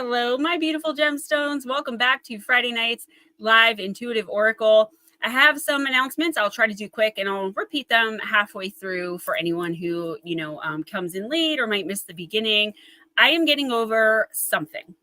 Hello, my beautiful gemstones. Welcome back to Friday night's live intuitive oracle. I have some announcements. I'll try to do quick and I'll repeat them halfway through for anyone who, comes in late or might miss the beginning. I am getting over something.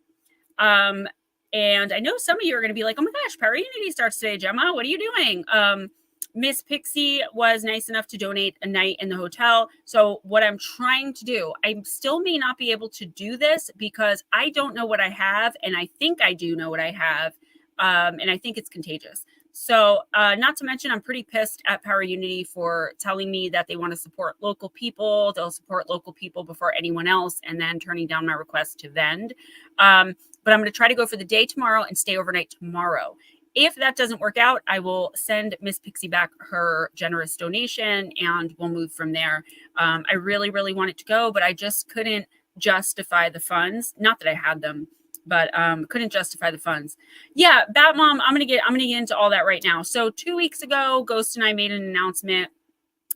And I know some of you are going to be like, oh my gosh, Power Unity starts today, Gemma. What are you doing? Miss Pixie was nice enough to donate a night in the hotel. So what I'm trying to do, I still may not be able to do this because I don't know what I have. And I think I do know what I have. And I think it's contagious. So not to mention, I'm pretty pissed at Power Unity for telling me that they want to support local people. They'll support local people before anyone else and then turning down my request to vend. But I'm going to try to go for the day tomorrow and stay overnight tomorrow. If that doesn't work out, I will send Miss Pixie back her generous donation and we'll move from there. I really, really wanted to go, but I just couldn't justify the funds. Not that I had them, but couldn't justify the funds. Yeah, Bat Mom, I'm gonna get into all that right now. So 2 weeks ago, Ghost and I made an announcement.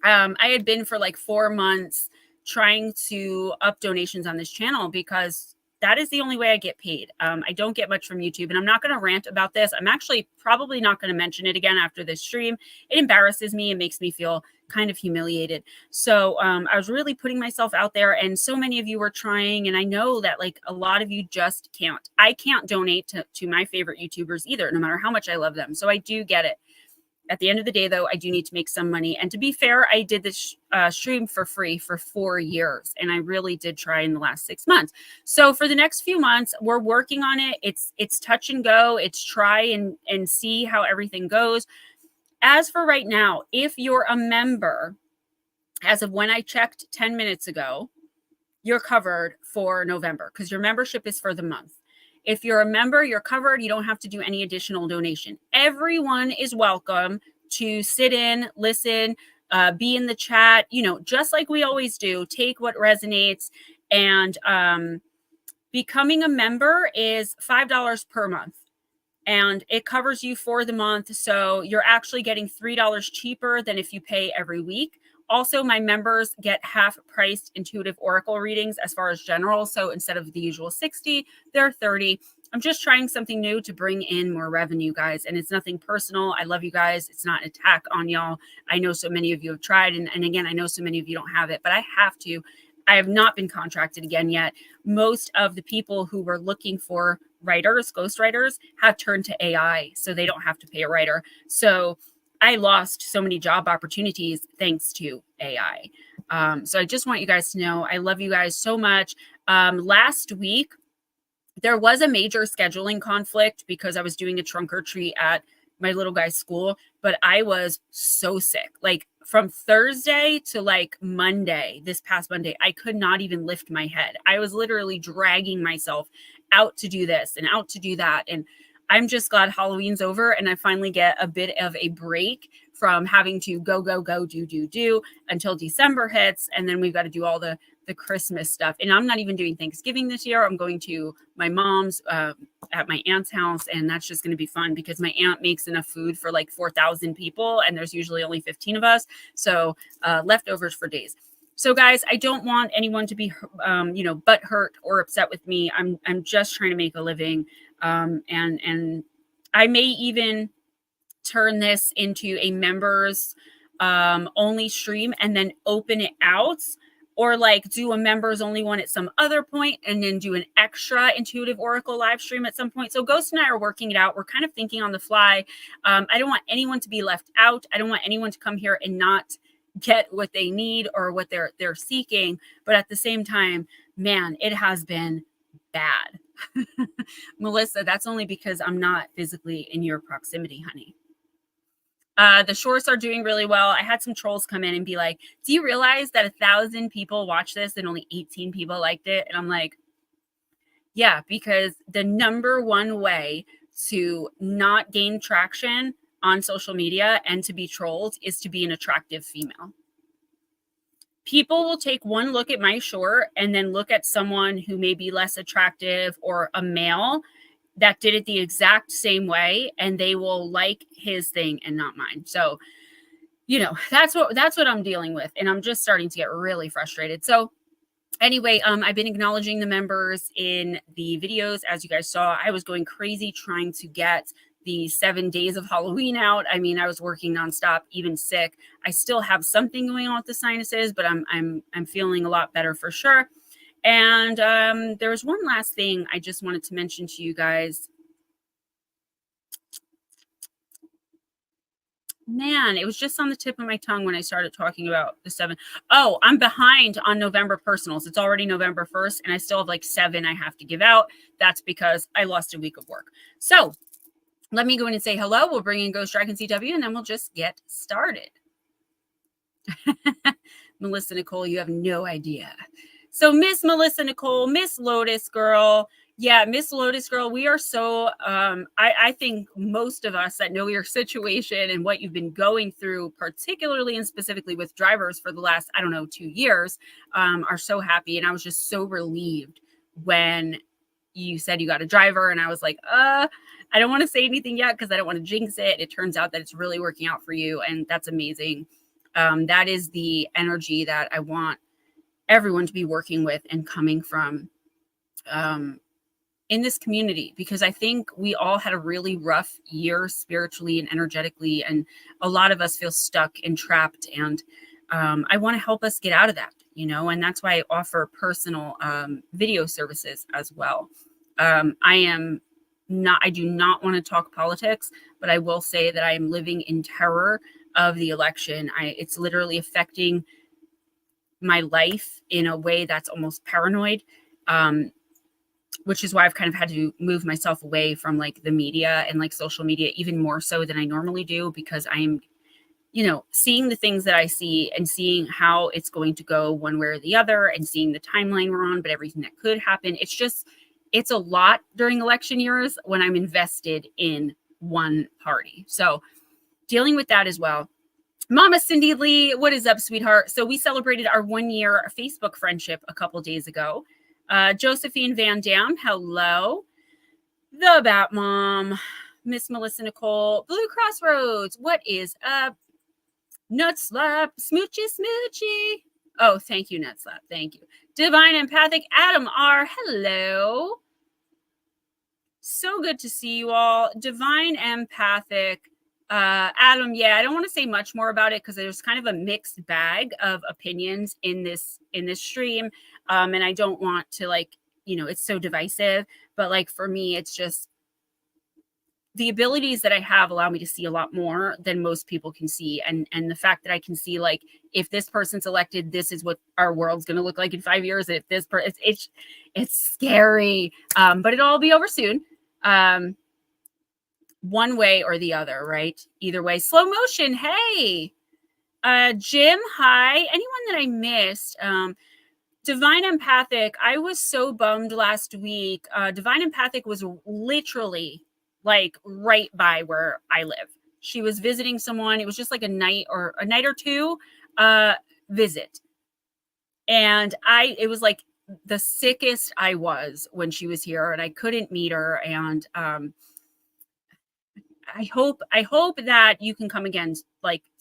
I had been for like 4 months trying to up donations on this channel because that is the only way I get paid. I don't get much from YouTube, and I'm not going to rant about this. I'm actually probably not going to mention it again after this stream. It embarrasses me and makes me feel kind of humiliated. So I was really putting myself out there, and so many of you were trying, and I know that like a lot of you just can't. I can't donate to my favorite YouTubers either, no matter how much I love them. So I do get it. At the end of the day, though, I do need to make some money. And to be fair, I did this stream for free for 4 years. And I really did try in the last 6 months. So for the next few months, we're working on it. It's touch and go. It's try and see how everything goes. As for right now, if you're a member, as of when I checked 10 minutes ago, you're covered for November because your membership is for the month. If you're a member, you're covered. You don't have to do any additional donation. Everyone is welcome to sit in, listen, be in the chat, just like we always do. Take what resonates. And becoming a member is $5 per month. And it covers you for the month. So you're actually getting $3 cheaper than if you pay every week. Also, my members get half-priced intuitive oracle readings as far as general. So instead of the usual 60, they're 30. I'm just trying something new to bring in more revenue, guys. And it's nothing personal. I love you guys. It's not an attack on y'all. I know so many of you have tried. And again, I know so many of you don't have it, but I have to. I have not been contracted again yet. Most of the people who were looking for writers, ghostwriters, have turned to AI. So they don't have to pay a writer. So I lost so many job opportunities thanks to AI. So I just want you guys to know, I love you guys so much. Last week, there was a major scheduling conflict because I was doing a trunk or treat at my little guy's school, but I was so sick. Like from Thursday to like Monday, this past Monday, I could not even lift my head. I was literally dragging myself out to do this and out to do that. And I'm just glad Halloween's over and I finally get a bit of a break from having to go, do until December hits. And then we've got to do all the Christmas stuff. And I'm not even doing Thanksgiving this year. I'm going to my mom's at my aunt's house. And that's just going to be fun because my aunt makes enough food for like 4,000 people. And there's usually only 15 of us. So leftovers for days. So guys, I don't want anyone to be, butt hurt or upset with me. I'm just trying to make a living. And I may even turn this into a members only stream and then open it out, or like do a members only one at some other point and then do an extra intuitive oracle live stream at some point. So Ghost and I are working it out. We're kind of thinking on the fly. I don't want anyone to be left out. I don't want anyone to come here and not get what they need or what they're seeking. But at the same time, man, it has been bad. Melissa, that's only because I'm not physically in your proximity, honey. The shorts are doing really well. I had some trolls come in and be like, do you realize that 1,000 people watched this and only 18 people liked it? And I'm like, yeah, because the number one way to not gain traction on social media and to be trolled is to be an attractive female. People will take one look at my short and then look at someone who may be less attractive or a male that did it the exact same way, and they will like his thing and not mine. So, that's what I'm dealing with. And I'm just starting to get really frustrated. So Anyway, I've been acknowledging the members in the videos. As you guys saw, I was going crazy trying to get the 7 days of Halloween out. I mean, I was working nonstop, even sick. I still have something going on with the sinuses, but I'm feeling a lot better for sure. And there's one last thing I just wanted to mention to you guys. Man, it was just on the tip of my tongue when I started talking about the 7. Oh, I'm behind on November personals. It's already November 1st, and I still have like 7 I have to give out. That's because I lost a week of work. So let me go in and say hello. We'll bring in Ghostdragonzw, and then we'll just get started. Melissa Nicole, you have no idea. So Miss Melissa Nicole, Miss Lotus Girl. Yeah, Miss Lotus Girl, we are so, I think most of us that know your situation and what you've been going through, particularly and specifically with drivers for the last, 2 years, are so happy. And I was just so relieved when you said you got a driver. And I was like, I don't want to say anything yet because I don't want to jinx it. It turns out that it's really working out for you. And that's amazing. That is the energy that I want everyone to be working with and coming from in this community, because I think we all had a really rough year spiritually and energetically, and a lot of us feel stuck and trapped, and I want to help us get out of that, and that's why I offer personal video services as well. I do not want to talk politics, but I will say that I am living in terror of the election. It's literally affecting my life in a way that's almost paranoid, which is why I've kind of had to move myself away from like the media and like social media even more so than I normally do, because I'm, seeing the things that I see and seeing how it's going to go one way or the other, and seeing the timeline we're on, but everything that could happen. It's a lot during election years when I'm invested in one party. So dealing with that as well. Mama Cindy Lee, what is up, sweetheart? So we celebrated our 1-year Facebook friendship a couple days ago. Josephine Van Dam, hello. The Bat Mom, Miss Melissa Nicole, Blue Crossroads, what is up? Nut Slap, Smoochy Smoochy. Oh, thank you, Nut Slap. Thank you. Divine Empathic, Adam R. Hello. So good to see you all. Divine Empathic, Adam. Yeah, I don't want to say much more about it because there's kind of a mixed bag of opinions in this stream. And I don't want to it's so divisive, but for me, it's just the abilities that I have allow me to see a lot more than most people can see. And the fact that I can see, if this person's elected, this is what our world's going to look like in 5 years. If this person, it's scary. But it'll all be over soon. One way or the other, right? Either way. Slow motion. Hey, Jim. Hi. Anyone that I missed? Divine Empathic. I was so bummed last week. Divine Empathic was literally right by where I live. She was visiting someone. It was just like a night or two visit. And it was like the sickest I was when she was here, and I couldn't meet her. And I hope that you can come again,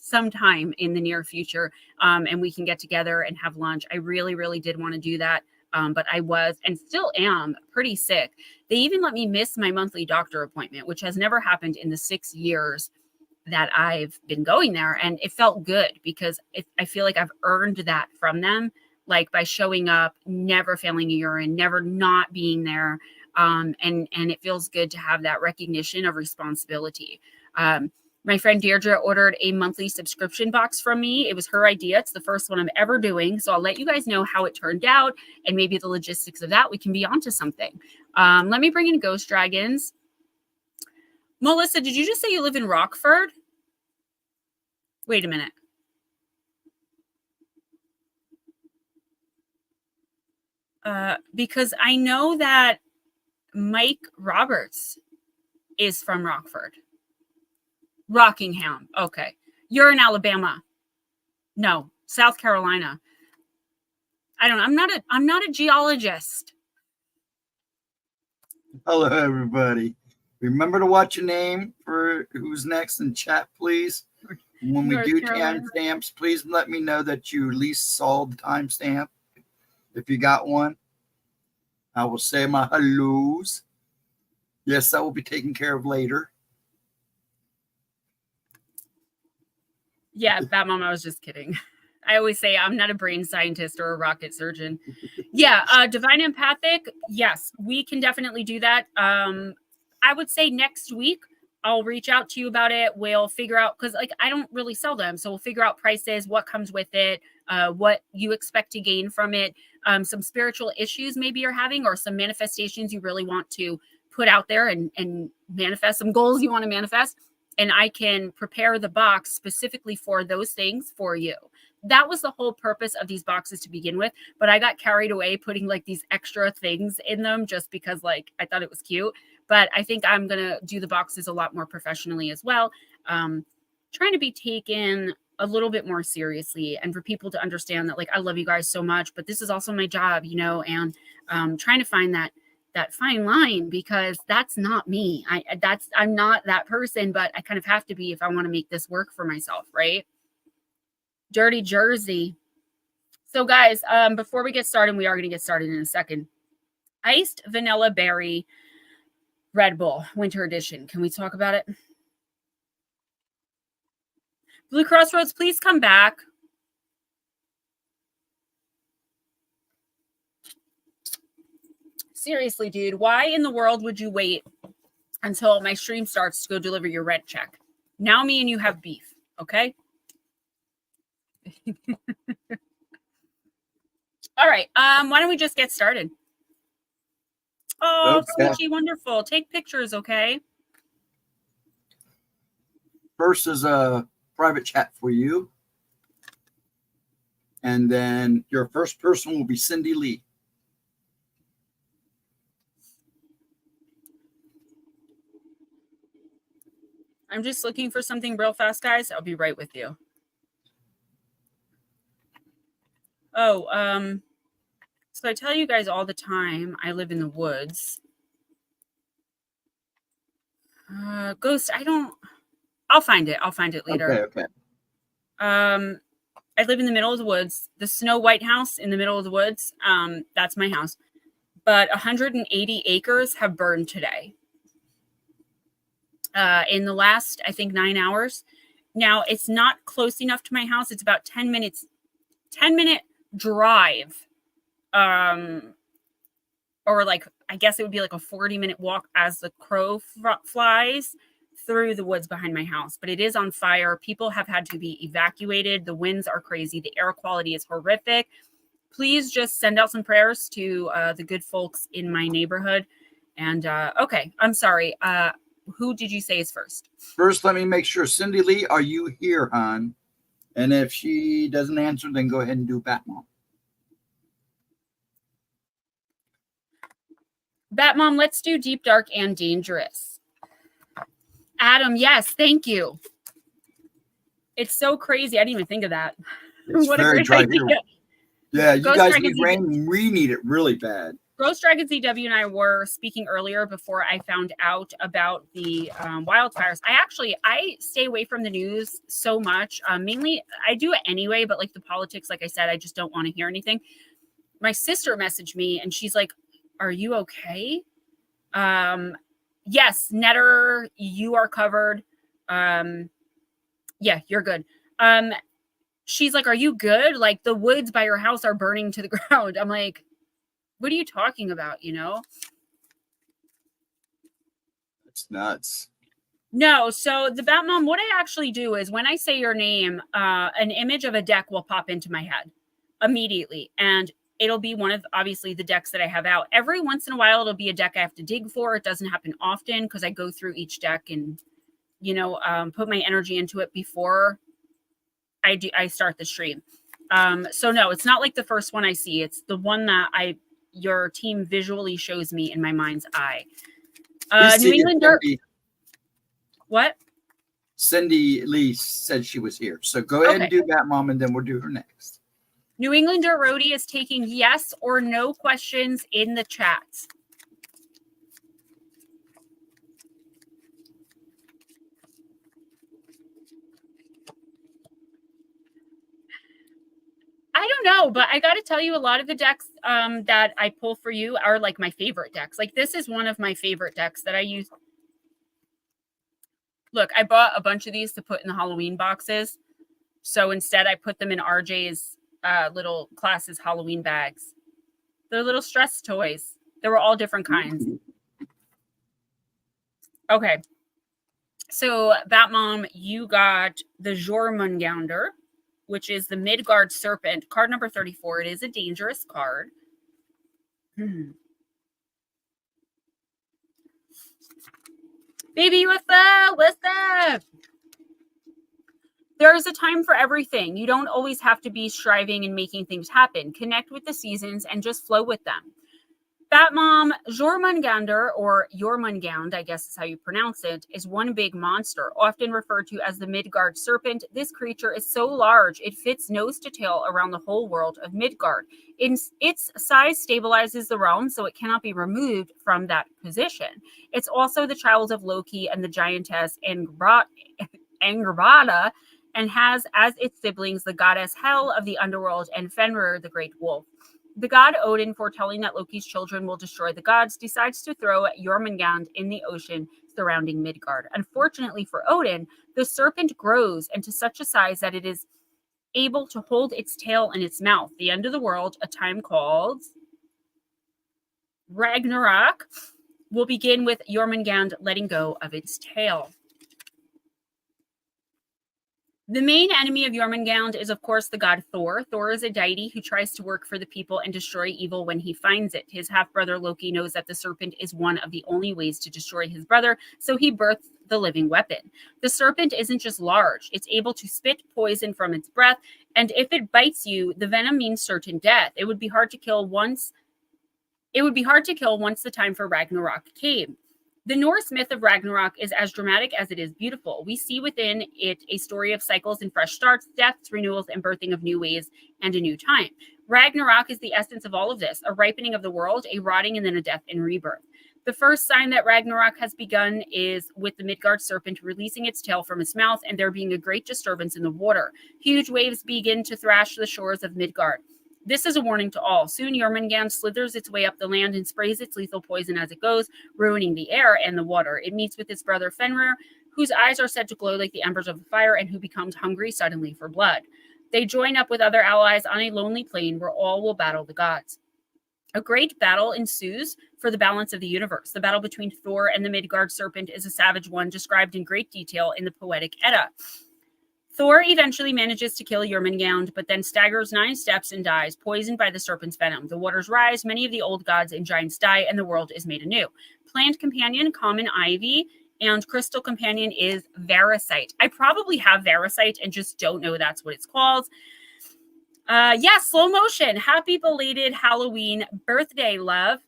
sometime in the near future, and we can get together and have lunch. I really, really did want to do that. But I was, and still am, pretty sick. They even let me miss my monthly doctor appointment, which has never happened in the 6 years that I've been going there. And it felt good because I feel like I've earned that from them, by showing up, never failing a urine, never not being there. And it feels good to have that recognition of responsibility. My friend Deirdre ordered a monthly subscription box from me. It was her idea. It's the first one I'm ever doing. So I'll let you guys know how it turned out and maybe the logistics of that. We can be onto something. Let me bring in Ghost Dragons. Melissa, did you just say you live in Rockford? Wait a minute. Because I know that Mike Roberts is from Rockford. Rockingham. Okay. You're in Alabama. No, South Carolina. I don't know. I'm not a geologist. Hello, everybody. Remember to watch your name for who's next in chat, please. When we do timestamps, please let me know that you at least saw the timestamp. If you got one, I will say my hellos. Yes, that will be taken care of later. Yeah, Bat Mom, I was just kidding. I always say I'm not a brain scientist or a rocket surgeon. Yeah, divine empathic. Yes, we can definitely do that. I would say next week I'll reach out to you about it. We'll figure out, because like I don't really sell them, so we'll figure out prices, what comes with it, what you expect to gain from it, some spiritual issues maybe you're having, or some manifestations you really want to put out there and manifest, some goals you want to manifest. And I can prepare the box specifically for those things for you. That was the whole purpose of these boxes to begin with. But I got carried away putting like these extra things in them just because like I thought it was cute. But I think I'm going to do the boxes a lot more professionally as well. Trying to be taken a little bit more seriously, and for people to understand that like I love you guys so much, but this is also my job, you know, and trying to find that fine line, because that's not me. I'm not that person, but I kind of have to be if I want to make this work for myself, right? Dirty Jersey. So guys, before we get started, we are going to get started in a second. Iced vanilla berry Red Bull winter edition. Can we talk about it? Blue Crossroads, please come back. Seriously, dude, why in the world would you wait until my stream starts to go deliver your rent check? Now me and you have beef, okay? All right. Why don't we just get started? Oh, Okay. Switchy, wonderful. Take pictures, okay? First is a private chat for you. And then your first person will be Cindy Lee. I'm just looking for something real fast, guys. I'll be right with you. Oh, so I tell you guys all the time, I live in the woods. Ghost, I'll find it. I'll find it later. Okay. I live in the middle of the woods. The Snow White house in the middle of the woods. That's my house. But 180 acres have burned today. In the last, I think, 9 hours. Now, it's not close enough to my house. It's about 10-minute drive. Or like, I guess it would be like a 40-minute walk as the crow flies through the woods behind my house. But it is on fire. People have had to be evacuated. The winds are crazy. The air quality is horrific. Please just send out some prayers to the good folks in my neighborhood. And okay, I'm sorry. Who did you say is first? First, let me make sure. Cindy Lee, are you here, hon? And if she doesn't answer, then go ahead and do Batmom. Batmom, let's do Deep, Dark, and Dangerous. Adam, yes, thank you. It's so crazy. I didn't even think of that. It's What a very great dry idea. here. Yeah, you Ghost guys Dragon's need rain. We need it really bad. Ghostdragonzw and I were speaking earlier before I found out about the wildfires. I stay away from the news so much. Mainly, I do it anyway, but like the politics, like I said, I just don't want to hear anything. My sister messaged me and she's like, "Are you okay?" Yes, Netter, you are covered. Yeah, you're good. She's like, "Are you good? Like the woods by your house are burning to the ground." I'm like, what are you talking about, you know? It's nuts. No, so the Batmom, what I actually do is when I say your name, an image of a deck will pop into my head immediately. And it'll be one of, obviously, the decks that I have out. Every once in a while, it'll be a deck I have to dig for. It doesn't happen often because I go through each deck and, you know, put my energy into it before I start the stream. So no, it's not like the first one I see. It's the one that your team visually shows me in my mind's eye. New England Dirt. What? Cindy Lee said she was here. So go ahead and do Batmom, and then we'll do her next. New England Dirt Roadie is taking yes or no questions in the chat. I don't know, but I got to tell you, a lot of the decks that I pull for you are like my favorite decks. Like this is one of my favorite decks that I use. Look, I bought a bunch of these to put in the Halloween boxes. So instead I put them in RJ's little class's Halloween bags. They're little stress toys. They were all different kinds. Okay. So Batmom, you got the Jormungandr, which is the Midgard Serpent, card number 34. It is a dangerous card. Baby UFO, what's up? There is a time for everything. You don't always have to be striving and making things happen. Connect with the seasons and just flow with them. Batmom, Jormungandr, or Jormungand, I guess is how you pronounce it, is one big monster, often referred to as the Midgard Serpent. This creature is so large, it fits nose to tail around the whole world of Midgard. Its size stabilizes the realm, so it cannot be removed from that position. It's also the child of Loki and the giantess Angrboda, and has as its siblings the goddess Hel of the underworld and Fenrir, the great wolf. The god Odin, foretelling that Loki's children will destroy the gods, decides to throw Jormungand in the ocean surrounding Midgard. Unfortunately for Odin, the serpent grows into such a size that it is able to hold its tail in its mouth. The end of the world, a time called Ragnarok, will begin with Jormungand letting go of its tail. The main enemy of Jormungand is, of course, the god Thor. Thor is a deity who tries to work for the people and destroy evil when he finds it. His half-brother Loki knows that the serpent is one of the only ways to destroy his brother, so he births the living weapon. The serpent isn't just large. It's able to spit poison from its breath, and if it bites you, the venom means certain death. It would be hard to kill once the time for Ragnarok came. The Norse myth of Ragnarok is as dramatic as it is beautiful. We see within it a story of cycles and fresh starts, deaths, renewals, and birthing of new ways and a new time. Ragnarok is the essence of all of this, a ripening of the world, a rotting, and then a death and rebirth. The first sign that Ragnarok has begun is with the Midgard serpent releasing its tail from its mouth and there being a great disturbance in the water. Huge waves begin to thrash the shores of Midgard. This is a warning to all. Soon Jormungand slithers its way up the land and sprays its lethal poison as it goes, ruining the air and the water. It meets with its brother Fenrir, whose eyes are said to glow like the embers of a fire and who becomes hungry suddenly for blood. They join up with other allies on a lonely plain where all will battle the gods. A great battle ensues for the balance of the universe. The battle between Thor and the Midgard serpent is a savage one described in great detail in the Poetic Edda. Thor eventually manages to kill Jormungand, but then staggers 9 steps and dies, poisoned by the serpent's venom. The waters rise, many of the old gods and giants die, and the world is made anew. Plant companion, common ivy, and crystal companion is Varisite. I probably have Varisite and just don't know that's what it's called. Yes, slow motion. Happy belated Halloween birthday, love.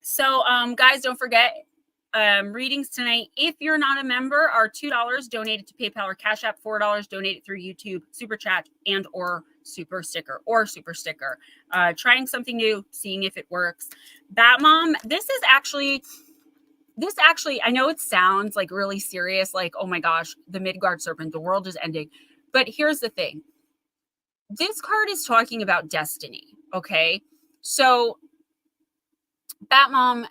So, guys, don't forget, readings tonight, if you're not a member, are $2 donated to PayPal or Cash App, $4 donated through YouTube, Super Chat, and or Super Sticker. Trying something new, seeing if it works. Batmom, this actually, I know it sounds like really serious, like, oh my gosh, the Midgard serpent, the world is ending. But here's the thing. This card is talking about destiny, okay? So, Batmom,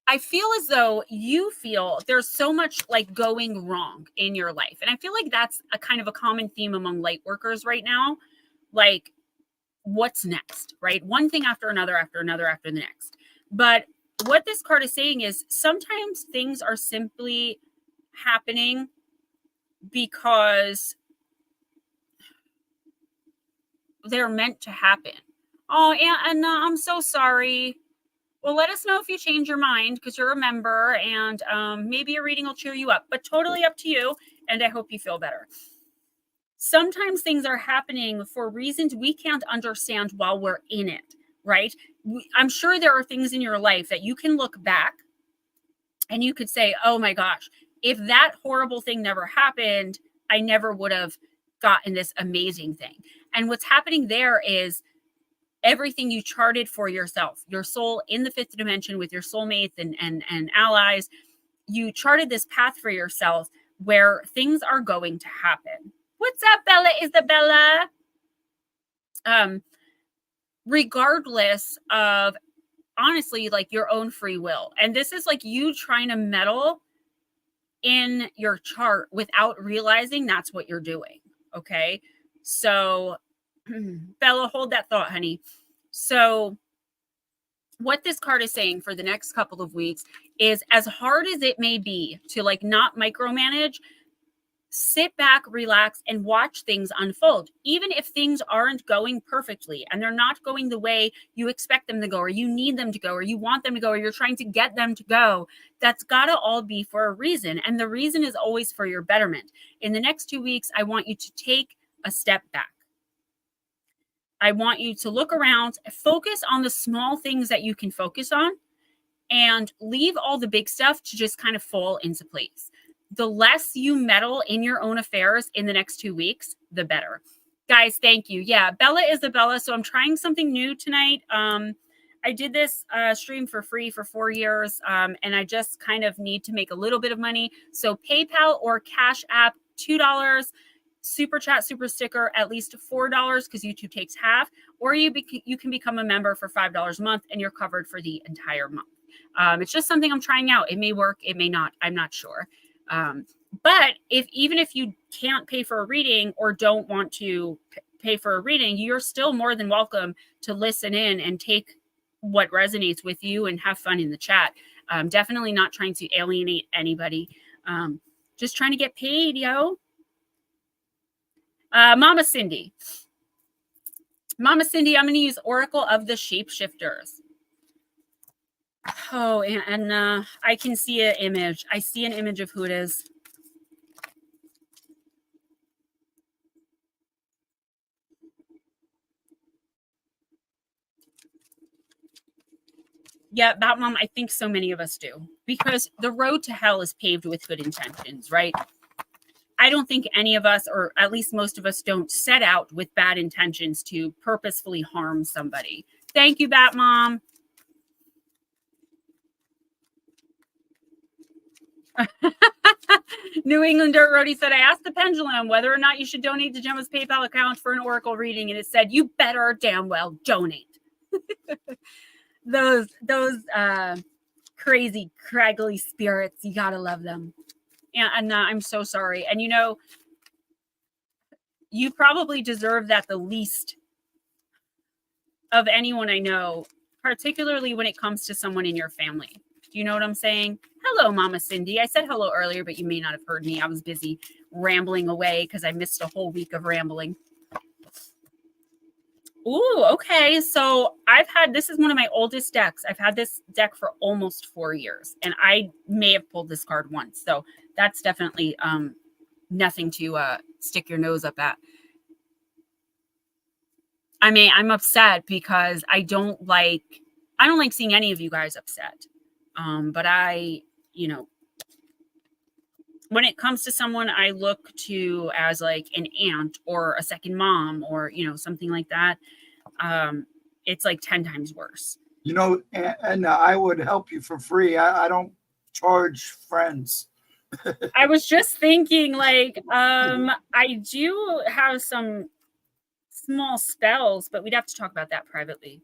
I feel as though you feel there's so much like going wrong in your life. And I feel like that's a kind of a common theme among light workers right now. Like, what's next, right? One thing after another, after the next. But what this card is saying is sometimes things are simply happening because they're meant to happen. Oh, and I'm so sorry. Well, let us know if you change your mind because you're a member and maybe a reading will cheer you up, but totally up to you. And I hope you feel better. Sometimes things are happening for reasons we can't understand while we're in it, right? I'm sure there are things in your life that you can look back and you could say, oh my gosh, if that horrible thing never happened, I never would have gotten this amazing thing. And what's happening there is everything you charted for yourself, your soul in the 5th dimension with your soulmates and allies, you charted this path for yourself where things are going to happen. What's up, Bella Isabella? Regardless of, honestly, like your own free will. And this is like you trying to meddle in your chart without realizing that's what you're doing. Okay. So, Bella, hold that thought, honey. So, what this card is saying for the next couple of weeks is, as hard as it may be to like not micromanage, sit back, relax, and watch things unfold. Even if things aren't going perfectly and they're not going the way you expect them to go, or you need them to go, or you want them to go, or you're trying to get them to go, that's got to all be for a reason. And the reason is always for your betterment. In the next 2 weeks, I want you to take a step back. I want you to look around, focus on the small things that you can focus on, and leave all the big stuff to just kind of fall into place. The less you meddle in your own affairs in the next 2 weeks, the better. Guys, thank you. Yeah, Bella Isabella. So I'm trying something new tonight. I did this stream for free for 4 years, and I just kind of need to make a little bit of money. So PayPal or Cash App, $2. Super Chat, Super Sticker, at least $4 because YouTube takes half. Or you can become a member for $5 a month, and you're covered for the entire month. It's just something I'm trying out. It may work, it may not. I'm not sure. But even if you can't pay for a reading or don't want to pay for a reading, you're still more than welcome to listen in and take what resonates with you and have fun in the chat. Definitely not trying to alienate anybody. Just trying to get paid, yo. Mama Cindy, I'm going to use Oracle of the Shapeshifters. Oh, and I can see an image. I see an image of who it is. Yeah, Batmom, I think so many of us do. Because the road to hell is paved with good intentions, right? I don't think any of us, or at least most of us, don't set out with bad intentions to purposefully harm somebody. Thank you, Batmom. New England Dirt Roadie said, I asked the pendulum whether or not you should donate to Gemma's PayPal account for an Oracle reading, and it said, you better damn well donate. those crazy, craggly spirits, you gotta love them. And I'm so sorry. And you know, you probably deserve that the least of anyone I know, particularly when it comes to someone in your family. Do you know what I'm saying? Hello, Mama Cindy. I said hello earlier, but you may not have heard me. I was busy rambling away because I missed a whole week of rambling. Ooh, okay. So this is one of my oldest decks. I've had this deck for almost 4 years, and I may have pulled this card once. So that's definitely nothing to stick your nose up at. I mean, I'm upset because I don't like seeing any of you guys upset. But when it comes to someone I look to as like an aunt or a second mom or, something like that, it's like 10 times worse. And I would help you for free. I don't charge friends. I was just thinking, like, I do have some small spells, but we'd have to talk about that privately.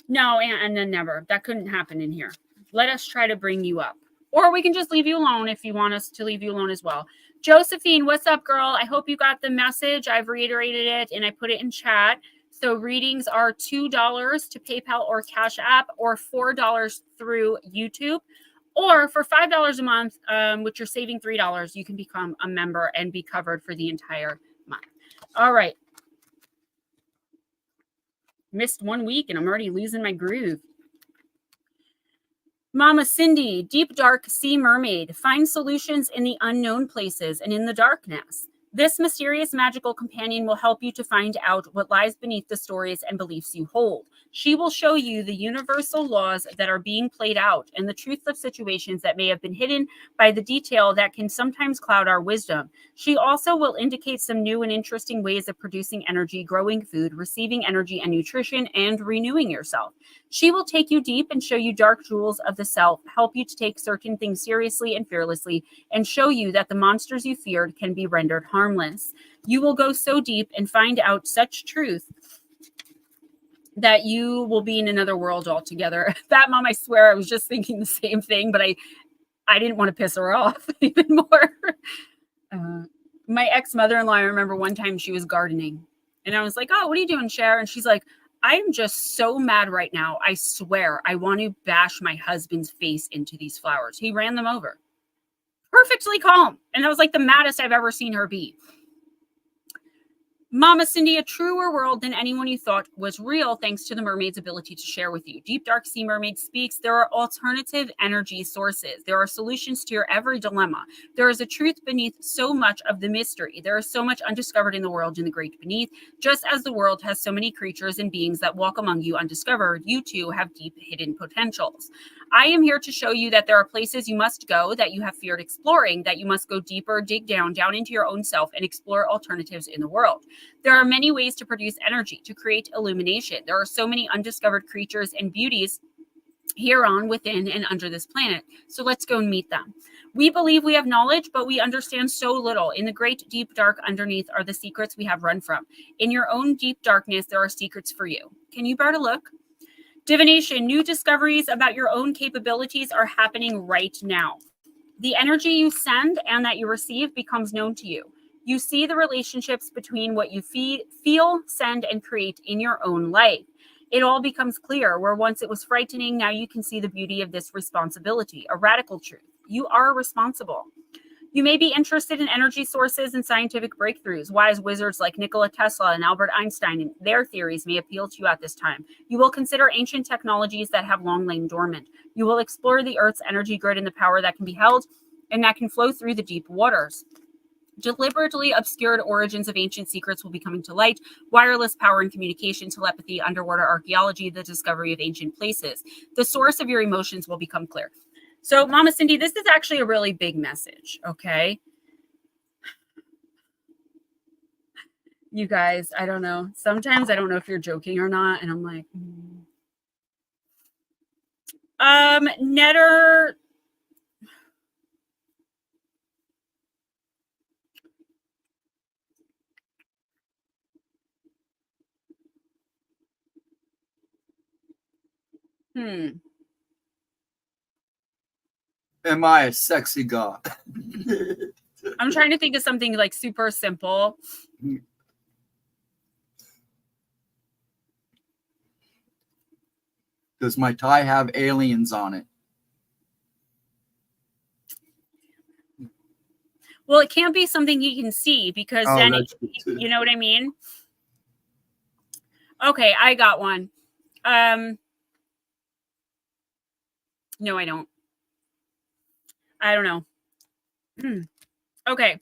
No, and then never. That couldn't happen in here. Let us try to bring you up. Or we can just leave you alone if you want us to leave you alone as well. Josephine, what's up, girl? I hope you got the message. I've reiterated it, and I put it in chat. So readings are $2 to PayPal or Cash App, or $4 through YouTube. Or for $5 a month, which you're saving $3, you can become a member and be covered for the entire month. All right. Missed 1 week and I'm already losing my groove. Mama Cindy, deep dark sea mermaid, find solutions in the unknown places and in the darkness. This mysterious magical companion will help you to find out what lies beneath the stories and beliefs you hold. She will show you the universal laws that are being played out and the truth of situations that may have been hidden by the detail that can sometimes cloud our wisdom. She also will indicate some new and interesting ways of producing energy, growing food, receiving energy and nutrition, and renewing yourself. She will take you deep and show you dark jewels of the self, help you to take certain things seriously and fearlessly, and show you that the monsters you feared can be rendered harmless. You will go so deep and find out such truth that you will be in another world altogether. That mom, I swear, I was just thinking the same thing, but I didn't want to piss her off even more. My ex-mother-in-law, I remember one time she was gardening, and I was like, "Oh, what are you doing, Cher?" And she's like, "I'm just so mad right now. I swear I want to bash my husband's face into these flowers. He ran them over." Perfectly calm. And that was like the maddest I've ever seen her be. Mama Cindy, a truer world than anyone you thought was real, thanks to the mermaid's ability to share with you. Deep Dark Sea Mermaid speaks. There are alternative energy sources. There are solutions to your every dilemma. There is a truth beneath so much of the mystery. There is so much undiscovered in the world in the great beneath. Just as the world has so many creatures and beings that walk among you undiscovered, you too have deep hidden potentials. I am here to show you that there are places you must go that you have feared exploring, that you must go deeper, dig down into your own self and explore alternatives in the world. There are many ways to produce energy, to create illumination. There are so many undiscovered creatures and beauties here on, within, and under this planet. So let's go and meet them. We believe we have knowledge, but we understand so little. In the great deep dark underneath are the secrets we have run from. In your own deep darkness, there are secrets for you. Can you bear to look? Divination, new discoveries about your own capabilities are happening right now. The energy you send and that you receive becomes known to you. You see the relationships between what you feel, send, and create in your own life. It all becomes clear. Where once it was frightening, now you can see the beauty of this responsibility, a radical truth. You are responsible. You may be interested in energy sources and scientific breakthroughs. Wise wizards like Nikola Tesla and Albert Einstein and their theories may appeal to you at this time. You will consider ancient technologies that have long lain dormant. You will explore the Earth's energy grid and the power that can be held and that can flow through the deep waters. Deliberately obscured origins of ancient secrets will be coming to light. Wireless power and communication, telepathy, underwater archaeology, the discovery of ancient places. The source of your emotions will become clear. So, Mama Cindy, this is actually a really big message, okay? You guys, I don't know. Sometimes I don't know if you're joking or not, and I'm like, Netter. Am I a sexy god? I'm trying to think of something like super simple. Does my tie have aliens on it? Well, it can't be something you can see because then, you know what I mean? Okay, I got one. No, I don't. I don't know. Okay.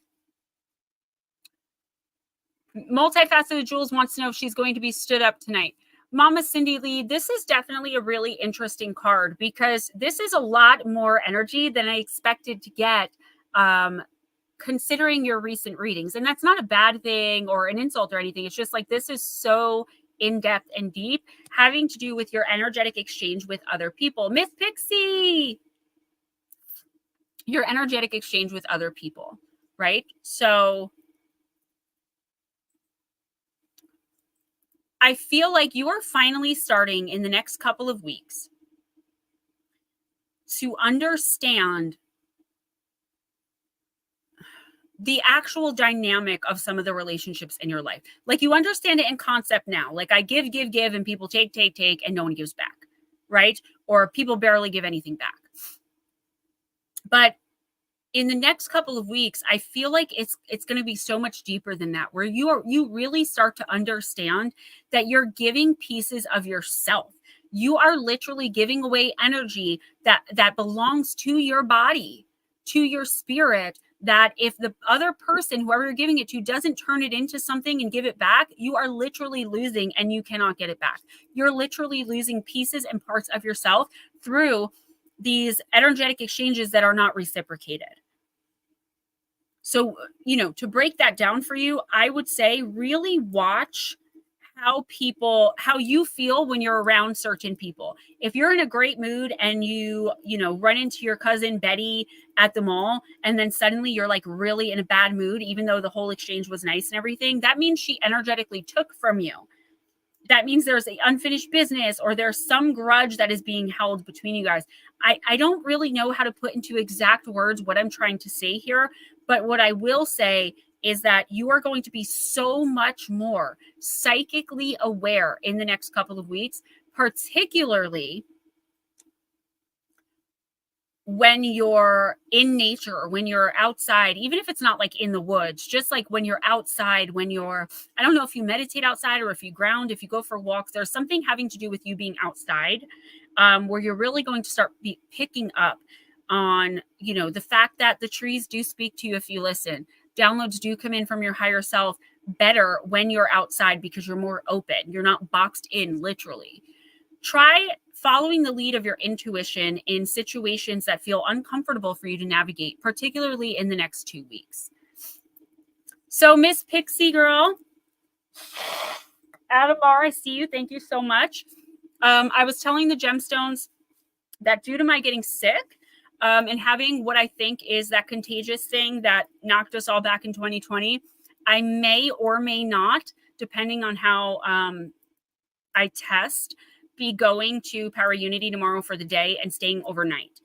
Multifaceted Jules wants to know if she's going to be stood up tonight. Mama Cindy Lee, this is definitely a really interesting card because this is a lot more energy than I expected to get, considering your recent readings. And that's not a bad thing or an insult or anything. It's just like this is so in-depth and deep, having to do with your energetic exchange with other people. Miss Pixie! Your energetic exchange with other people, right? So I feel like you are finally starting in the next couple of weeks to understand the actual dynamic of some of the relationships in your life. Like you understand it in concept now. Like I give, and people take, and no one gives back, right? Or people barely give anything back. But in the next couple of weeks, I feel like it's going to be so much deeper than that, where you really start to understand that you're giving pieces of yourself. You are literally giving away energy that belongs to your body, to your spirit, that if the other person, whoever you're giving it to, doesn't turn it into something and give it back, you are literally losing and you cannot get it back. You're literally losing pieces and parts of yourself through these energetic exchanges that are not reciprocated. So, to break that down for you, I would say really watch how you feel when you're around certain people. If you're in a great mood and you run into your cousin Betty at the mall, and then suddenly you're like really in a bad mood, even though the whole exchange was nice and everything, that means she energetically took from you. That means there's an unfinished business, or there's some grudge that is being held between you guys. I don't really know how to put into exact words what I'm trying to say here, but what I will say is that you are going to be so much more psychically aware in the next couple of weeks, particularly when you're in nature, when you're outside, even if it's not like in the woods, just like when you're outside, I don't know if you meditate outside or if you ground, if you go for walks, there's something having to do with you being outside, where you're really going to start picking up on, the fact that the trees do speak to you if you listen. Downloads do come in from your higher self better when you're outside because you're more open. You're not boxed in, literally. Try following the lead of your intuition in situations that feel uncomfortable for you to navigate, particularly in the next 2 weeks. So, Miss Pixie Girl, Adamar, I see you. Thank you so much. I was telling the gemstones that due to my getting sick and having what I think is that contagious thing that knocked us all back in 2020, I may or may not, depending on how I test, be going to Power Unity tomorrow for the day and staying overnight.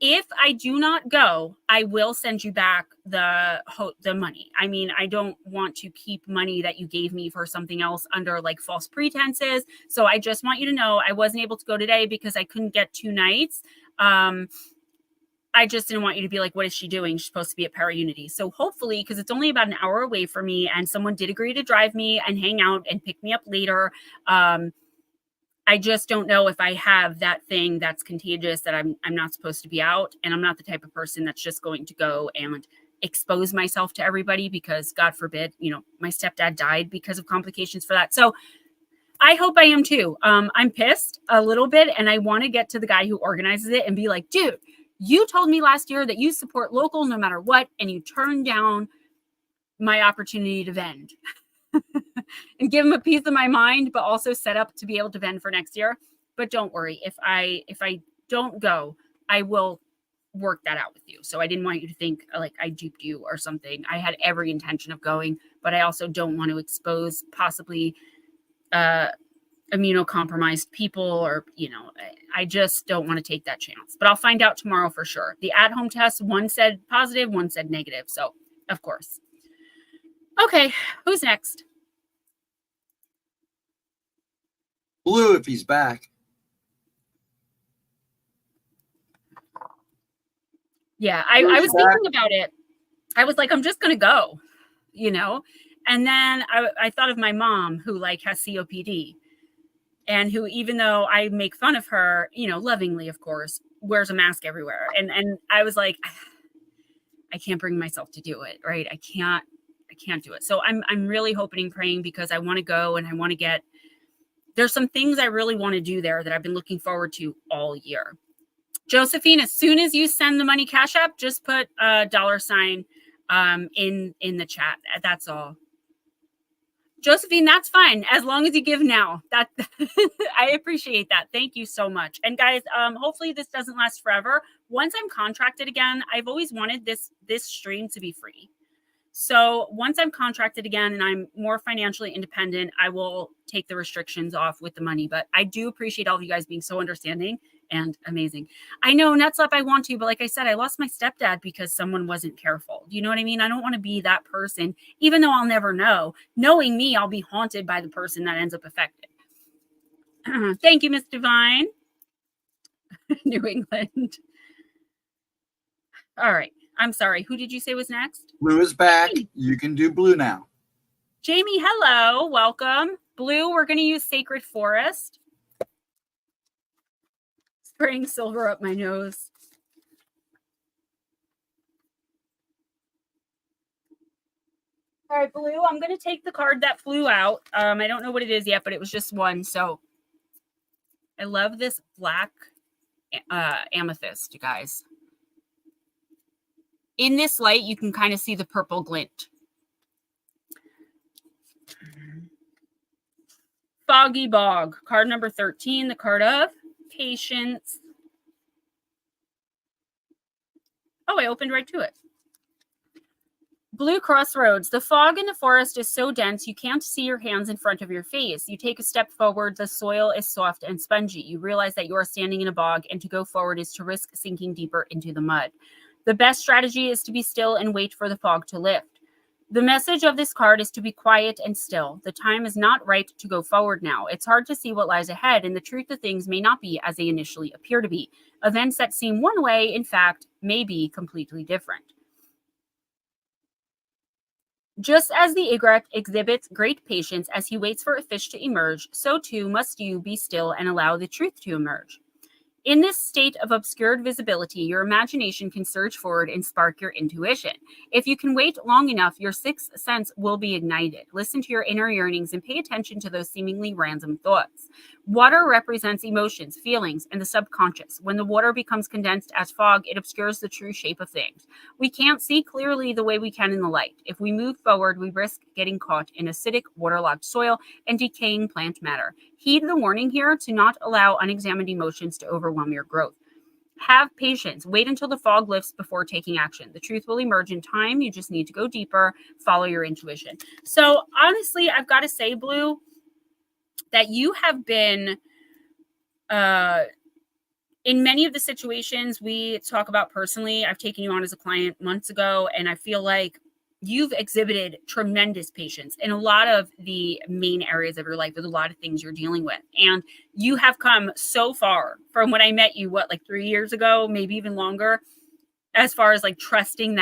If I do not go, I will send you back the money. I mean, I don't want to keep money that you gave me for something else under like false pretenses. So I just want you to know I wasn't able to go today because I couldn't get 2 nights. I just didn't want you to be like, what is she doing? She's supposed to be at Power Unity. So hopefully, because it's only about an hour away from me and someone did agree to drive me and hang out and pick me up later. I just don't know if I have that thing that's contagious that I'm not supposed to be out. And I'm not the type of person that's just going to go and expose myself to everybody because, God forbid, my stepdad died because of complications for that. So I hope I am too. I'm pissed a little bit, and I want to get to the guy who organizes it and be like, dude, you told me last year that you support local no matter what, and you turned down my opportunity to vend. And give him a piece of my mind, but also set up to be able to vend for next year. But don't worry, if I don't go, I will work that out with you. So I didn't want you to think like I duped you or something. I had every intention of going, but I also don't want to expose possibly immunocompromised people, or I just don't want to take that chance. But I'll find out tomorrow for sure. The at-home test, one said positive, one said negative. So of course. Okay, who's next? Blue, if he's back. Yeah, I was thinking about it. I was like, I'm just going to go, And then I thought of my mom who has COPD and who, even though I make fun of her, lovingly, of course, wears a mask everywhere. And I was like, I can't bring myself to do it. Right. I can't do it. So I'm really hoping and praying because I want to go and I want to there's some things I really want to do there that I've been looking forward to all year. Josephine, as soon as you send the money Cash App, just put a $sign in the chat. That's all. Josephine, that's fine. As long as you give now. That I appreciate that. Thank you so much. And guys, hopefully this doesn't last forever. Once I'm contracted again, I've always wanted this stream to be free. So once I'm contracted again and I'm more financially independent, I will take the restrictions off with the money. But I do appreciate all of you guys being so understanding and amazing. I know, nuts up, I want to, but like I said, I lost my stepdad because someone wasn't careful. Do you know what I mean? I don't want to be that person, even though I'll never know. Knowing me, I'll be haunted by the person that ends up affected. Thank you, Miss Divine. New England. All right. I'm sorry. Who did you say was next? Blue is back. You can do blue now. Jamie, hello. Welcome. Blue, we're going to use Sacred Forest. Spraying silver up my nose. All right, Blue, I'm going to take the card that flew out. I don't know what it is yet, but it was just one. So I love this black amethyst, you guys. In this light, you can kind of see the purple glint. Foggy Bog, card number 13, the card of patience. Oh, I opened right to it. Blue Crossroads. The fog in the forest is so dense you can't see your hands in front of your face. You take a step forward. The soil is soft and spongy. You realize that you are standing in a bog, and to go forward is to risk sinking deeper into the mud. The best strategy is to be still and wait for the fog to lift. The message of this card is to be quiet and still. The time is not right to go forward now. It's hard to see what lies ahead, and the truth of things may not be as they initially appear to be. Events that seem one way, in fact, may be completely different. Just as the egret exhibits great patience as he waits for a fish to emerge, so too must you be still and allow the truth to emerge. In this state of obscured visibility, your imagination can surge forward and spark your intuition. If you can wait long enough, your sixth sense will be ignited. Listen to your inner yearnings and pay attention to those seemingly random thoughts. Water represents emotions, feelings, and the subconscious. When the water becomes condensed as fog, it obscures the true shape of things. We can't see clearly the way we can in the light. If we move forward, we risk getting caught in acidic, waterlogged soil and decaying plant matter. Heed the warning here to not allow unexamined emotions to overwhelm your growth. Have patience. Wait until the fog lifts before taking action. The truth will emerge in time. You just need to go deeper, follow your intuition. So honestly, I've got to say, Blue, that you have been, in many of the situations we talk about personally, I've taken you on as a client months ago, and I feel like you've exhibited tremendous patience in a lot of the main areas of your life with a lot of things you're dealing with. And you have come so far from when I met you, like 3 years ago, maybe even longer, as far as like trusting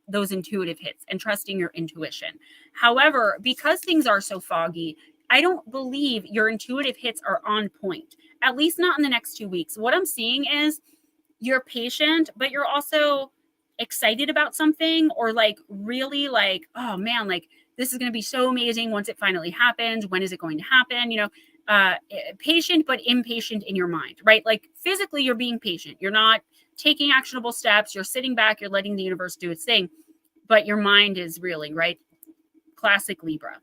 those intuitive hits and trusting your intuition. However, because things are so foggy, I don't believe your intuitive hits are on point, at least not in the next 2 weeks. What I'm seeing is you're patient, but you're also excited about something, or like really like, oh man, like this is going to be so amazing once it finally happens. When is it going to happen? Patient, but impatient in your mind, right? Like physically you're being patient. You're not taking actionable steps. You're sitting back, you're letting the universe do its thing, but your mind is reeling, right? Classic Libra.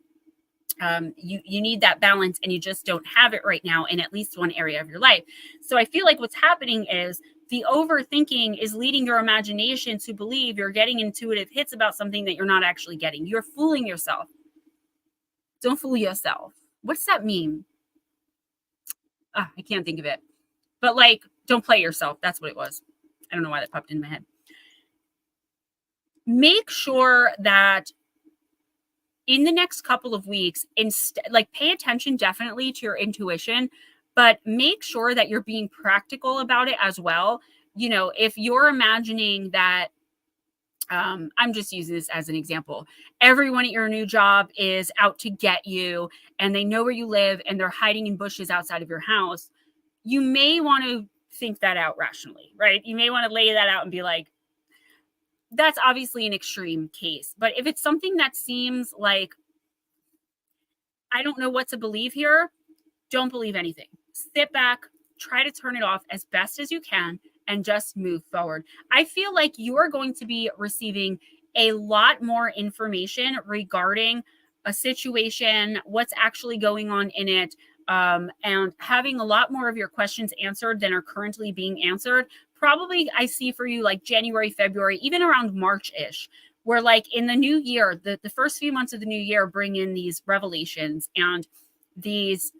You need that balance, and you just don't have it right now in at least one area of your life. So I feel like what's happening is the overthinking is leading your imagination to believe you're getting intuitive hits about something that you're not actually getting. You're fooling yourself. Don't fool yourself. What does that mean? I can't think of it. But like, don't play yourself. That's what it was. I don't know why that popped in my head. Make sure that in the next couple of weeks, pay attention definitely to your intuition, but make sure that you're being practical about it as well. If you're imagining that, I'm just using this as an example, everyone at your new job is out to get you and they know where you live and they're hiding in bushes outside of your house, you may want to think that out rationally, right? You may want to lay that out and be like, that's obviously an extreme case. But if it's something that seems like, I don't know what to believe here, don't believe anything. Sit back, try to turn it off as best as you can, and just move forward. I feel like you're going to be receiving a lot more information regarding a situation, what's actually going on in it, and having a lot more of your questions answered than are currently being answered. Probably I see for you like January, February, even around March-ish, where like in the new year, the first few months of the new year bring in these revelations and these,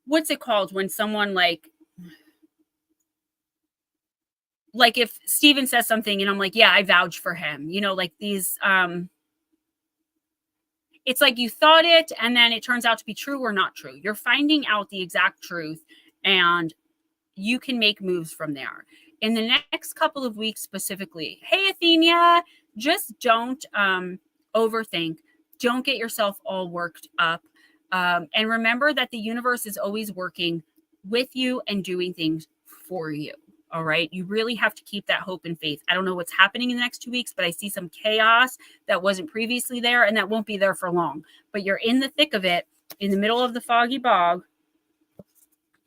what's it called when someone like if Steven says something and I'm like, yeah, I vouch for him, like these, it's like you thought it and then it turns out to be true or not true. You're finding out the exact truth and you can make moves from there. In the next couple of weeks specifically, hey, Athenia, just don't overthink. Don't get yourself all worked up. And remember that the universe is always working with you and doing things for you. All right. You really have to keep that hope and faith. I don't know what's happening in the next 2 weeks, but I see some chaos that wasn't previously there and that won't be there for long. But you're in the thick of it, in the middle of the foggy bog,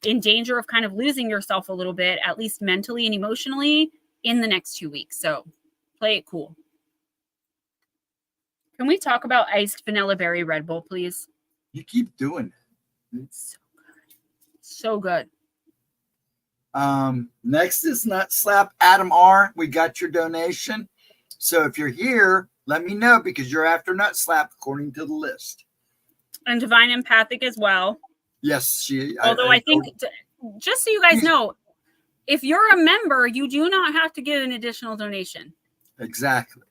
in danger of kind of losing yourself a little bit, at least mentally and emotionally, in the next 2 weeks. So play it cool. Can we talk about iced vanilla berry Red Bull, please? You keep doing it. So good. Next is Nut Slap. Adam R. We got your donation. So if you're here, let me know because you're after Nut Slap according to the list. And Divine Empathic as well. Yes, she. Although I think, just so you guys know, if you're a member, you do not have to give an additional donation. Exactly.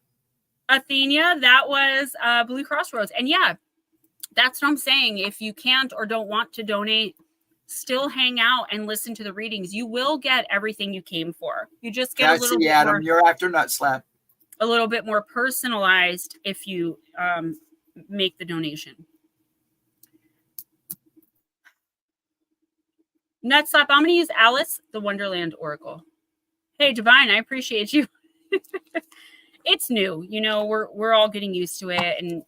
Athenia, that was Blue Crossroads. And yeah, that's what I'm saying. If you can't or don't want to donate, still hang out and listen to the readings. You will get everything you came for. You just get a little bit Adam, more, you're after Nut Slap. A little bit more personalized if you make the donation. Nut Slap, I'm going to use Alice, the Wonderland Oracle. Hey, Divine, I appreciate you. It's new. You know, we're all getting used to it, and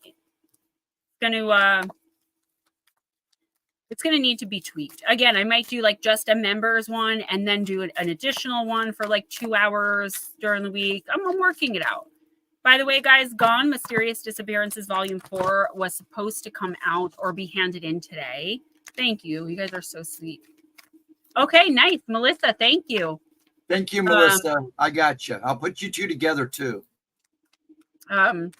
it's going to need to be tweaked. Again, I might do like just a members one and then do an additional one for like 2 hours during the week. I'm working it out. By the way, guys, Gone Mysterious Disappearances Volume 4 was supposed to come out or be handed in today. Thank you. You guys are so sweet. Okay, nice. Melissa, thank you. Thank you, Melissa. I got you. I'll put you two together too. Forgot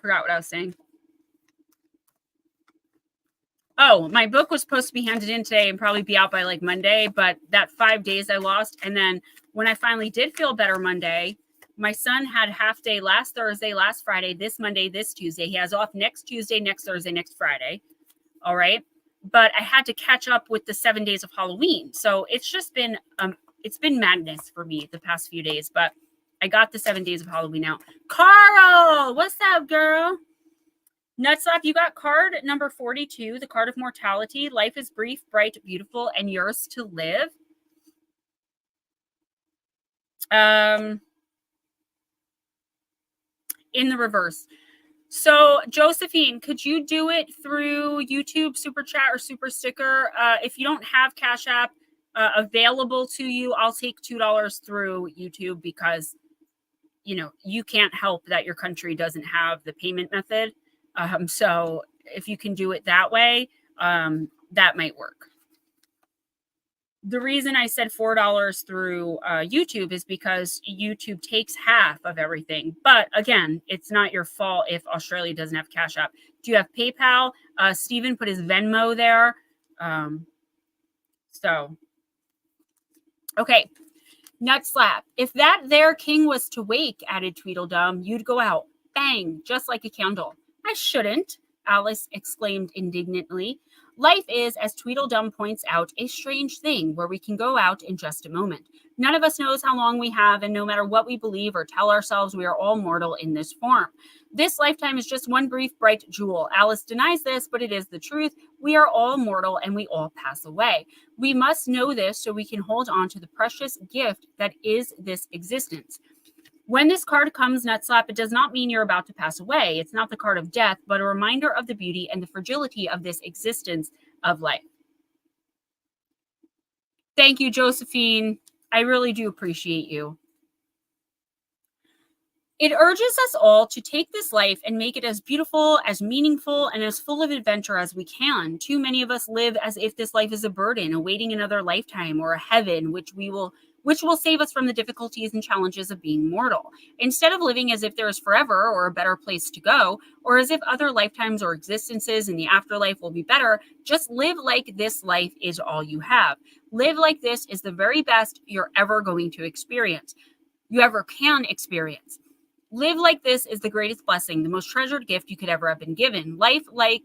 what I was saying. Oh, my book was supposed to be handed in today and probably be out by like Monday, but that 5 days I lost. And then when I finally did feel better Monday, my son had half day last Thursday, last Friday, this Monday, this Tuesday. He has off next Tuesday, next Thursday, next Friday. All right. But I had to catch up with the 7 days of Halloween. So it's just been, it's been madness for me the past few days, but I got the 7 days of Halloween out. Carl, what's up, girl? Nutslap, you got card number 42, the card of mortality. Life is brief, bright, beautiful, and yours to live. In the reverse. So, Josephine, could you do it through YouTube, Super Chat, or Super Sticker? If you don't have Cash App available to you, I'll take $2 through YouTube because, you know, you can't help that your country doesn't have the payment method. So if you can do it that way, that might work. The reason I said $4 through YouTube is because YouTube takes half of everything. But again, it's not your fault if Australia doesn't have Cash App. Do you have PayPal? Steven put his Venmo there. Okay. Nut Slap. If that there king was to wake, added Tweedledum, you'd go out. Bang, just like a candle. I shouldn't, Alice exclaimed indignantly. Life is, as Tweedledum points out, a strange thing where we can go out in just a moment. None of us knows how long we have, and no matter what we believe or tell ourselves, we are all mortal in this form. This lifetime is just one brief, bright jewel. Alice denies this, but it is the truth. We are all mortal, and we all pass away. We must know this so we can hold on to the precious gift that is this existence. When this card comes, Nutslap, it does not mean you're about to pass away. It's not the card of death, but a reminder of the beauty and the fragility of this existence of life. Thank you, Josephine. I really do appreciate you. It urges us all to take this life and make it as beautiful, as meaningful, and as full of adventure as we can. Too many of us live as if this life is a burden, awaiting another lifetime or a heaven, which will save us from the difficulties and challenges of being mortal. Instead of living as if there is forever or a better place to go, or as if other lifetimes or existences in the afterlife will be better, just live like this life is all you have. Live like this is the very best you're ever going to experience. You ever can experience. Live like this is the greatest blessing, the most treasured gift you could ever have been given. Live like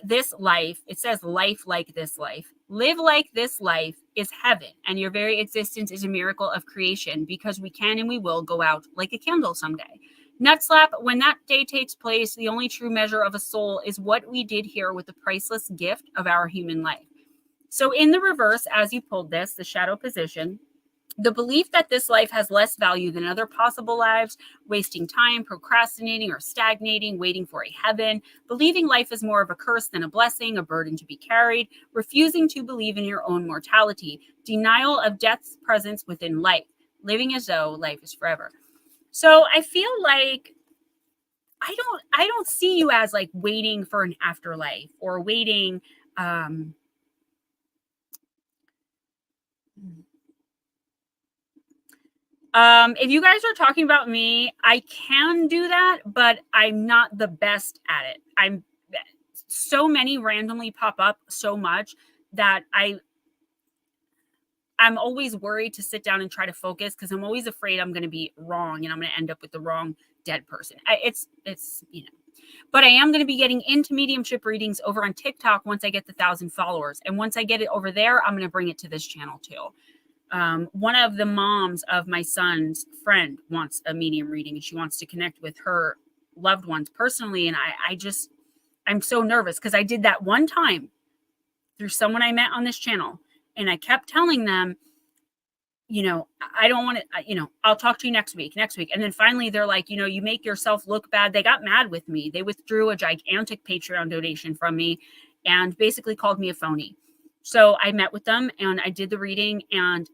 this life. It says life like this life. Live like this life is heaven, and your very existence is a miracle of creation because we can and we will go out like a candle someday. Nutslap, when that day takes place, the only true measure of a soul is what we did here with the priceless gift of our human life. So in the reverse, as you pulled this, the shadow position, the belief that this life has less value than other possible lives, wasting time, procrastinating or stagnating, waiting for a heaven, believing life is more of a curse than a blessing, a burden to be carried, refusing to believe in your own mortality, denial of death's presence within life, living as though life is forever. So I feel like I don't see you as like waiting for an afterlife or waiting. If you guys are talking about me, I can do that, but I'm not the best at it. So many randomly pop up so much that I'm always worried to sit down and try to focus because I'm always afraid I'm going to be wrong and I'm going to end up with the wrong dead person. It's but I am going to be getting into mediumship readings over on TikTok once I get the 1,000 followers. And once I get it over there, I'm going to bring it to this channel too. One of the moms of my son's friend wants a medium reading and she wants to connect with her loved ones personally. And I'm so nervous because I did that one time through someone I met on this channel. And I kept telling them, I don't want to, I'll talk to you next week. And then finally they're like, you make yourself look bad. They got mad with me. They withdrew a gigantic Patreon donation from me and basically called me a phony. So I met with them and I did the reading and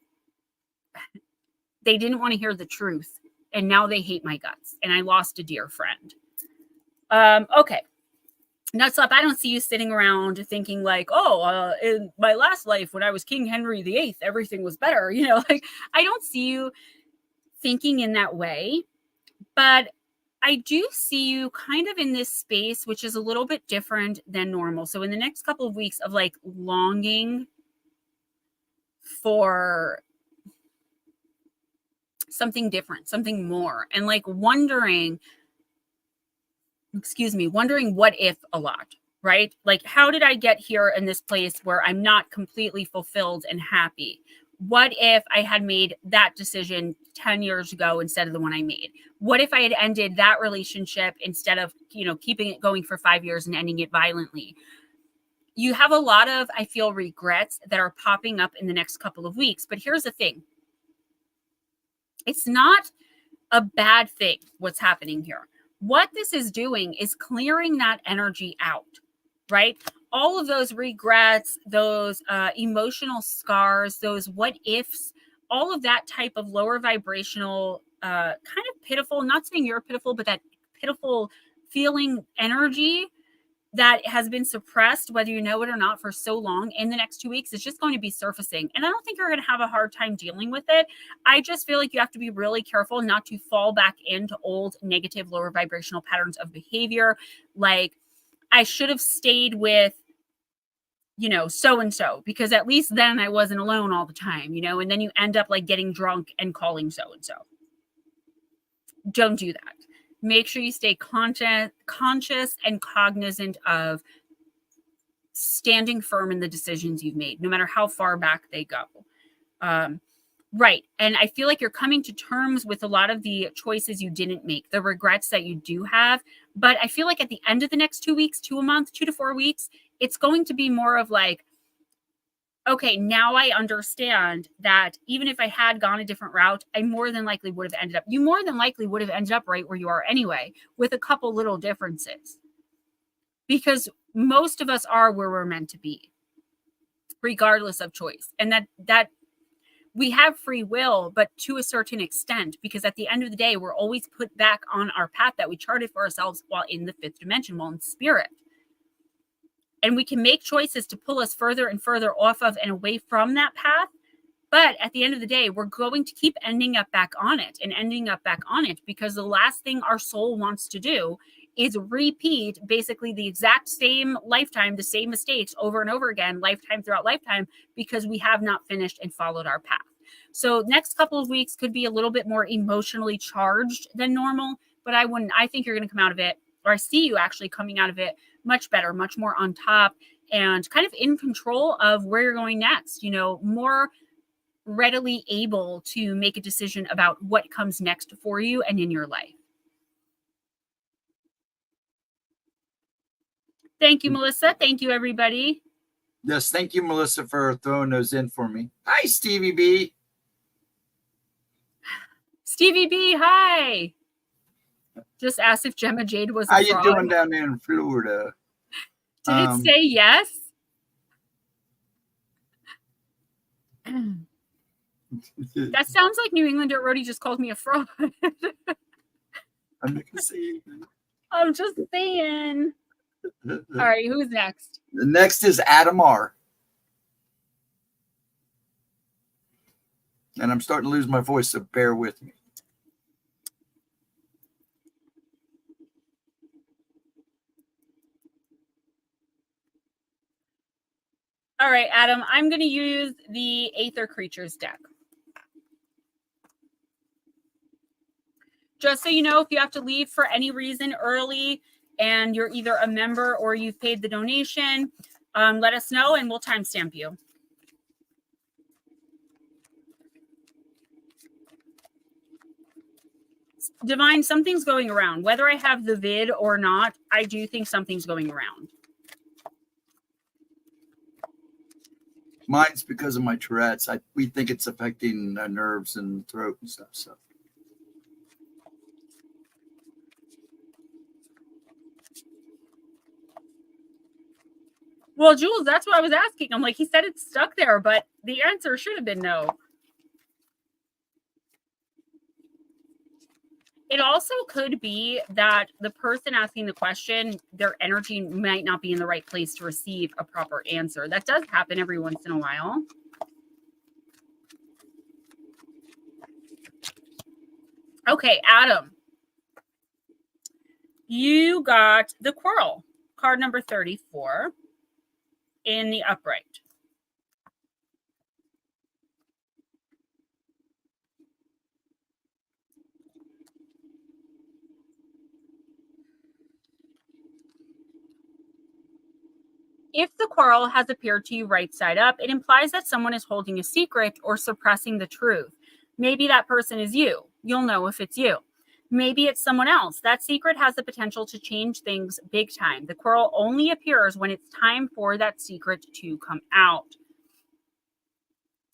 they didn't want to hear the truth. And now they hate my guts. And I lost a dear friend. Okay. Nutslap, I don't see you sitting around thinking like, in my last life when I was King Henry VIII, everything was better. I don't see you thinking in that way, but I do see you kind of in this space, which is a little bit different than normal. So in the next couple of weeks of like longing for something different, something more, and like wondering what if a lot, right? Like, how did I get here in this place where I'm not completely fulfilled and happy? What if I had made that decision 10 years ago instead of the one I made? What if I had ended that relationship instead of, keeping it going for 5 years and ending it violently? You have a lot of, I feel, regrets that are popping up in the next couple of weeks. But here's the thing. It's not a bad thing, what's happening here. What this is doing is clearing that energy out, right? All of those regrets, those emotional scars, those what ifs, all of that type of lower vibrational, kind of pitiful, not saying you're pitiful, but that pitiful feeling energy that has been suppressed, whether you know it or not, for so long, in the next 2 weeks is just going to be surfacing. And I don't think you're going to have a hard time dealing with it. I just feel like you have to be really careful not to fall back into old negative lower vibrational patterns of behavior. Like, I should have stayed with, so-and-so, because at least then I wasn't alone all the time, and then you end up like getting drunk and calling so-and-so. Don't do that. Make sure you stay conscious and cognizant of standing firm in the decisions you've made, no matter how far back they go. Right. And I feel like you're coming to terms with a lot of the choices you didn't make, the regrets that you do have. But I feel like at the end of the next 2 weeks, to a month, 2 to 4 weeks, it's going to be more of like, okay, now I understand that even if I had gone a different route, I more than likely would have ended up, you more than likely would have ended up right where you are anyway, with a couple little differences. Because most of us are where we're meant to be, regardless of choice. And that we have free will, but to a certain extent, because at the end of the day, we're always put back on our path that we charted for ourselves while in the fifth dimension, while in spirit. And we can make choices to pull us further and further off of and away from that path. But at the end of the day, we're going to keep ending up back on it because the last thing our soul wants to do is repeat basically the exact same lifetime, the same mistakes over and over again, lifetime throughout lifetime, because we have not finished and followed our path. So next couple of weeks could be a little bit more emotionally charged than normal, but I think you're going to come out of it, or I see you actually coming out of it much better, much more on top and kind of in control of where you're going next, more readily able to make a decision about what comes next for you and in your life. Thank you, Melissa. Thank you, everybody. Yes, thank you, Melissa, for throwing those in for me. Hi, Stevie B. Stevie B, hi. Just asked if Gemma Jade was a How fraud. you doing down there in Florida? Did it say yes? That sounds like New England Dirt Roadie just called me a fraud. I'm not gonna say anything. I'm just saying. All right, who's next? The next is Adam R. And I'm starting to lose my voice, so bear with me. All right, Adam, I'm going to use the Aether Creatures deck. Just so you know, if you have to leave for any reason early and you're either a member or you've paid the donation, let us know and we'll timestamp you. Divine, something's going around. Whether I have the vid or not, I do think something's going around. Mine's because of my Tourette's. We think it's affecting nerves and throat and stuff. So. Well, Jules, that's what I was asking. I'm like, he said it's stuck there, but the answer should have been no. It also could be that the person asking the question, their energy might not be in the right place to receive a proper answer. That does happen every once in a while. Okay, Adam. You got the Quarrel, card number 34 in the upright. If the quarrel has appeared to you right side up, it implies that someone is holding a secret or suppressing the truth. Maybe that person is you. You'll know if it's you. Maybe it's someone else. That secret has the potential to change things big time. The quarrel only appears when it's time for that secret to come out.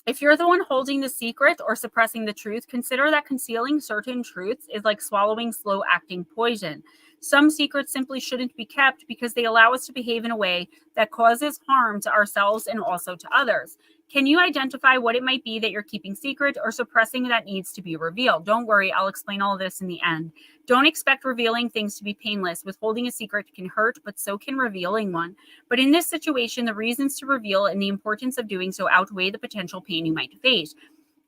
If you're the one holding the secret or suppressing the truth, consider that concealing certain truths is like swallowing slow-acting poison. Some secrets simply shouldn't be kept because they allow us to behave in a way that causes harm to ourselves and also to others. Can you identify what it might be that you're keeping secret or suppressing that needs to be revealed? Don't worry, I'll explain all of this in the end. Don't expect revealing things to be painless. Withholding a secret can hurt, but so can revealing one. But in this situation, the reasons to reveal and the importance of doing so outweigh the potential pain you might face.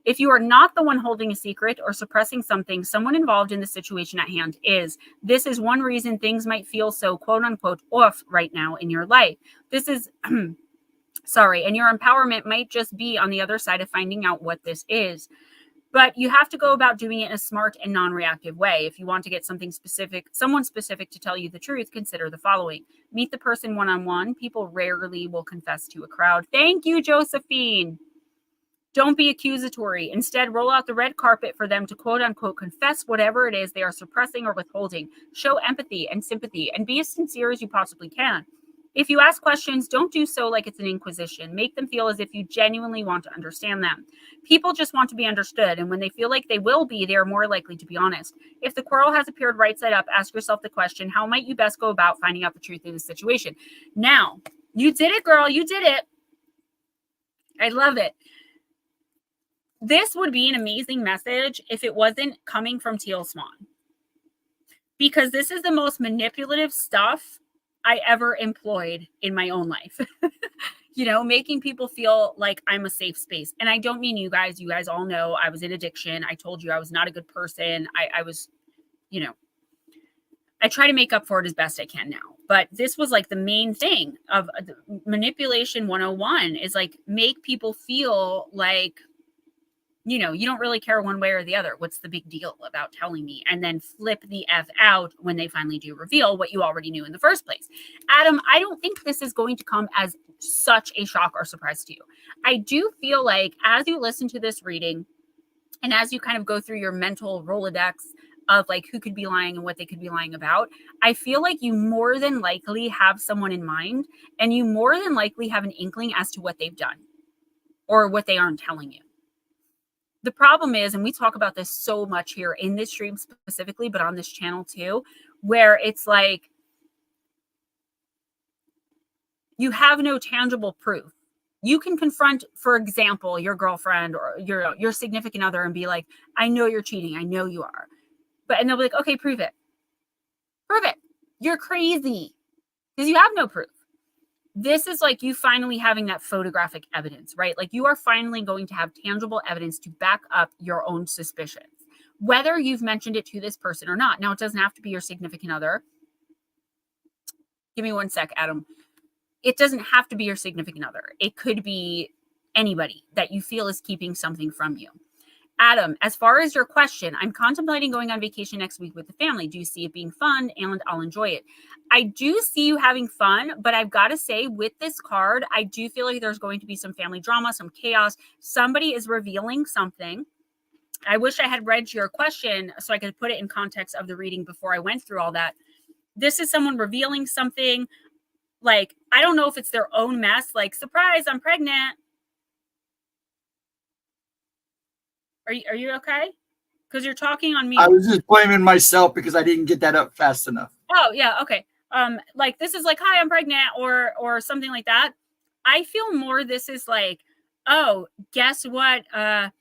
If you are not the one holding a secret or suppressing something, someone involved in the situation at hand is. This is one reason things might feel so quote unquote off right now in your life. This is, and your empowerment might just be on the other side of finding out what this is. But you have to go about doing it in a smart and non-reactive way. If you want to get someone specific to tell you the truth, consider the following. Meet the person one-on-one. People rarely will confess to a crowd. Thank you, Josephine. Don't be accusatory. Instead, roll out the red carpet for them to quote unquote confess whatever it is they are suppressing or withholding. Show empathy and sympathy and be as sincere as you possibly can. If you ask questions, don't do so like it's an inquisition. Make them feel as if you genuinely want to understand them. People just want to be understood, and when they feel like they will be, they are more likely to be honest. If the quarrel has appeared right side up, ask yourself the question, how might you best go about finding out the truth in this situation? Now, you did it, girl. You did it. I love it. This would be an amazing message if it wasn't coming from Teal Swan, because this is the most manipulative stuff I ever employed in my own life. Making people feel like I'm a safe space. And I don't mean you guys all know I was in addiction. I told you I was not a good person. I was, I try to make up for it as best I can now. But this was like the main thing of manipulation 101 is like make people feel like, you don't really care one way or the other. What's the big deal about telling me? And then flip the F out when they finally do reveal what you already knew in the first place. Adam, I don't think this is going to come as such a shock or surprise to you. I do feel like as you listen to this reading and as you kind of go through your mental Rolodex of like who could be lying and what they could be lying about, I feel like you more than likely have someone in mind and you more than likely have an inkling as to what they've done or what they aren't telling you. The problem is, and we talk about this so much here in this stream specifically, but on this channel too, where it's like you have no tangible proof. You can confront, for example, your girlfriend or your significant other and be like, I know you're cheating. I know you are. And they'll be like, okay, prove it. Prove it. You're crazy because you have no proof. This is like you finally having that photographic evidence, right? Like you are finally going to have tangible evidence to back up your own suspicions, whether you've mentioned it to this person or not. Now, it doesn't have to be your significant other. Give me one sec, Adam. It doesn't have to be your significant other. It could be anybody that you feel is keeping something from you. Adam, as far as your question, I'm contemplating going on vacation next week with the family. Do you see it being fun? And I'll enjoy it. I do see you having fun, but I've got to say with this card, I do feel like there's going to be some family drama, some chaos. Somebody is revealing something. I wish I had read your question so I could put it in context of the reading before I went through all that. This is someone revealing something. Like, I don't know if it's their own mess, like, surprise, I'm pregnant. Are you okay? Because you're talking on mute. I was just blaming myself because I didn't get that up fast enough. Oh, yeah, okay. Like this is like, hi, I'm pregnant, or something like that. I feel more this is like, oh, guess what Adam's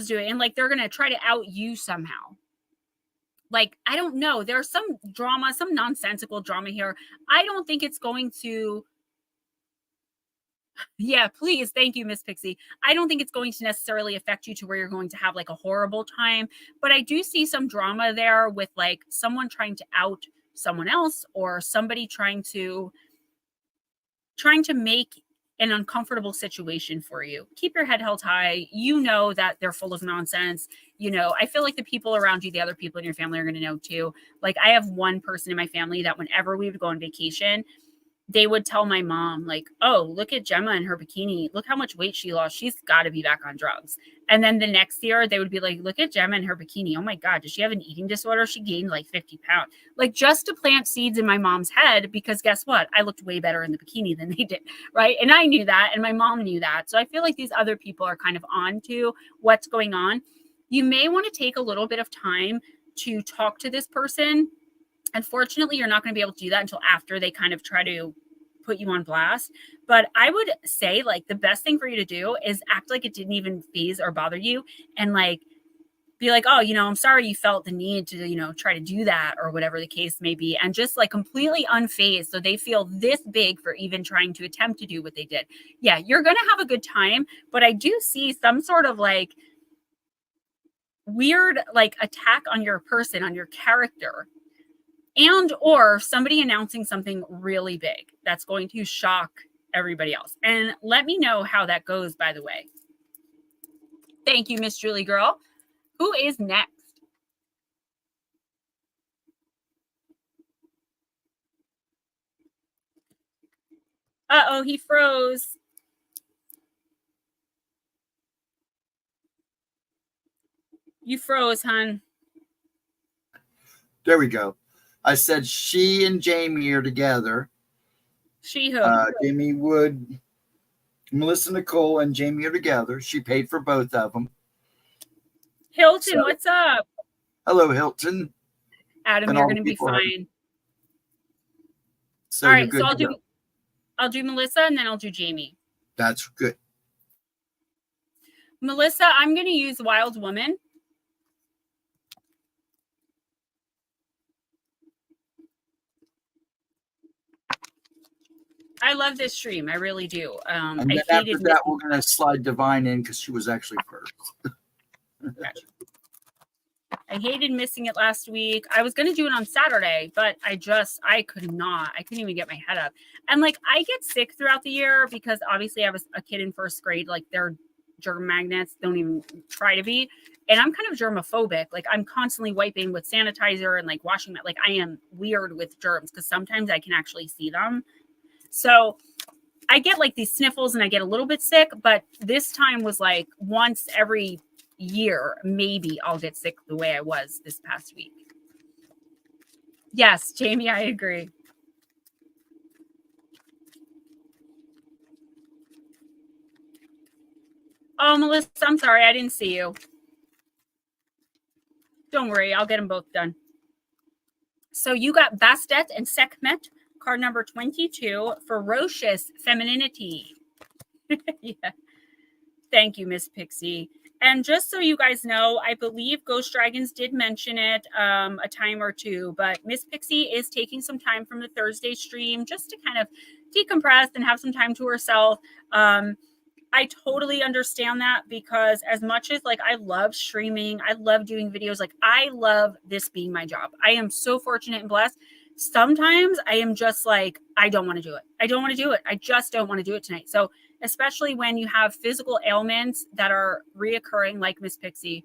doing? And like they're gonna try to out you somehow. Like, I don't know. There's some drama, some nonsensical drama here. I don't think it's going to. Yeah, please. Thank you, Miss Pixie. I don't think it's going to necessarily affect you to where you're going to have like a horrible time, but I do see some drama there with like someone trying to out someone else or somebody trying to make an uncomfortable situation for you. Keep your head held high. You know that they're full of nonsense. You know, I feel like the people around you, the other people in your family are going to know too. Like I have one person in my family that whenever we would go on vacation, they would tell my mom, like, oh, look at Gemma in her bikini. Look how much weight she lost. She's got to be back on drugs. And then the next year, they would be like, look at Gemma in her bikini. Oh, my God, does she have an eating disorder? She gained like 50 pounds. Like just to plant seeds in my mom's head, because guess what? I looked way better in the bikini than they did, right? And I knew that, and my mom knew that. So I feel like these other people are kind of on to what's going on. You may want to take a little bit of time to talk to this person. Unfortunately, you're not going to be able to do that until after they kind of try to put you on blast. But I would say like the best thing for you to do is act like it didn't even faze or bother you and like be like, oh, you know, I'm sorry you felt the need to, you know, try to do that or whatever the case may be. And just like completely unfazed. So they feel this big for even trying to attempt to do what they did. Yeah, you're going to have a good time. But I do see some sort of like weird like attack on your person, on your character. And or somebody announcing something really big that's going to shock everybody else. And let me know how that goes, by the way. Thank you, Miss Julie Girl. Who is next? Uh-oh, he froze. You froze, hon. There we go. I said she and Jamie are together. She who? Jamie Wood, Melissa Nicole, and Jamie are together. She paid for both of them. Hilton, what's up? Hello, Hilton. Adam, you're going to be fine. So all right, so I'll do Melissa and then I'll do Jamie. That's good. Melissa, I'm going to use Wild Woman. I love this stream. I really do. And then after that, we're going to slide Divine in because she was actually first. Gotcha. I hated missing it last week. I was going to do it on Saturday, but I couldn't even get my head up. And like, I get sick throughout the year because obviously I was a kid in first grade. Like they're germ magnets. Don't even try to be. And I'm kind of germophobic. Like I'm constantly wiping with sanitizer and like washing that. Like I am weird with germs because sometimes I can actually see them. So I get like these sniffles and I get a little bit sick, but this time was like once every year, maybe I'll get sick the way I was this past week. Yes, Jamie, I agree. Oh, Melissa, I'm sorry. I didn't see you. Don't worry. I'll get them both done. So you got Bastet and Sekhmet. Card number 22, ferocious femininity. Yeah. Thank you, Miss Pixie. And just so you guys know, I believe Ghost Dragons did mention it a time or two, but Miss Pixie is taking some time from the Thursday stream just to kind of decompress and have some time to herself. I totally understand that, because as much as like I love streaming, I love doing videos, like I love this being my job. I am so fortunate and blessed. Sometimes I am just like, I don't want to do it. I don't want to do it. I just don't want to do it tonight. So especially when you have physical ailments that are reoccurring like Miss Pixie,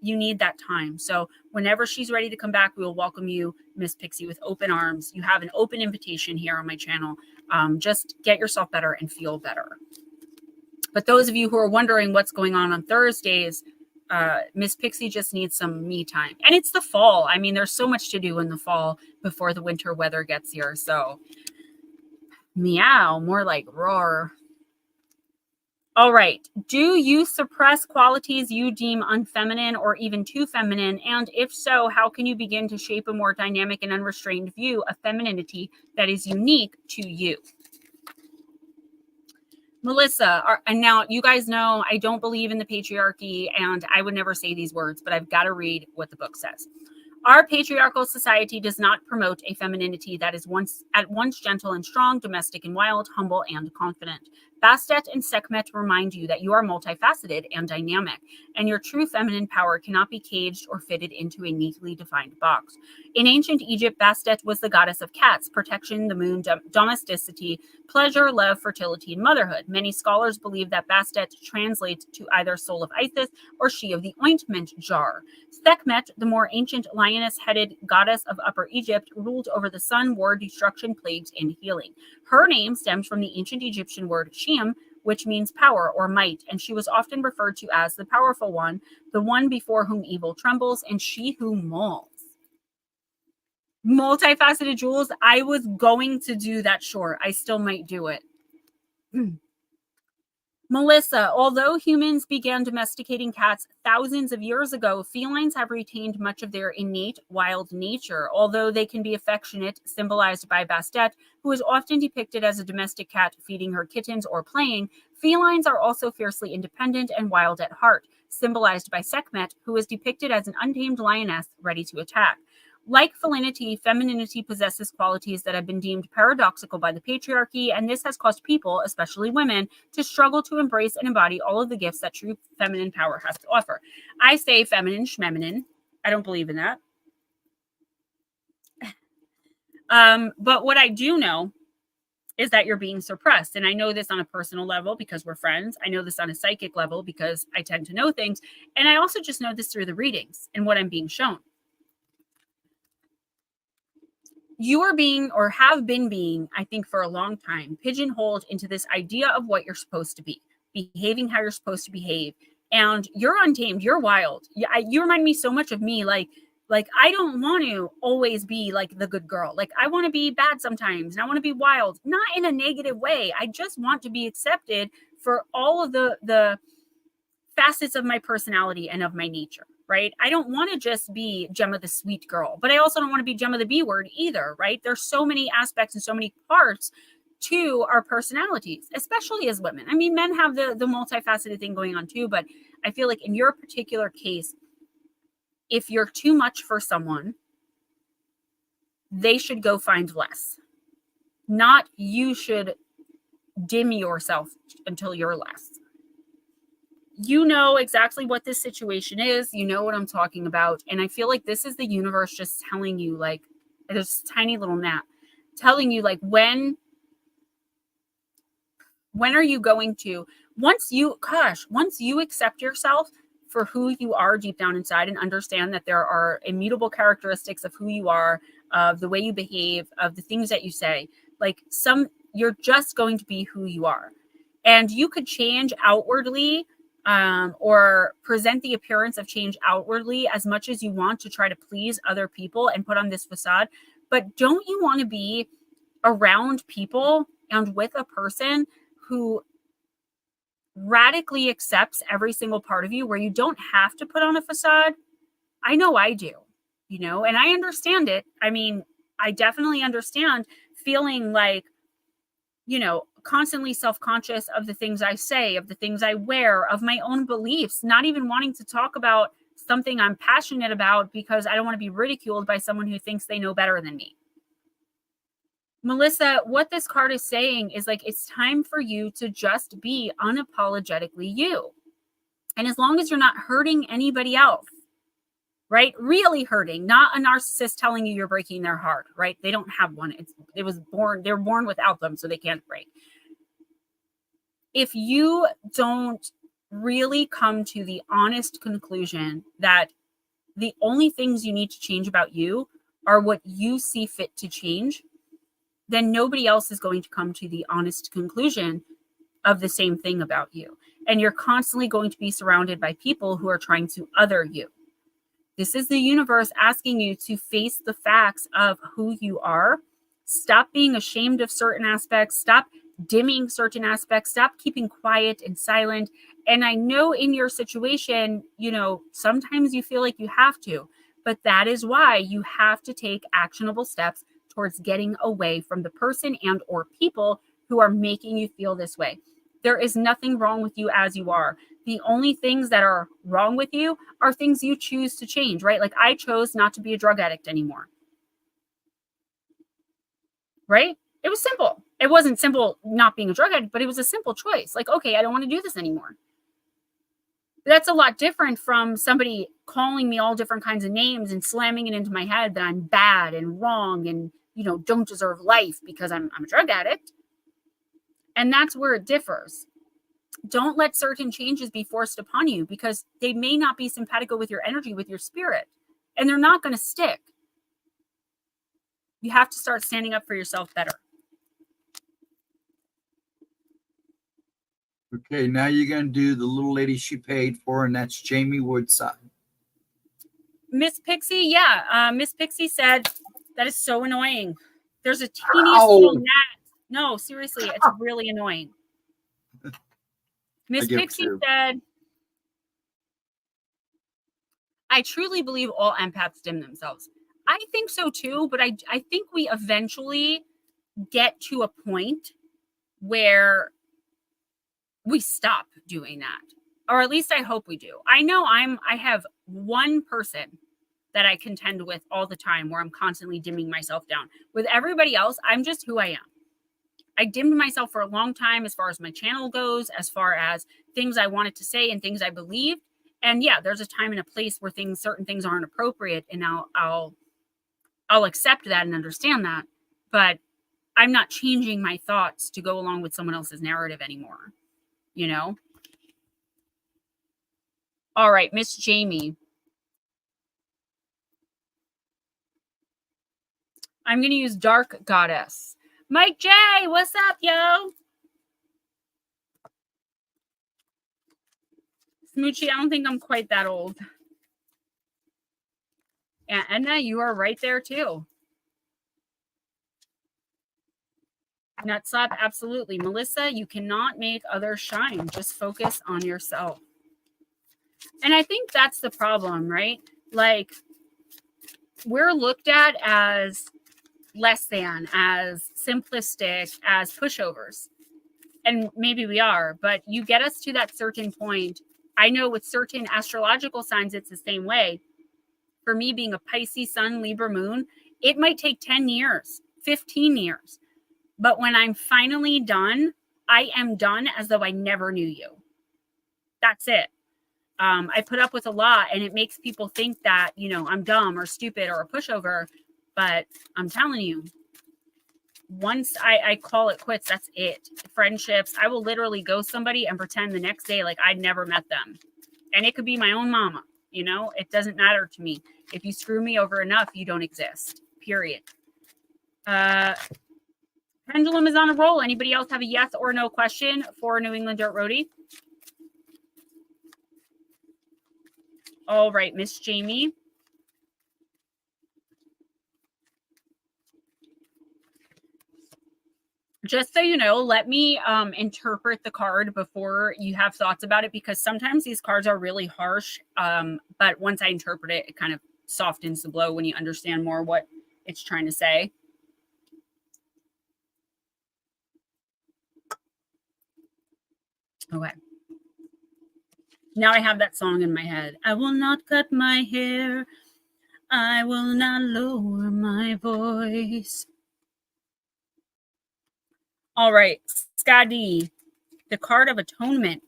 you need that time. So whenever she's ready to come back, we will welcome you, Miss Pixie, with open arms. You have an open invitation here on my channel. Just get yourself better and feel better. But those of you who are wondering what's going on Thursdays, Miss Pixie just needs some me time. And it's the fall. I mean, there's so much to do in the fall before the winter weather gets here. So meow, more like roar. All right. Do you suppress qualities you deem unfeminine or even too feminine? And if so, how can you begin to shape a more dynamic and unrestrained view of femininity that is unique to you? Melissa, and now you guys know I don't believe in the patriarchy, and I would never say these words, but I've got to read what the book says. Our patriarchal society does not promote a femininity that is at once gentle and strong, domestic and wild, humble and confident. Bastet and Sekhmet remind you that you are multifaceted and dynamic, and your true feminine power cannot be caged or fitted into a neatly defined box. In ancient Egypt, Bastet was the goddess of cats, protection, the moon, domesticity, pleasure, love, fertility, and motherhood. Many scholars believe that Bastet translates to either soul of Isis or she of the ointment jar. Sekhmet, the more ancient lioness-headed goddess of Upper Egypt, ruled over the sun, war, destruction, plagues, and healing. Her name stems from the ancient Egyptian word Shem, which means power or might, and she was often referred to as the powerful one, the one before whom evil trembles, and she who mauls. Multifaceted Jules, I was going to do that short. I still might do it. Melissa, although humans began domesticating cats thousands of years ago, felines have retained much of their innate wild nature. Although they can be affectionate, symbolized by Bastet, who is often depicted as a domestic cat feeding her kittens or playing, felines are also fiercely independent and wild at heart, symbolized by Sekhmet, who is depicted as an untamed lioness ready to attack. Like felinity, femininity possesses qualities that have been deemed paradoxical by the patriarchy, and this has caused people, especially women, to struggle to embrace and embody all of the gifts that true feminine power has to offer. I say feminine, shmeminin. I don't believe in that. But what I do know is that you're being suppressed. And I know this on a personal level because we're friends. I know this on a psychic level because I tend to know things. And I also just know this through the readings and what I'm being shown. You are being, or have been being, I think for a long time, pigeonholed into this idea of what you're supposed to be, behaving how you're supposed to behave. And you're untamed, you're wild. You remind me so much of me. Like I don't want to always be like the good girl. Like I want to be bad sometimes, and I want to be wild, not in a negative way. I just want to be accepted for all of the facets of my personality and of my nature. Right? I don't want to just be Gemma the sweet girl, but I also don't want to be Gemma the B word either, right? There's so many aspects and so many parts to our personalities, especially as women. I mean, men have the multifaceted thing going on too, but I feel like in your particular case, if you're too much for someone, they should go find less. Not you should dim yourself until you're less. You know exactly what this situation is. You know what I'm talking about. And I feel like this is the universe just telling you, like, this tiny little nap, telling you, like, when are you going to, once you accept yourself for who you are deep down inside and understand that there are immutable characteristics of who you are, of the way you behave, of the things that you say, like you're just going to be who you are. And you could change outwardly, or present the appearance of change outwardly as much as you want to try to please other people and put on this facade. But don't you want to be around people and with a person who radically accepts every single part of you, where you don't have to put on a facade? I know I do, and I understand it. I mean, I definitely understand feeling like constantly self-conscious of the things I say, of the things I wear, of my own beliefs, not even wanting to talk about something I'm passionate about because I don't want to be ridiculed by someone who thinks they know better than me. Melissa, what this card is saying is like, it's time for you to just be unapologetically you. And as long as you're not hurting anybody else, right? Really hurting, not a narcissist telling you you're breaking their heart, right? They don't have one. They're born without them, so they can't break. If you don't really come to the honest conclusion that the only things you need to change about you are what you see fit to change, then nobody else is going to come to the honest conclusion of the same thing about you. And you're constantly going to be surrounded by people who are trying to other you. This is the universe asking you to face the facts of who you are. Stop being ashamed of certain aspects. Stop dimming certain aspects. Stop keeping quiet and silent. And I know in your situation, sometimes you feel like you have to, but that is why you have to take actionable steps towards getting away from the person and or people who are making you feel this way. There is nothing wrong with you as you are. The only things that are wrong with you are things you choose to change, right? Like I chose not to be a drug addict anymore. Right? It was simple. It wasn't simple not being a drug addict, but it was a simple choice. Like, okay, I don't want to do this anymore. That's a lot different from somebody calling me all different kinds of names and slamming it into my head that I'm bad and wrong and, don't deserve life because I'm a drug addict. And that's where it differs. Don't let certain changes be forced upon you because they may not be simpatico with your energy, with your spirit, and they're not going to stick. You have to start standing up for yourself better. Okay, now you're going to do the little lady she paid for, and that's Jamie Woodside. Miss Pixie, yeah. Miss Pixie said, that is so annoying. There's a teeniest little gnat. No, seriously, it's really annoying. Miss Pixie said, I truly believe all empaths dim themselves. I think so too, but I think we eventually get to a point where we stop doing that. Or at least I hope we do. I know I have one person that I contend with all the time where I'm constantly dimming myself down. With everybody else, I'm just who I am. I dimmed myself for a long time as far as my channel goes, as far as things I wanted to say and things I believed. And yeah, there's a time and a place where certain things aren't appropriate, and I'll accept that and understand that. But I'm not changing my thoughts to go along with someone else's narrative anymore. All right, Miss Jamie. I'm going to use Dark Goddess. Mike J, what's up, yo? Smoochie, I don't think I'm quite that old. And Edna, you are right there too. Nut slap, absolutely. Melissa, you cannot make others shine. Just focus on yourself. And I think that's the problem, right? Like, we're looked at as less than, as simplistic, as pushovers. And maybe we are, but you get us to that certain point. I know with certain astrological signs, it's the same way. For me, being a Pisces sun, Libra moon, it might take 10 years, 15 years. But when I'm finally done, I am done as though I never knew you. That's it. I put up with a lot, and it makes people think that, I'm dumb or stupid or a pushover. But I'm telling you, once I call it quits, that's it. Friendships, I will literally ghost somebody and pretend the next day like I'd never met them. And it could be my own mama. It doesn't matter to me. If you screw me over enough, you don't exist. Period. Pendulum is on a roll. Anybody else have a yes or no question for New England Dirt Roadie? All right, Miss Jamie. Just so you know, let me interpret the card before you have thoughts about it, because sometimes these cards are really harsh. But once I interpret it, it kind of softens the blow when you understand more what it's trying to say. Okay. Now I have that song in my head. I will not cut my hair. I will not lower my voice. All right. Skadi, the card of atonement.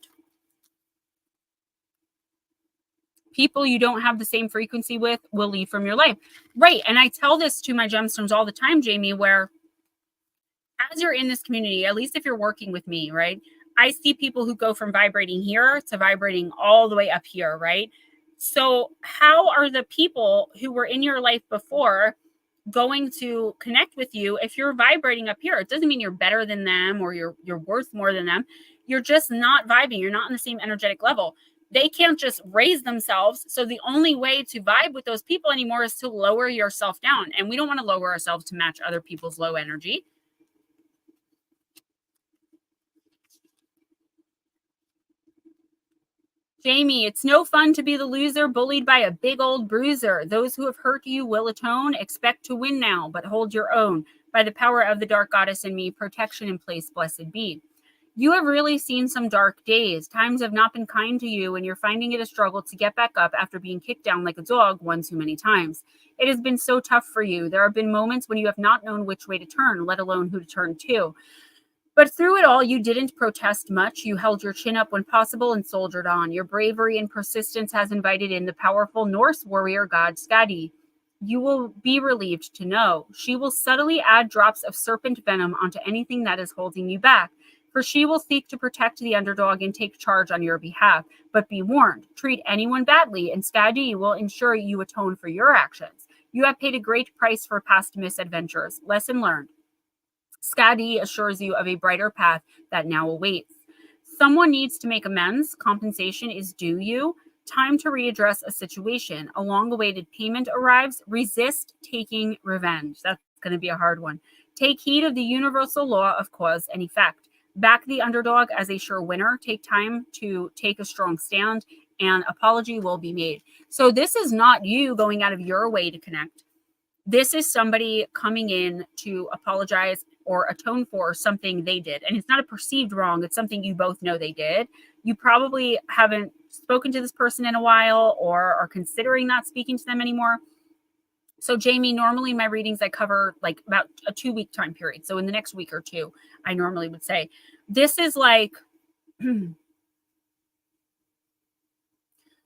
People you don't have the same frequency with will leave from your life. Right. And I tell this to my gemstones all the time, Jamie, where as you're in this community, at least if you're working with me, right, I see people who go from vibrating here to vibrating all the way up here, right? So how are the people who were in your life before going to connect with you if you're vibrating up here? It doesn't mean you're better than them or you're worth more than them. You're just not vibing. You're not on the same energetic level. They can't just raise themselves. So the only way to vibe with those people anymore is to lower yourself down. And we don't want to lower ourselves to match other people's low energy. Jamie, it's no fun to be the loser bullied by a big old bruiser. Those who have hurt you will atone. Expect to win now, but hold your own. By the power of the dark goddess in me, protection in place, blessed be. You have really seen some dark days. Times have not been kind to you, and you're finding it a struggle to get back up after being kicked down like a dog one too many times. It has been so tough for you. There have been moments when you have not known which way to turn, let alone who to turn to. But through it all, you didn't protest much. You held your chin up when possible and soldiered on. Your bravery and persistence has invited in the powerful Norse warrior god Skadi. You will be relieved to know she will subtly add drops of serpent venom onto anything that is holding you back. For she will seek to protect the underdog and take charge on your behalf. But be warned, treat anyone badly, and Skadi will ensure you atone for your actions. You have paid a great price for past misadventures. Lesson learned. Skadi assures you of a brighter path that now awaits. Someone needs to make amends. Compensation is due you. Time to readdress a situation. A long-awaited payment arrives. Resist taking revenge. That's going to be a hard one. Take heed of the universal law of cause and effect. Back the underdog as a sure winner. Take time to take a strong stand, and apology will be made. So this is not you going out of your way to connect. This is somebody coming in to apologize or atone for something they did. And it's not a perceived wrong. It's something you both know they did. You probably haven't spoken to this person in a while or are considering not speaking to them anymore. So Jamie, normally my readings, I cover like about a 2-week time period. So in the next week or two, I normally would say, this is like, the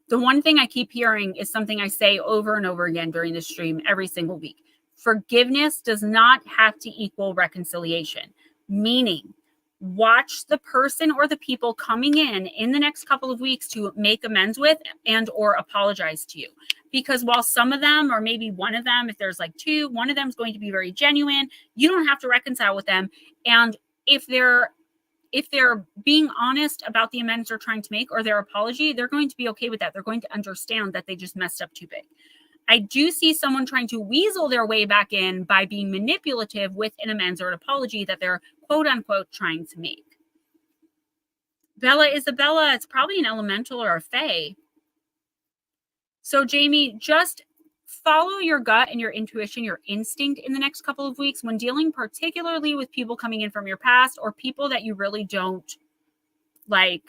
one thing I keep hearing is something I say over and over again during the stream every single week. Forgiveness does not have to equal reconciliation, meaning watch the person or the people coming in the next couple of weeks to make amends with and or apologize to you. Because while some of them, or maybe one of them, if there's like two, one of them is going to be very genuine. You don't have to reconcile with them. And if they're being honest about the amends they're trying to make or their apology, they're going to be okay with that. They're going to understand that they just messed up too big. I do see someone trying to weasel their way back in by being manipulative with an amends or an apology that they're quote unquote trying to make. Bella Isabella, it's probably an elemental or a fae. So Jamie, just follow your gut and your intuition, your instinct in the next couple of weeks when dealing particularly with people coming in from your past or people that you really don't like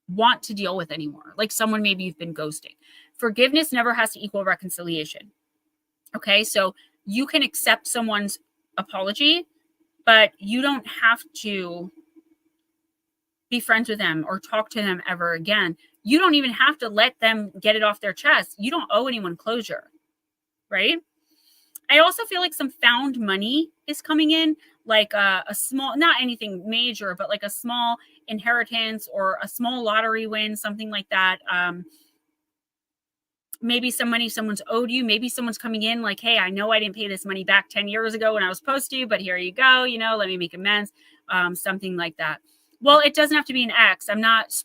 want to deal with anymore. Like someone maybe you've been ghosting. Forgiveness never has to equal reconciliation. Okay, so you can accept someone's apology, but you don't have to be friends with them or talk to them ever again. You don't even have to let them get it off their chest. You don't owe anyone closure, right? I also feel like some found money is coming in, like a small, not anything major, but like a small inheritance or a small lottery win, something like that. Maybe some money someone's owed you. Maybe someone's coming in like, hey, I know I didn't pay this money back 10 years ago when I was supposed to, but here you go. Let me make amends. Something like that. Well, it doesn't have to be an ex. I'm not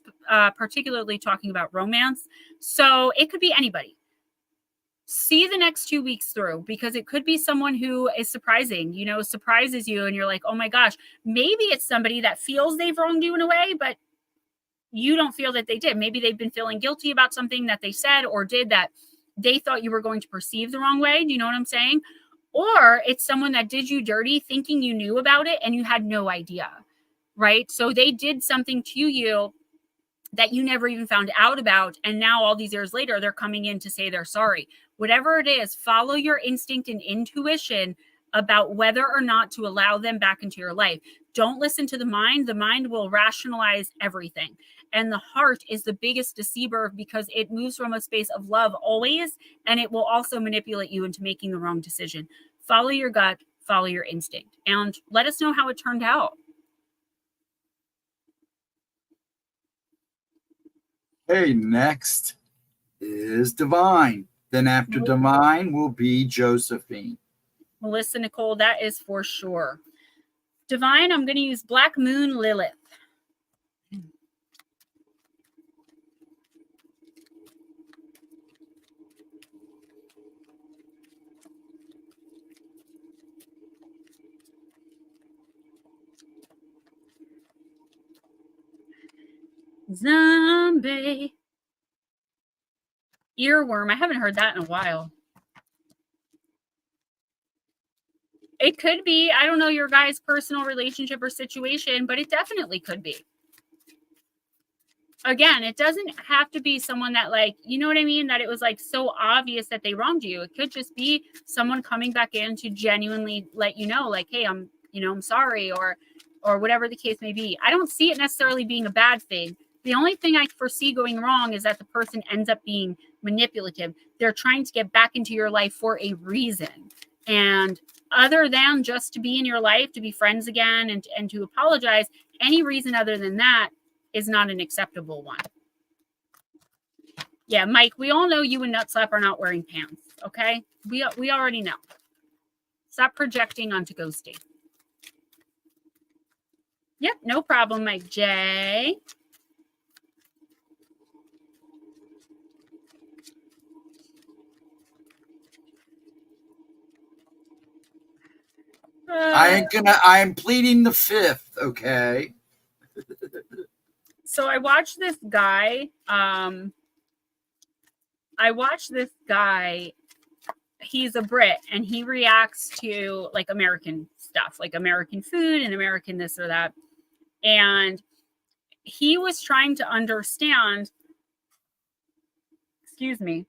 particularly talking about romance. So it could be anybody. See the next 2 weeks through because it could be someone who is surprising, surprises you. And you're like, oh my gosh, maybe it's somebody that feels they've wronged you in a way, but you don't feel that they did. Maybe they've been feeling guilty about something that they said or did that they thought you were going to perceive the wrong way. Do you know what I'm saying? Or it's someone that did you dirty thinking you knew about it and you had no idea. right? So they did something to you that you never even found out about. And now all these years later, they're coming in to say they're sorry. Whatever it is, follow your instinct and intuition about whether or not to allow them back into your life. Don't listen to the mind. The mind will rationalize everything. And the heart is the biggest deceiver because it moves from a space of love always, and it will also manipulate you into making the wrong decision. Follow your gut, follow your instinct, and let us know how it turned out. Hey, next is Divine. Then after Divine will be Josephine. Melissa Nicole, that is for sure. Divine, I'm going to use Black Moon Lilith. Zombie. Earworm. I haven't heard that in a while. It could be. I don't know your guys' personal relationship or situation, but it definitely could be. Again, it doesn't have to be someone that, like, you know what I mean? That it was like so obvious that they wronged you. It could just be someone coming back in to genuinely let you know, like, hey, I'm sorry, or whatever the case may be. I don't see it necessarily being a bad thing. The only thing I foresee going wrong is that the person ends up being manipulative. They're trying to get back into your life for a reason. And other than just to be in your life, to be friends again, and to apologize, any reason other than that is not an acceptable one. Yeah, Mike, we all know you and Nutslap are not wearing pants, okay? We already know. Stop projecting onto ghosting. Yep, no problem, Mike J. I'm pleading the fifth, okay? So I watched this guy. He's a Brit, and he reacts to like American stuff, like American food and American this or that. And he was trying to understand, excuse me,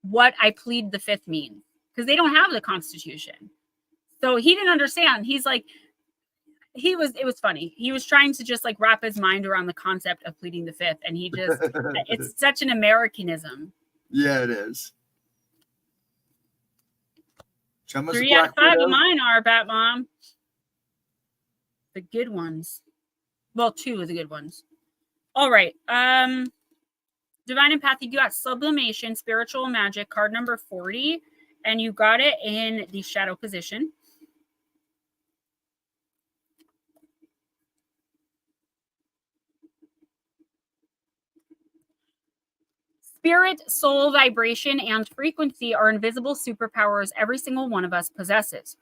what I plead the fifth means, because they don't have the Constitution. So he didn't understand. He's like, it was funny. He was trying to just like wrap his mind around the concept of pleading the fifth. And he just, it's such an Americanism. Yeah, it is. Gemma's 3 out of 5 of mine are Bat Mom. The good ones. Well, 2 of the good ones. All right. Divine Empathy, you got Sublimation, Spiritual Magic, card number 40. And you got it in the shadow position. Spirit, soul, vibration, and frequency are invisible superpowers every single one of us possesses.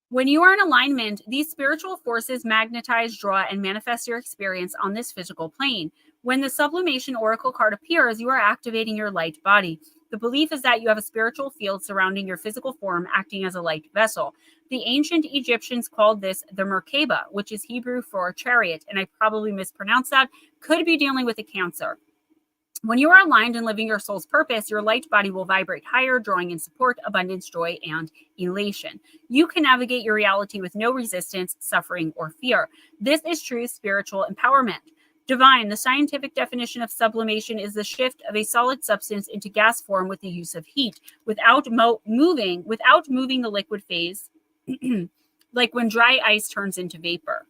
When you are in alignment, these spiritual forces magnetize, draw, and manifest your experience on this physical plane. When the Sublimation Oracle card appears, you are activating your light body. The belief is that you have a spiritual field surrounding your physical form, acting as a light vessel. The ancient Egyptians called this the Merkaba, which is Hebrew for chariot, and I probably mispronounced that. Could be dealing with a Cancer. When you are aligned and living your soul's purpose, your light body will vibrate higher, drawing in support, abundance, joy, and elation. You can navigate your reality with no resistance, suffering, or fear. This is true spiritual empowerment. Divine, the scientific definition of sublimation is the shift of a solid substance into gas form with the use of heat, without moving the liquid phase, like when dry ice turns into vapor.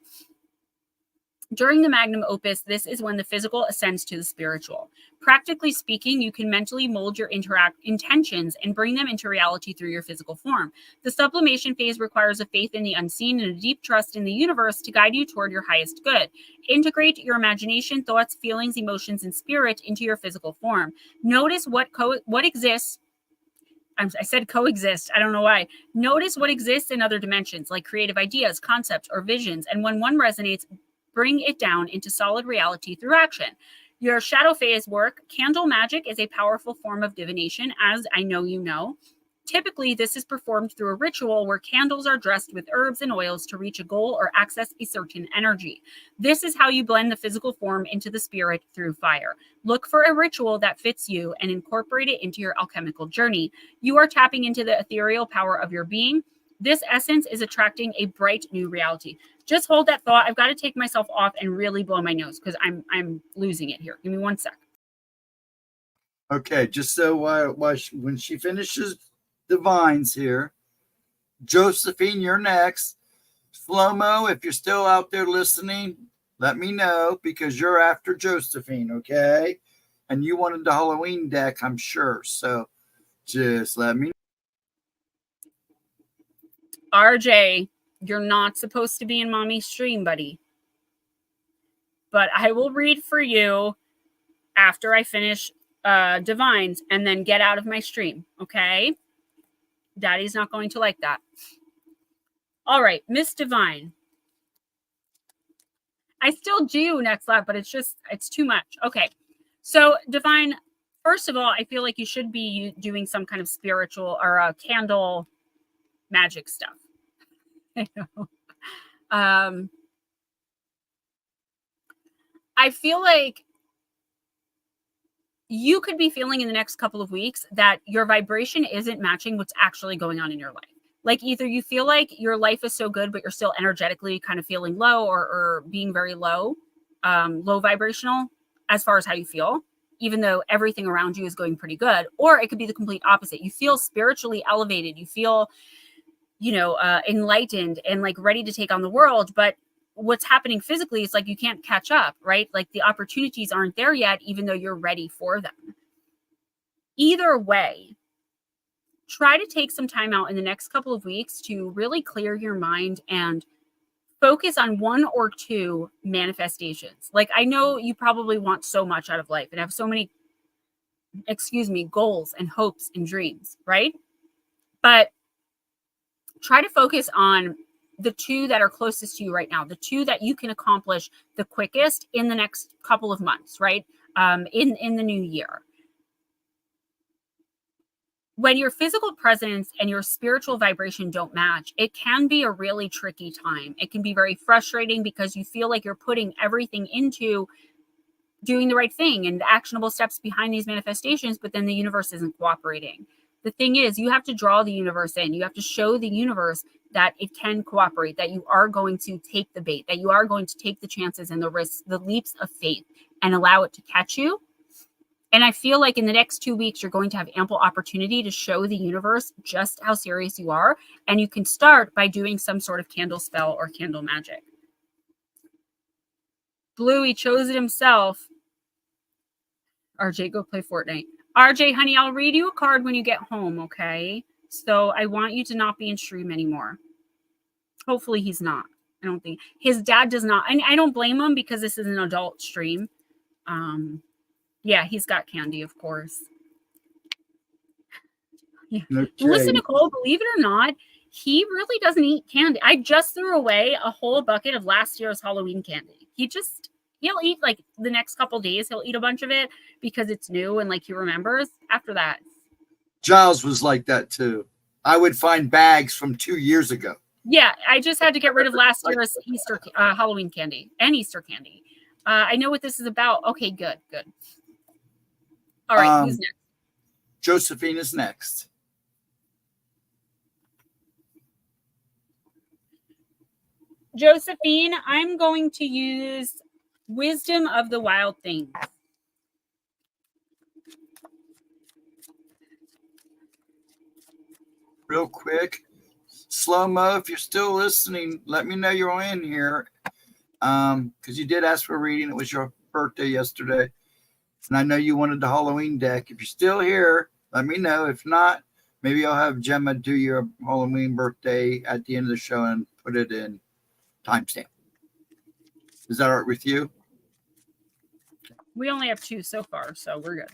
During the magnum opus, this is when the physical ascends to the spiritual. Practically speaking, you can mentally mold your intentions and bring them into reality through your physical form. The sublimation phase requires a faith in the unseen and a deep trust in the universe to guide you toward your highest good. Integrate your imagination, thoughts, feelings, emotions, and spirit into your physical form. Notice what exists. I said coexist. I don't know why. Notice what exists in other dimensions, like creative ideas, concepts, or visions. And when one resonates, bring it down into solid reality through action. Your shadow phase work. Candle magic is a powerful form of divination, as I know you know. Typically, this is performed through a ritual where candles are dressed with herbs and oils to reach a goal or access a certain energy. This is how you blend the physical form into the spirit through fire. Look for a ritual that fits you and incorporate it into your alchemical journey. You are tapping into the ethereal power of your being. This essence is attracting a bright new reality. Just hold that thought. I've got to take myself off and really blow my nose because I'm losing it here. Give me 1 sec. Okay, just so when she finishes divines here, Josephine, you're next. Slow-mo, if you're still out there listening, let me know because you're after Josephine, okay? And you wanted the Halloween deck, I'm sure. So just let me know. RJ, you're not supposed to be in mommy's stream, buddy. But I will read for you after I finish divines and then get out of my stream, okay? Daddy's not going to like that. All right, Miss Divine. I still do next lap, but it's too much. Okay, so Divine, first of all, I feel like you should be doing some kind of spiritual or candle magic stuff. I know. I feel like you could be feeling in the next couple of weeks that your vibration isn't matching what's actually going on in your life. Like either you feel like your life is so good, but you're still energetically kind of feeling low or being very low, low vibrational as far as how you feel, even though everything around you is going pretty good. Or it could be the complete opposite. You feel spiritually elevated. You feel, enlightened and like ready to take on the world. But what's happening physically is like you can't catch up, right? Like the opportunities aren't there yet, even though you're ready for them. Either way, try to take some time out in the next couple of weeks to really clear your mind and focus on 1 or 2 manifestations. Like I know you probably want so much out of life and have so many, goals and hopes and dreams, right? But try to focus on the 2 that are closest to you right now, the 2 that you can accomplish the quickest in the next couple of months, right? In the new year. When your physical presence and your spiritual vibration don't match, it can be a really tricky time. It can be very frustrating because you feel like you're putting everything into doing the right thing and the actionable steps behind these manifestations, but then the universe isn't cooperating. The thing is, you have to draw the universe in. You have to show the universe that it can cooperate, that you are going to take the bait, that you are going to take the chances and the risks, the leaps of faith, and allow it to catch you. And I feel like in the next 2 weeks, you're going to have ample opportunity to show the universe just how serious you are. And you can start by doing some sort of candle spell or candle magic. Bluey chose it himself. RJ, go play Fortnite. RJ, honey, I'll read you a card when you get home, okay? So I want you to not be in stream anymore. Hopefully he's not. I don't think. His dad does not. And I don't blame him because this is an adult stream. Yeah, he's got candy, of course. Yeah. Okay. Listen, Nicole, believe it or not, he really doesn't eat candy. I just threw away a whole bucket of last year's Halloween candy. He'll eat like the next couple days. He'll eat a bunch of it because it's new and like he remembers. After that, Giles was like that too. I would find bags from 2 years ago. Yeah, I just had to get rid of last year's Easter Halloween candy and Easter candy. I know what this is about. Okay, good. All right, who's next? Josephine is next. Josephine, I'm going to use Wisdom of the Wild Things. Real quick, slow-mo, if you're still listening, let me know you're in here. Because you did ask for a reading. It was your birthday yesterday. And I know you wanted the Halloween deck. If you're still here, let me know. If not, maybe I'll have Gemma do your Halloween birthday at the end of the show and put it in timestamp. Is that all right with you? We only have 2 so far, so we're good.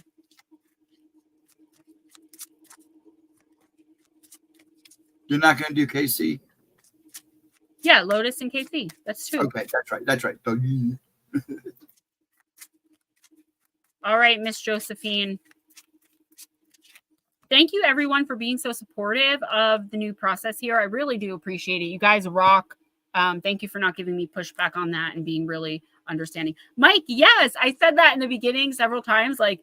You're not going to do KC? Yeah, Lotus and KC. That's 2. Okay, that's right. All right, Miss Josephine. Thank you, everyone, for being so supportive of the new process here. I really do appreciate it. You guys rock. Thank you for not giving me pushback on that and being really understanding. Mike, yes, I said that in the beginning several times. Like,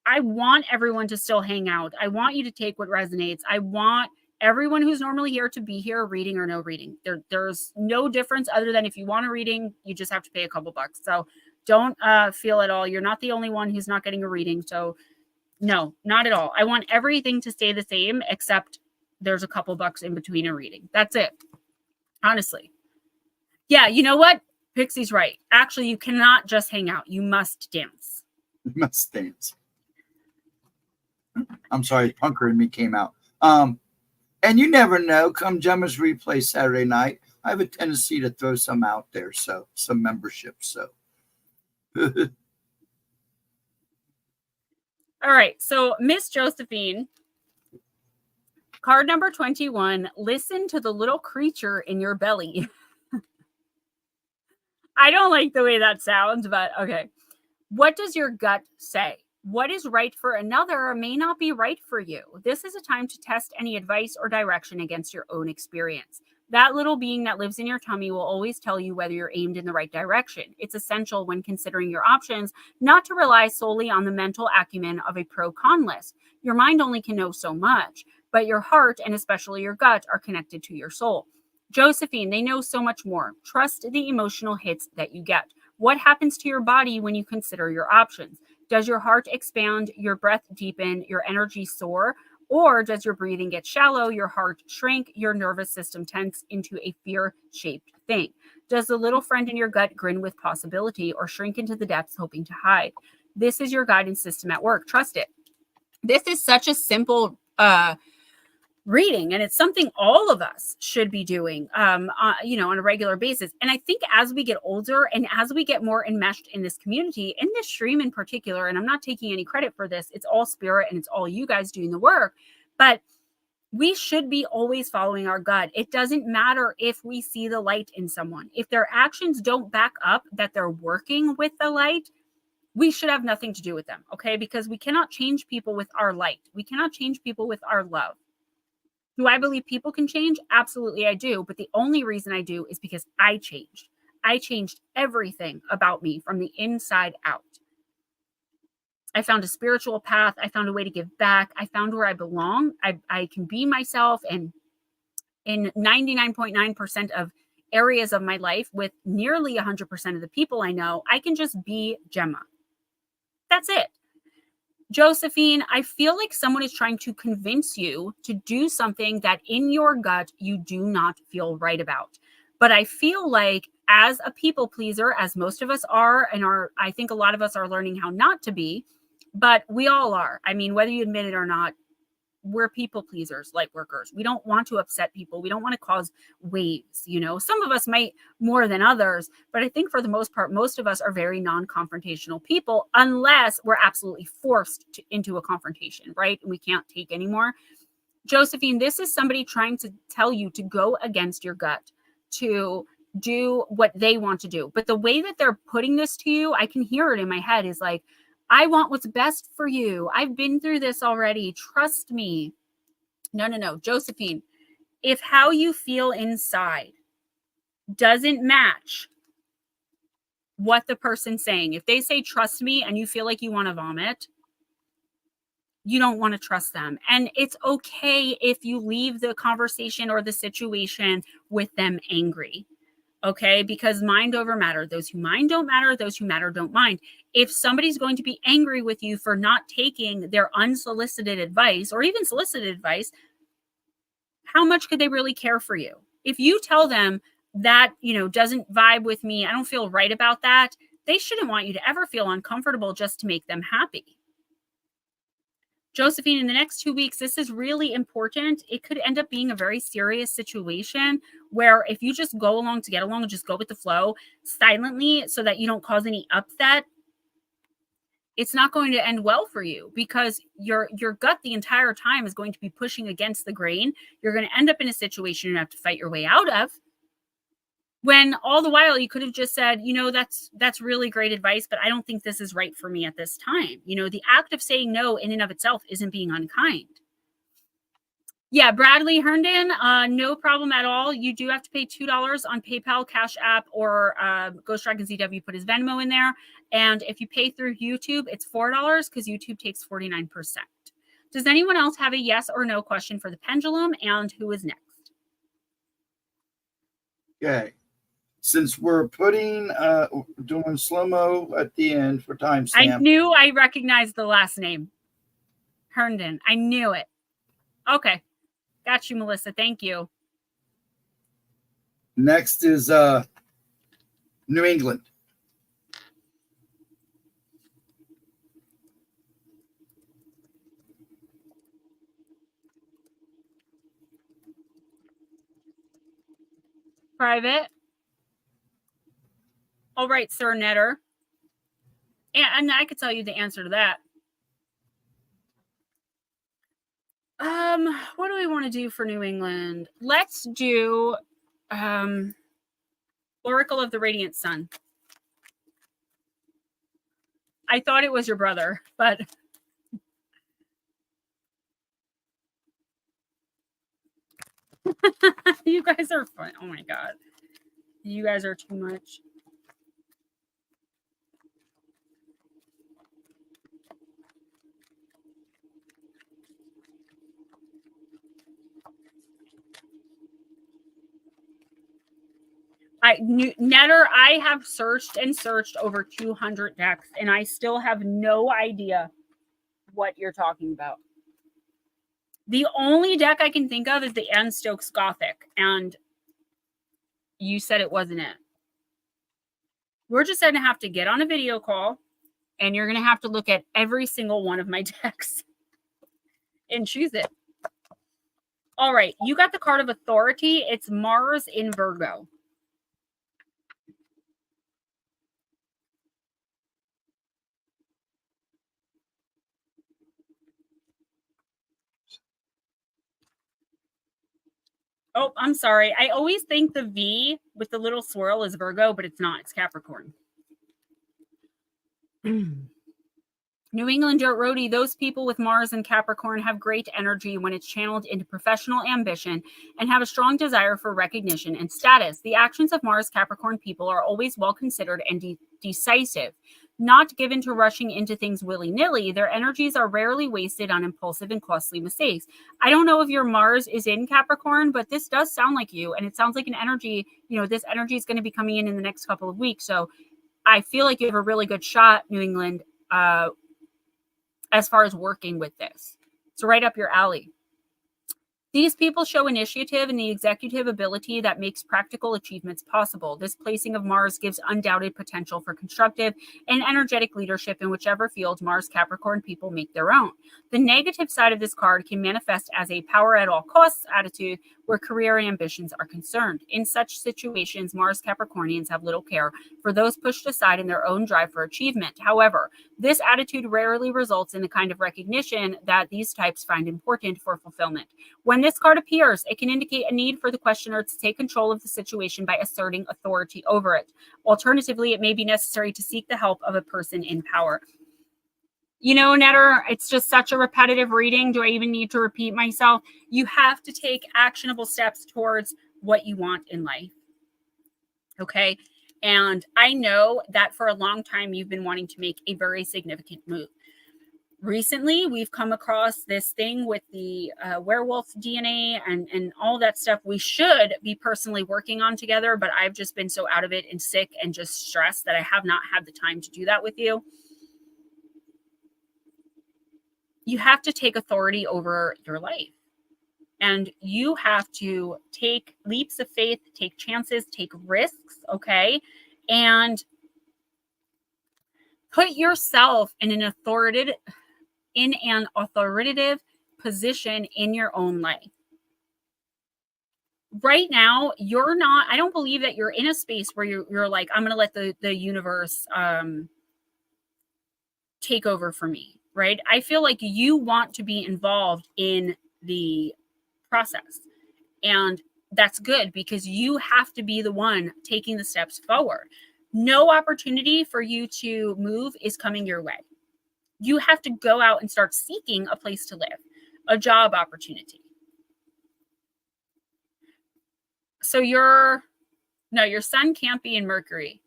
I want everyone to still hang out. I want you to take what resonates. I want everyone who's normally here to be here, reading or no reading. There's no difference other than if you want a reading, you just have to pay a couple bucks. So don't feel at all. You're not the only one who's not getting a reading. So no, not at all. I want everything to stay the same, except there's a couple bucks in between a reading. That's it. Honestly. Yeah, you know what? Pixie's right. Actually, you cannot just hang out. You must dance. You must dance. I'm sorry, punker in me came out. And you never know. Come Gemma's replay Saturday night. I have a tendency to throw some out there, so some memberships. So. All right, so Miss Josephine, card number 21, listen to the little creature in your belly. I don't like the way that sounds, but okay. What does your gut say? What is right for another may not be right for you. This is a time to test any advice or direction against your own experience. That little being that lives in your tummy will always tell you whether you're aimed in the right direction. It's essential when considering your options not to rely solely on the mental acumen of a pro-con list. Your mind only can know so much, but your heart and especially your gut are connected to your soul. Josephine, they know so much more. Trust the emotional hits that you get. What happens to your body when you consider your options? Does your heart expand, your breath deepen, your energy soar? Or does your breathing get shallow, your heart shrink, your nervous system tense into a fear-shaped thing? Does the little friend in your gut grin with possibility or shrink into the depths hoping to hide? This is your guidance system at work. Trust it. This is such a simple reading, and it's something all of us should be doing on a regular basis. And I think as we get older and as we get more enmeshed in this community, in this stream in particular, and I'm not taking any credit for this, it's all spirit and it's all you guys doing the work, but we should be always following our gut. It doesn't matter if we see the light in someone. If their actions don't back up that they're working with the light, we should have nothing to do with them, okay? Because we cannot change people with our light. We cannot change people with our love. Do I believe people can change? Absolutely, I do. But the only reason I do is because I changed. I changed everything about me from the inside out. I found a spiritual path. I found a way to give back. I found where I belong. I can be myself. And in 99.9% of areas of my life, with nearly 100% of the people I know, I can just be Gemma. That's it. Josephine, I feel like someone is trying to convince you to do something that in your gut you do not feel right about. But I feel like as a people pleaser, as most of us are, and I think a lot of us are learning how not to be, but we all are. I mean, whether you admit it or not, we're people pleasers, light workers. We don't want to upset people. We don't want to cause waves. Some of us might more than others, but I think for the most part, most of us are very non-confrontational people, unless we're absolutely forced into a confrontation, right? And we can't take anymore. Josephine, this is somebody trying to tell you to go against your gut, to do what they want to do. But the way that they're putting this to you, I can hear it in my head, is like, I want what's best for you. I've been through this already. Trust me. No. Josephine, if how you feel inside doesn't match what the person's saying, if they say, trust me, and you feel like you want to vomit, you don't want to trust them. And it's okay if you leave the conversation or the situation with them angry. Okay, because mind over matter. Those who mind don't matter. Those who matter don't mind. If somebody's going to be angry with you for not taking their unsolicited advice or even solicited advice, how much could they really care for you? If you tell them that, doesn't vibe with me, I don't feel right about that, they shouldn't want you to ever feel uncomfortable just to make them happy. Josephine, in the next 2 weeks, this is really important. It could end up being a very serious situation where if you just go along to get along and just go with the flow silently so that you don't cause any upset, it's not going to end well for you, because your gut the entire time is going to be pushing against the grain. You're going to end up in a situation you have to fight your way out of, when all the while you could have just said, that's really great advice, but I don't think this is right for me at this time. The act of saying no in and of itself isn't being unkind. Yeah, Bradley Herndon, no problem at all. You do have to pay $2 on PayPal, Cash App, or Ghostdragonzw put his Venmo in there. And if you pay through YouTube, it's $4 because YouTube takes 49%. Does anyone else have a yes or no question for the pendulum? And who is next? Okay. Since we're putting doing slow-mo at the end for timestamp. I knew I recognized the last name. Herndon. I knew it. Okay. Got you, Melissa. Thank you. Next is New England. Private. All right, Sir Netter. And I could tell you the answer to that. What do we want to do for New England? Let's do Oracle of the Radiant Sun. I thought it was your brother, but you guys are fun. Oh my God. You guys are too much. Netter, I have searched and searched over 200 decks, and I still have no idea what you're talking about. The only deck I can think of is the Anne Stokes Gothic, and you said it wasn't it. We're just going to have to get on a video call, and you're going to have to look at every single one of my decks and choose it. All right, you got the card of authority. It's Mars in Virgo. Oh, I'm sorry. I always think the V with the little swirl is Virgo, but it's not. It's Capricorn. New England Dirt Roadie, those people with Mars and Capricorn have great energy when it's channeled into professional ambition and have a strong desire for recognition and status. The actions of Mars Capricorn people are always well considered and decisive, not given to rushing into things willy-nilly. Their energies are rarely wasted on impulsive and costly mistakes. I don't know if your Mars is in Capricorn, but this does sound like you, and it sounds like an energy, this energy is going to be coming in the next couple of weeks. So I feel like you have a really good shot, New England, as far as working with this. It's right up your alley. These people show initiative and the executive ability that makes practical achievements possible. This placing of Mars gives undoubted potential for constructive and energetic leadership in whichever field Mars Capricorn people make their own. The negative side of this card can manifest as a power at all costs attitude where career and ambitions are concerned. In such situations, Mars Capricornians have little care for those pushed aside in their own drive for achievement. However, this attitude rarely results in the kind of recognition that these types find important for fulfillment. When this card appears, it can indicate a need for the questioner to take control of the situation by asserting authority over it. Alternatively, it may be necessary to seek the help of a person in power. Netter, it's just such a repetitive reading. Do I even need to repeat myself? You have to take actionable steps towards what you want in life. Okay? And I know that for a long time, you've been wanting to make a very significant move. Recently, we've come across this thing with the werewolf DNA and all that stuff we should be personally working on together, but I've just been so out of it and sick and just stressed that I have not had the time to do that with you. You have to take authority over your life. And you have to take leaps of faith, take chances, take risks, okay? And put yourself in an authoritative position in your own life. Right now, I don't believe that you're in a space where you're like, I'm going to let the universe take over for me, right? I feel like you want to be involved in the process. And that's good because you have to be the one taking the steps forward. No opportunity for you to move is coming your way. You have to go out and start seeking a place to live, a job opportunity. So your sun can't be in Mercury.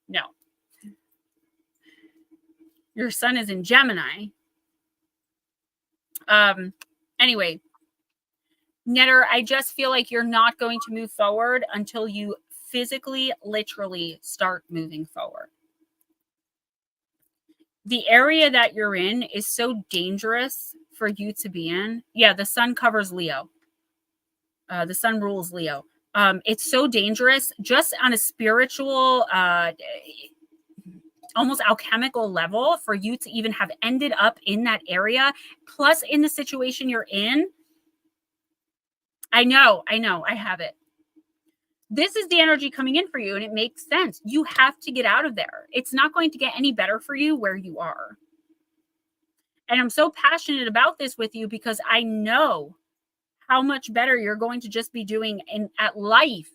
No. Your sun is in Gemini. Anyway, Netter, I just feel like you're not going to move forward until you physically, literally start moving forward. The area that you're in is so dangerous for you to be in. Yeah, the sun covers Leo. The sun rules Leo. It's so dangerous just on a spiritual, almost alchemical level for you to even have ended up in that area. Plus, in the situation you're in, I know, I have it. This is the energy coming in for you, and it makes sense. You have to get out of there. It's not going to get any better for you where you are. And I'm so passionate about this with you because I know how much better you're going to just be doing at life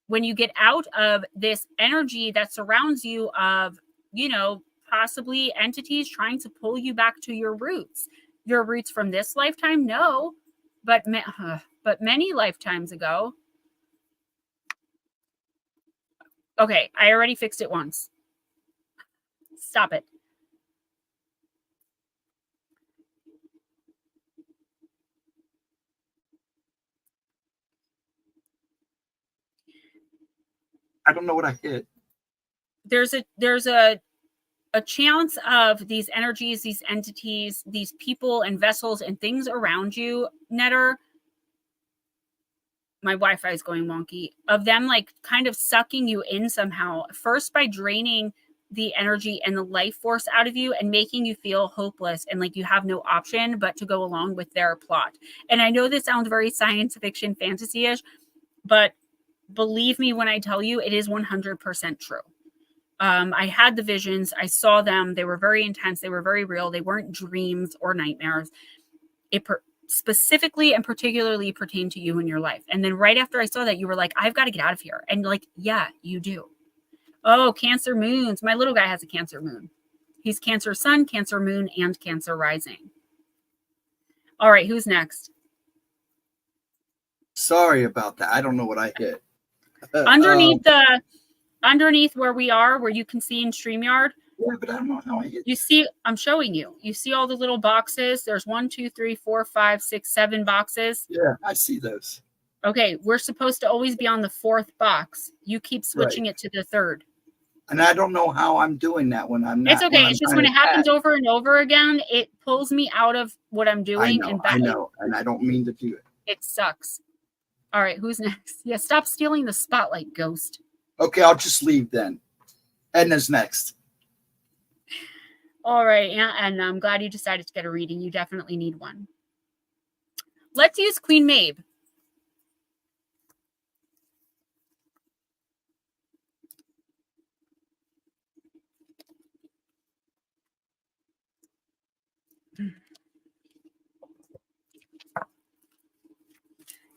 when you get out of this energy that surrounds you of, possibly entities trying to pull you back to your roots. Your roots from this lifetime? No, but many lifetimes ago. Okay, I already fixed it once. Stop it. I don't know what I hit. There's a chance of these energies, these entities, these people and vessels and things around you, Netter. My Wi-Fi is going wonky. Of them like kind of sucking you in somehow. First by draining the energy and the life force out of you and making you feel hopeless and like you have no option but to go along with their plot. And I know this sounds very science fiction fantasy-ish, but believe me when I tell you it is 100% true. I had the visions. I saw them. They were very intense. They were very real. They weren't dreams or nightmares. It specifically and particularly pertained to you in your life. And then right after I saw that, you were like, I've got to get out of here. And like, yeah, you do. Oh, Cancer moons. My little guy has a Cancer moon. He's Cancer sun, Cancer moon, and Cancer rising. All right, who's next? Sorry about that. I don't know what I hit. Underneath where we are, where you can see in StreamYard. Yeah, but I don't know how I hit. You see, I'm showing you. You see all the little boxes. There's 1, 2, 3, 4, 5, 6, 7 boxes. Yeah, I see those. Okay, we're supposed to always be on the 4th box. You keep switching it to the 3rd. And I don't know how I'm doing that when I'm not. It's okay. It's just when it happens over and over again, it pulls me out of what I'm doing. I know, and I don't mean to do it. It sucks. All right, who's next? Yeah, stop stealing the spotlight, Ghost. Okay, I'll just leave then. Edna's next. All right, yeah, and I'm glad you decided to get a reading. You definitely need one. Let's use Queen Maeve.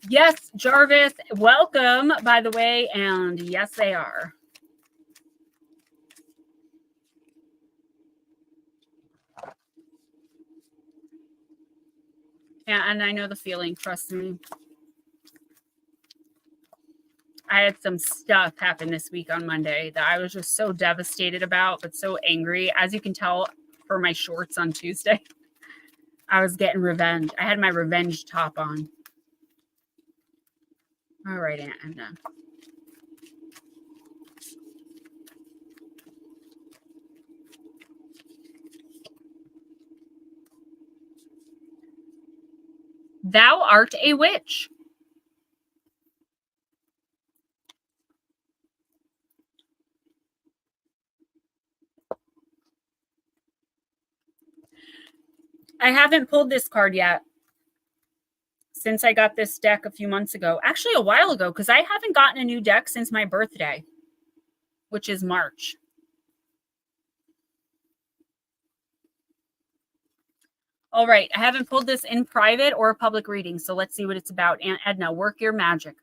Yes, Jarvis, welcome, by the way, and yes, they are. Yeah, and I know the feeling, trust me. I had some stuff happen this week on Monday that I was just so devastated about, but so angry. As you can tell for my shorts on Tuesday, I was getting revenge. I had my revenge top on. All right, Anna. Thou art a witch. I haven't pulled this card yet since I got this deck a few months ago. Actually, a while ago, because I haven't gotten a new deck since my birthday, which is March. All right, I haven't pulled this in private or a public reading, so let's see what it's about. Aunt Edna, work your magic.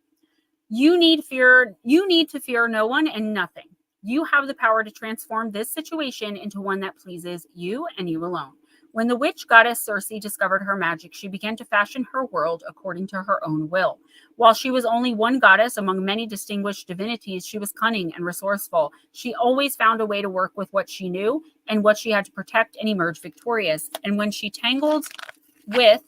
You need to fear no one and nothing. You have the power to transform this situation into one that pleases you and you alone. When the witch goddess Circe discovered her magic, she began to fashion her world according to her own will. While she was only one goddess among many distinguished divinities, she was cunning and resourceful. She always found a way to work with what she knew and what she had to protect and emerge victorious. And when she tangled with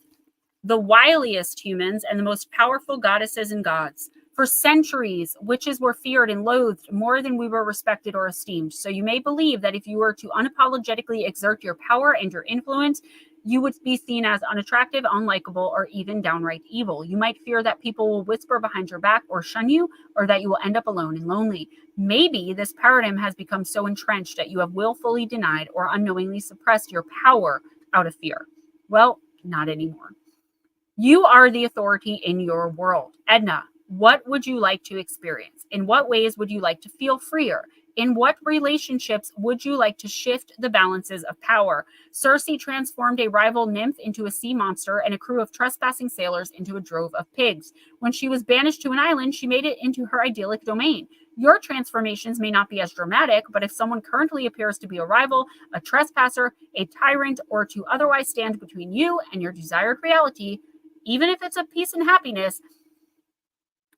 the wiliest humans and the most powerful goddesses and gods, for centuries, witches were feared and loathed more than we were respected or esteemed. So you may believe that if you were to unapologetically exert your power and your influence, you would be seen as unattractive, unlikable, or even downright evil. You might fear that people will whisper behind your back or shun you, or that you will end up alone and lonely. Maybe this paradigm has become so entrenched that you have willfully denied or unknowingly suppressed your power out of fear. Well, not anymore. You are the authority in your world. Edna, what would you like to experience? In what ways would you like to feel freer? In what relationships would you like to shift the balances of power? Circe transformed a rival nymph into a sea monster and a crew of trespassing sailors into a drove of pigs. When she was banished to an island, she made it into her idyllic domain. Your transformations may not be as dramatic, but if someone currently appears to be a rival, a trespasser, a tyrant, or to otherwise stand between you and your desired reality, even if it's a peace and happiness,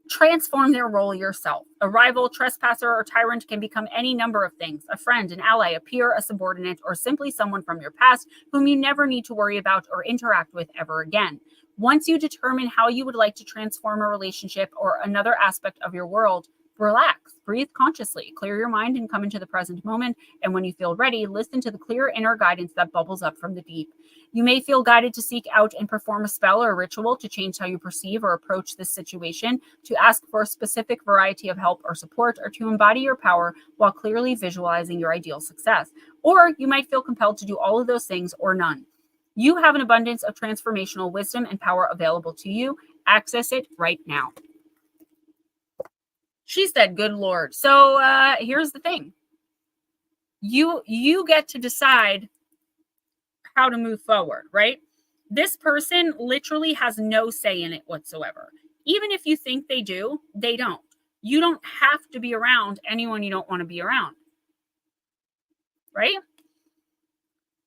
transform their role yourself. A rival, trespasser, or tyrant can become any number of things: a friend, an ally, a peer, a subordinate, or simply someone from your past whom you never need to worry about or interact with ever again. Once you determine how you would like to transform a relationship or another aspect of your world, relax, breathe consciously, clear your mind, and come into the present moment. And when you feel ready, listen to the clear inner guidance that bubbles up from the deep. You may feel guided to seek out and perform a spell or a ritual to change how you perceive or approach this situation, to ask for a specific variety of help or support, or to embody your power while clearly visualizing your ideal success. Or you might feel compelled to do all of those things or none. You have an abundance of transformational wisdom and power available to you. Access it right now. She said, good Lord. So here's the thing. You get to decide how to move forward, right? This person literally has no say in it whatsoever. Even if you think they do, they don't. You don't have to be around anyone you don't want to be around, right?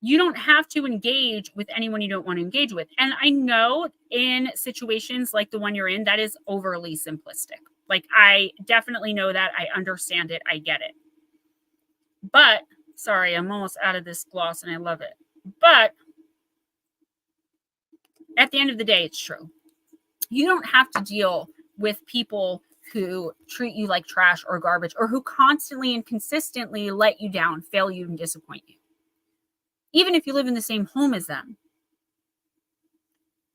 You don't have to engage with anyone you don't want to engage with. And I know in situations like the one you're in, that is overly simplistic. Like, I definitely know that. I understand it. I get it. But, sorry, I'm almost out of this gloss and I love it. But at the end of the day, it's true. You don't have to deal with people who treat you like trash or garbage, or who constantly and consistently let you down, fail you, and disappoint you. Even if you live in the same home as them.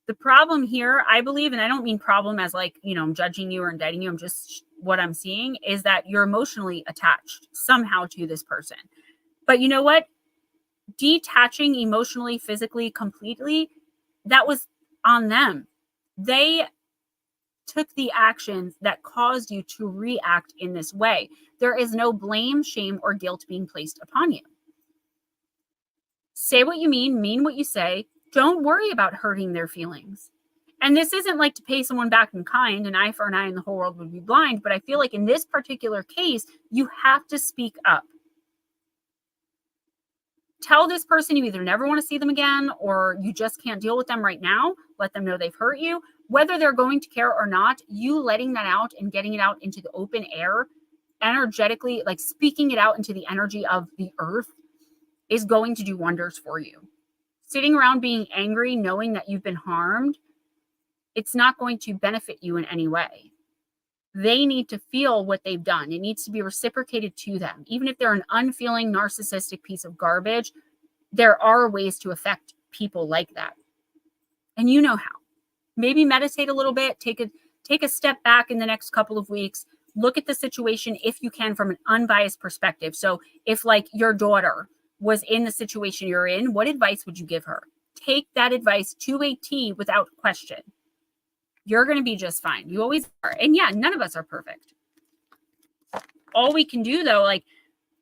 The problem here, I believe, and I don't mean problem as like, I'm judging you or indicting you. I'm just, what I'm seeing is that you're emotionally attached somehow to this person. But you know what? Detaching emotionally, physically, completely, that was on them. They took the actions that caused you to react in this way. There is no blame, shame, or guilt being placed upon you. Say what you mean what you say. Don't worry about hurting their feelings. And this isn't like to pay someone back in kind, an eye for an eye and the whole world would be blind. But I feel like in this particular case, you have to speak up. Tell this person you either never want to see them again, or you just can't deal with them right now. Let them know they've hurt you. Whether they're going to care or not, you letting that out and getting it out into the open air, energetically, like speaking it out into the energy of the earth, is going to do wonders for you. Sitting around being angry, knowing that you've been harmed, it's not going to benefit you in any way. They need to feel what they've done. It needs to be reciprocated to them. Even if they're an unfeeling, narcissistic piece of garbage, there are ways to affect people like that. And you know how. Maybe meditate a little bit, take a step back in the next couple of weeks, look at the situation if you can from an unbiased perspective. So if like your daughter was in the situation you're in, what advice would you give her? Take that advice to a T without question. You're going to be just fine. You always are. And yeah, none of us are perfect. All we can do though, like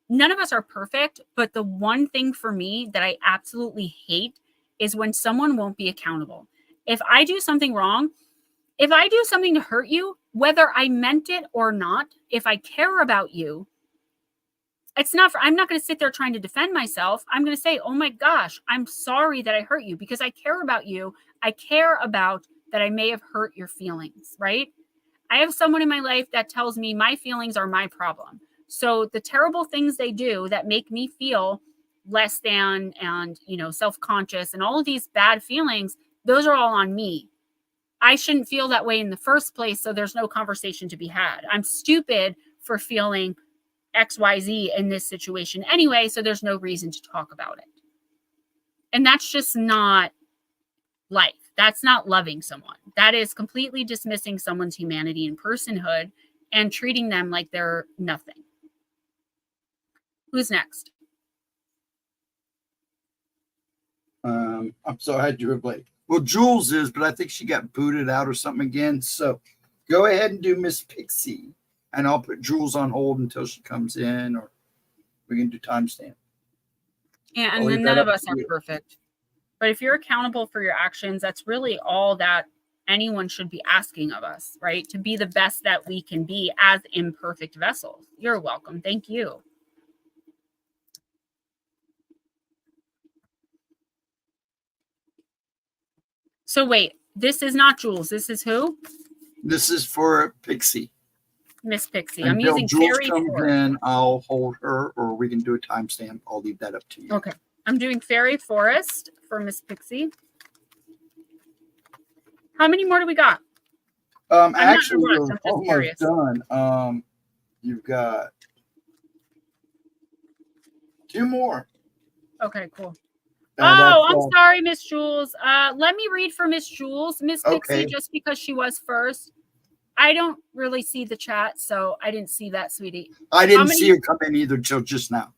none of us are perfect, but the one thing for me that I absolutely hate is when someone won't be accountable. If I do something wrong, if I do something to hurt you, whether I meant it or not, if I care about you, I'm not going to sit there trying to defend myself. I'm going to say, oh my gosh, I'm sorry that I hurt you because I care about you. I care about that I may have hurt your feelings, right? I have someone in my life that tells me my feelings are my problem. So the terrible things they do that make me feel less than and, self-conscious and all of these bad feelings, those are all on me. I shouldn't feel that way in the first place. So there's no conversation to be had. I'm stupid for feeling XYZ in this situation anyway, so there's no reason to talk about it. And that's just not life. That's not loving someone. That is completely dismissing someone's humanity and personhood and treating them like they're nothing. Who's next? I'm sorry, I had you replay. Well, Jules is, but I think she got booted out or something again. So go ahead and do Miss Pixie, and I'll put Jules on hold until she comes in, or we can do timestamp. Yeah, and then none of us are perfect. But if you're accountable for your actions, that's really all that anyone should be asking of us, right? To be the best that we can be as imperfect vessels. You're welcome. Thank you. So wait, this is not Jules. This is who? This is for Pixie. Miss Pixie. Until I'm using Jules fairy comes forest. in, I'll hold her, or we can do a timestamp. I'll leave that up to you. Okay. I'm doing fairy forest for Miss Pixie. How many more do we got? Actually, we're almost done. You've got 2 more. Okay, cool. I'm sorry, Miss Jules. Let me read for Miss Jules, Miss Pixie, just because she was first. I don't really see the chat, so I didn't see that, sweetie. I didn't see her come in either till just now.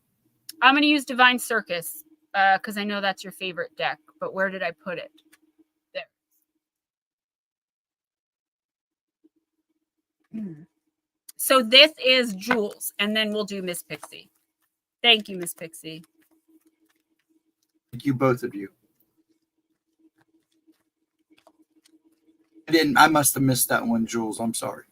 I'm going to use Divine Circus because I know that's your favorite deck, but where did I put it? There. So this is Jules, and then we'll do Miss Pixie. Thank you, Miss Pixie. Thank you, both of you. I must have missed that one, Jules. I'm sorry.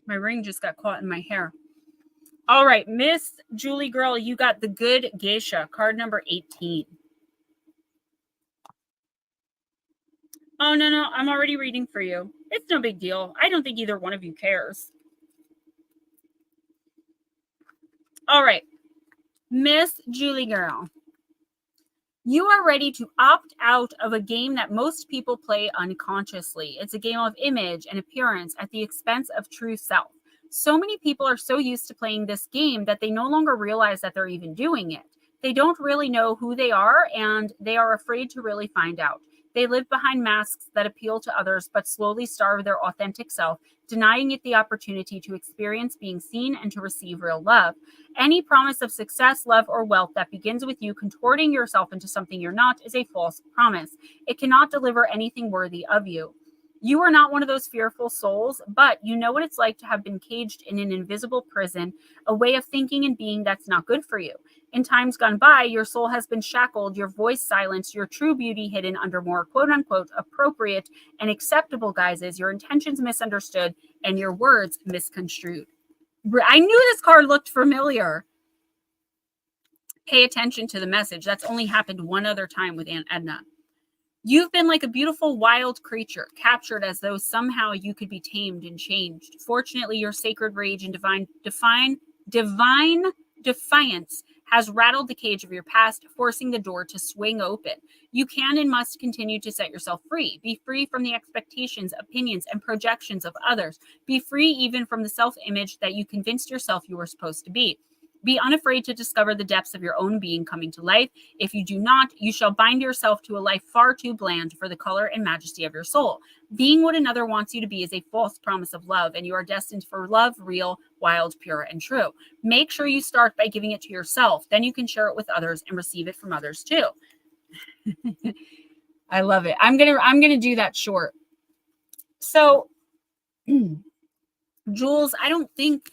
My ring just got caught in my hair. All right, Miss Julie Girl, you got the Good Geisha, card number 18. Oh, no, I'm already reading for you. It's no big deal. I don't think either one of you cares. All right, Miss Julie Girl, you are ready to opt out of a game that most people play unconsciously. It's a game of image and appearance at the expense of true self. So many people are so used to playing this game that they no longer realize that they're even doing it. They don't really know who they are, and they are afraid to really find out. They live behind masks that appeal to others, but slowly starve their authentic self, denying it the opportunity to experience being seen and to receive real love. Any promise of success, love, or wealth that begins with you contorting yourself into something you're not is a false promise. It cannot deliver anything worthy of you. You are not one of those fearful souls, but you know what it's like to have been caged in an invisible prison, a way of thinking and being that's not good for you. In times gone by, your soul has been shackled, your voice silenced, your true beauty hidden under more quote-unquote appropriate and acceptable guises, your intentions misunderstood, and your words misconstrued. I knew this card looked familiar. Pay attention to the message. That's only happened one other time with Aunt Edna. You've been like a beautiful wild creature, captured as though somehow you could be tamed and changed. Fortunately, your sacred rage and divine defiance has rattled the cage of your past, forcing the door to swing open. You can and must continue to set yourself free. Be free from the expectations, opinions, and projections of others. Be free even from the self-image that you convinced yourself you were supposed to be. Be unafraid to discover the depths of your own being coming to life. If you do not, you shall bind yourself to a life far too bland for the color and majesty of your soul. Being what another wants you to be is a false promise of love, and you are destined for love, real, wild, pure, and true. Make sure you start by giving it to yourself. Then you can share it with others and receive it from others too. I love it. I'm gonna do that short. So, Jules, I don't think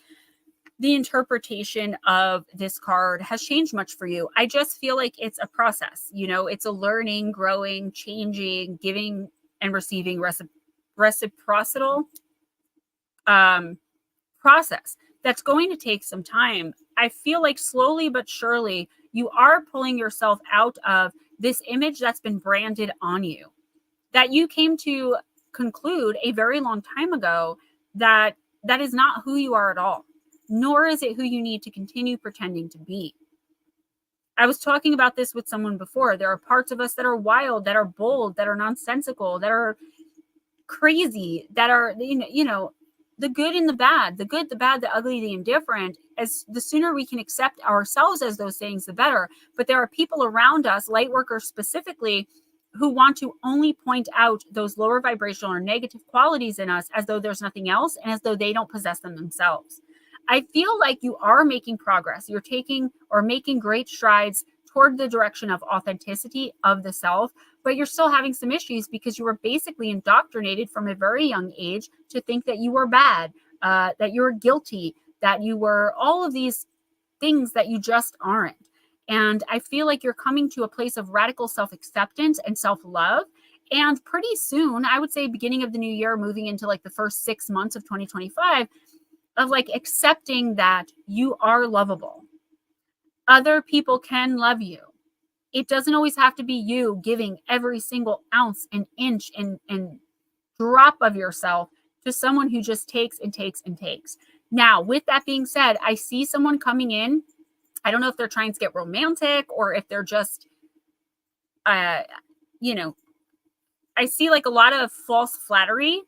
the interpretation of this card has changed much for you. I just feel like it's a process. You know, it's a learning, growing, changing, giving and receiving reciprocal process. That's going to take some time. I feel like slowly but surely you are pulling yourself out of this image that's been branded on you, that you came to conclude a very long time ago that that is not who you are at all, nor is it who you need to continue pretending to be. I was talking about this with someone before. There are parts of us that are wild, that are bold, that are nonsensical, that are crazy, that are, you know, the good and the bad, the good, the bad, the ugly, the indifferent. As the sooner we can accept ourselves as those things, the better. But there are people around us, light workers specifically, who want to only point out those lower vibrational or negative qualities in us as though there's nothing else and as though they don't possess them themselves. I feel like you are making progress. You're taking or making great strides toward the direction of authenticity of the self, but you're still having some issues because you were basically indoctrinated from a very young age to think that you were bad, that you were guilty, that you were all of these things that you just aren't. And I feel like you're coming to a place of radical self-acceptance and self-love. And pretty soon, I would say beginning of the new year, moving into like the first 6 months of 2025, of like accepting that you are lovable. Other people can love you. It doesn't always have to be you giving every single ounce and inch and drop of yourself to someone who just takes and takes and takes. Now, with that being said, I see someone coming in. I don't know if they're trying to get romantic or if they're just, you know, I see like a lot of false flattery,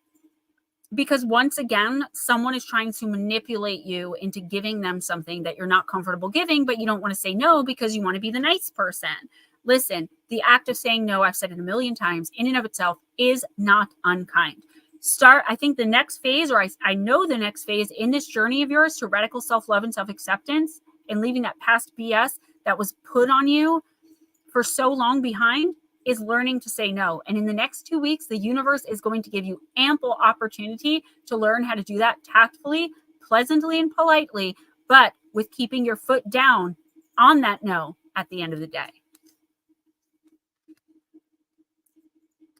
because once again, someone is trying to manipulate you into giving them something that you're not comfortable giving, but you don't want to say no because you want to be the nice person. Listen, the act of saying no, I've said it a million times, in and of itself is not unkind. I think the next phase, or I know the next phase in this journey of yours to radical self-love and self-acceptance and leaving that past BS that was put on you for so long behind, is learning to say no. And in the next 2 weeks, the universe is going to give you ample opportunity to learn how to do that tactfully, pleasantly, and politely, but with keeping your foot down on that no at the end of the day.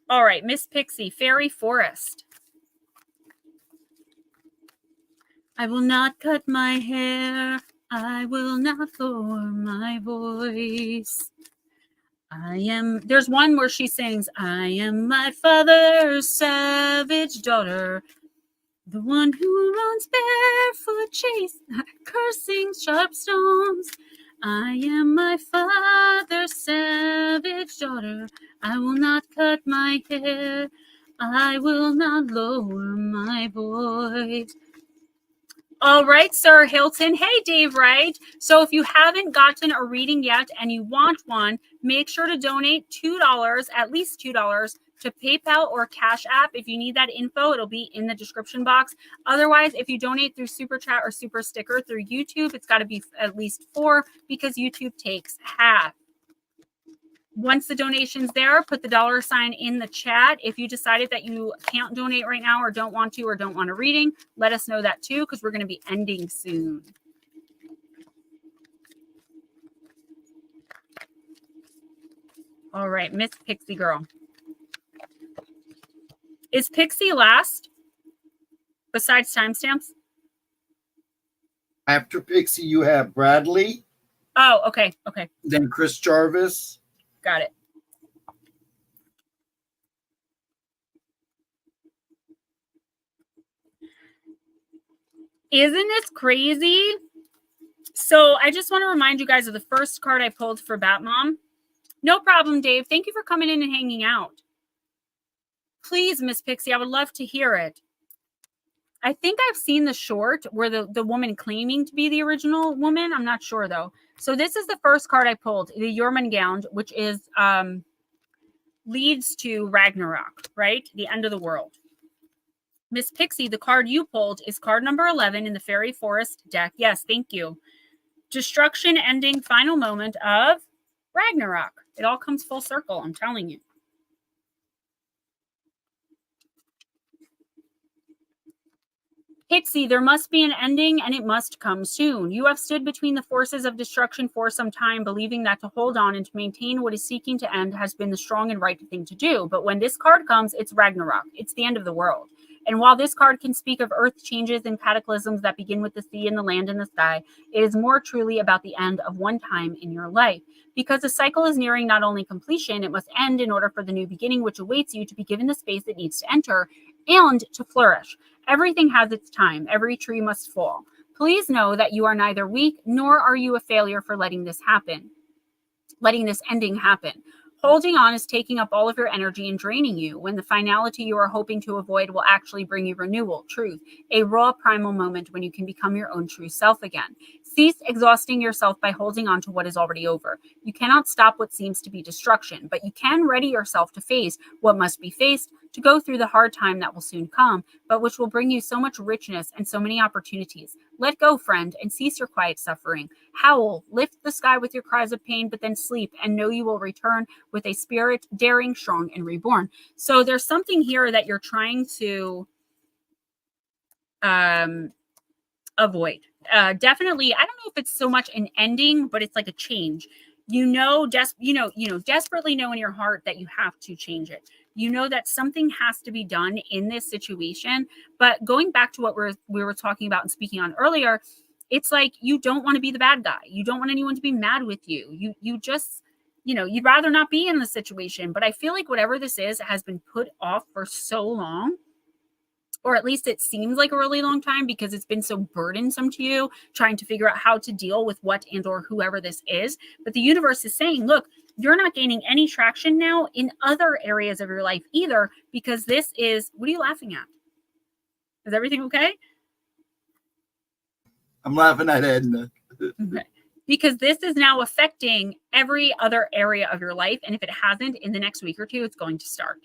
All right, Miss Pixie, Fairy Forest. I will not cut my hair. I will not lower my voice. There's one where she sings, I am my father's savage daughter, the one who runs barefoot, cursing sharp stones. I am my father's savage daughter. I will not cut my hair. I will not lower my voice. All right, Sir Hilton. Hey, Dave Wright. So if you haven't gotten a reading yet and you want one, make sure to donate $2, at least $2, to PayPal or Cash App. If you need that info, it'll be in the description box. Otherwise, if you donate through Super Chat or Super Sticker through YouTube, it's got to be at least $4 because YouTube takes half. Once the donation's there, put the $sign in the chat. If you decided that you can't donate right now or don't want to or don't want a reading, let us know that too, because we're going to be ending soon. All right, Miss Pixie Girl. Is Pixie last besides timestamps? After Pixie, you have Bradley. Oh, okay. Okay. Then Chris Jarvis. Got it. Isn't this crazy? So I just want to remind you guys of the first card I pulled for Batmom. No problem, Dave. Thank you for coming in and hanging out. Please, Miss Pixie, I would love to hear it. I think I've seen the short where the woman claiming to be the original woman. I'm not sure, though. So this is the first card I pulled, the Jormungand, which is leads to Ragnarok, right? The end of the world. Miss Pixie, the card you pulled is card number 11 in the Fairy Forest deck. Yes, thank you. Destruction, ending, final moment of Ragnarok. It all comes full circle, I'm telling you. Pixie, there must be an ending, and it must come soon. You have stood between the forces of destruction for some time, believing that to hold on and to maintain what is seeking to end has been the strong and right thing to do. But when this card comes, it's Ragnarok. It's the end of the world. And while this card can speak of earth changes and cataclysms that begin with the sea and the land and the sky, it is more truly about the end of one time in your life. Because the cycle is nearing not only completion, it must end in order for the new beginning which awaits you to be given the space it needs to enter and to flourish. Everything has its time. Every tree must fall. Please know that you are neither weak nor are you a failure for letting this happen, letting this ending happen. Holding on is taking up all of your energy and draining you, when the finality you are hoping to avoid will actually bring you renewal, truth, a raw primal moment when you can become your own true self again. Cease exhausting yourself by holding on to what is already over. You cannot stop what seems to be destruction, but you can ready yourself to face what must be faced, to go through the hard time that will soon come, but which will bring you so much richness and so many opportunities. Let go, friend, and cease your quiet suffering. Howl, lift the sky with your cries of pain, but then sleep, and know you will return with a spirit daring, strong, and reborn. So there's something here that you're trying to avoid. Definitely, I don't know if it's so much an ending, but it's like a change. Desperately know in your heart that you have to change it. You know that something has to be done in this situation. But going back to what we were talking about and speaking on earlier, it's like you don't want to be the bad guy. You don't want anyone to be mad with you. You just, you'd rather not be in the situation. But I feel like whatever this is has been put off for so long, or at least it seems like a really long time, because it's been so burdensome to you trying to figure out how to deal with what and or whoever this is. But the universe is saying, look, you're not gaining any traction now in other areas of your life either, because this is, what are you laughing at? Is everything okay? I'm laughing at Edna. Okay. Because this is now affecting every other area of your life. And if it hasn't, in the next week or two, it's going to start.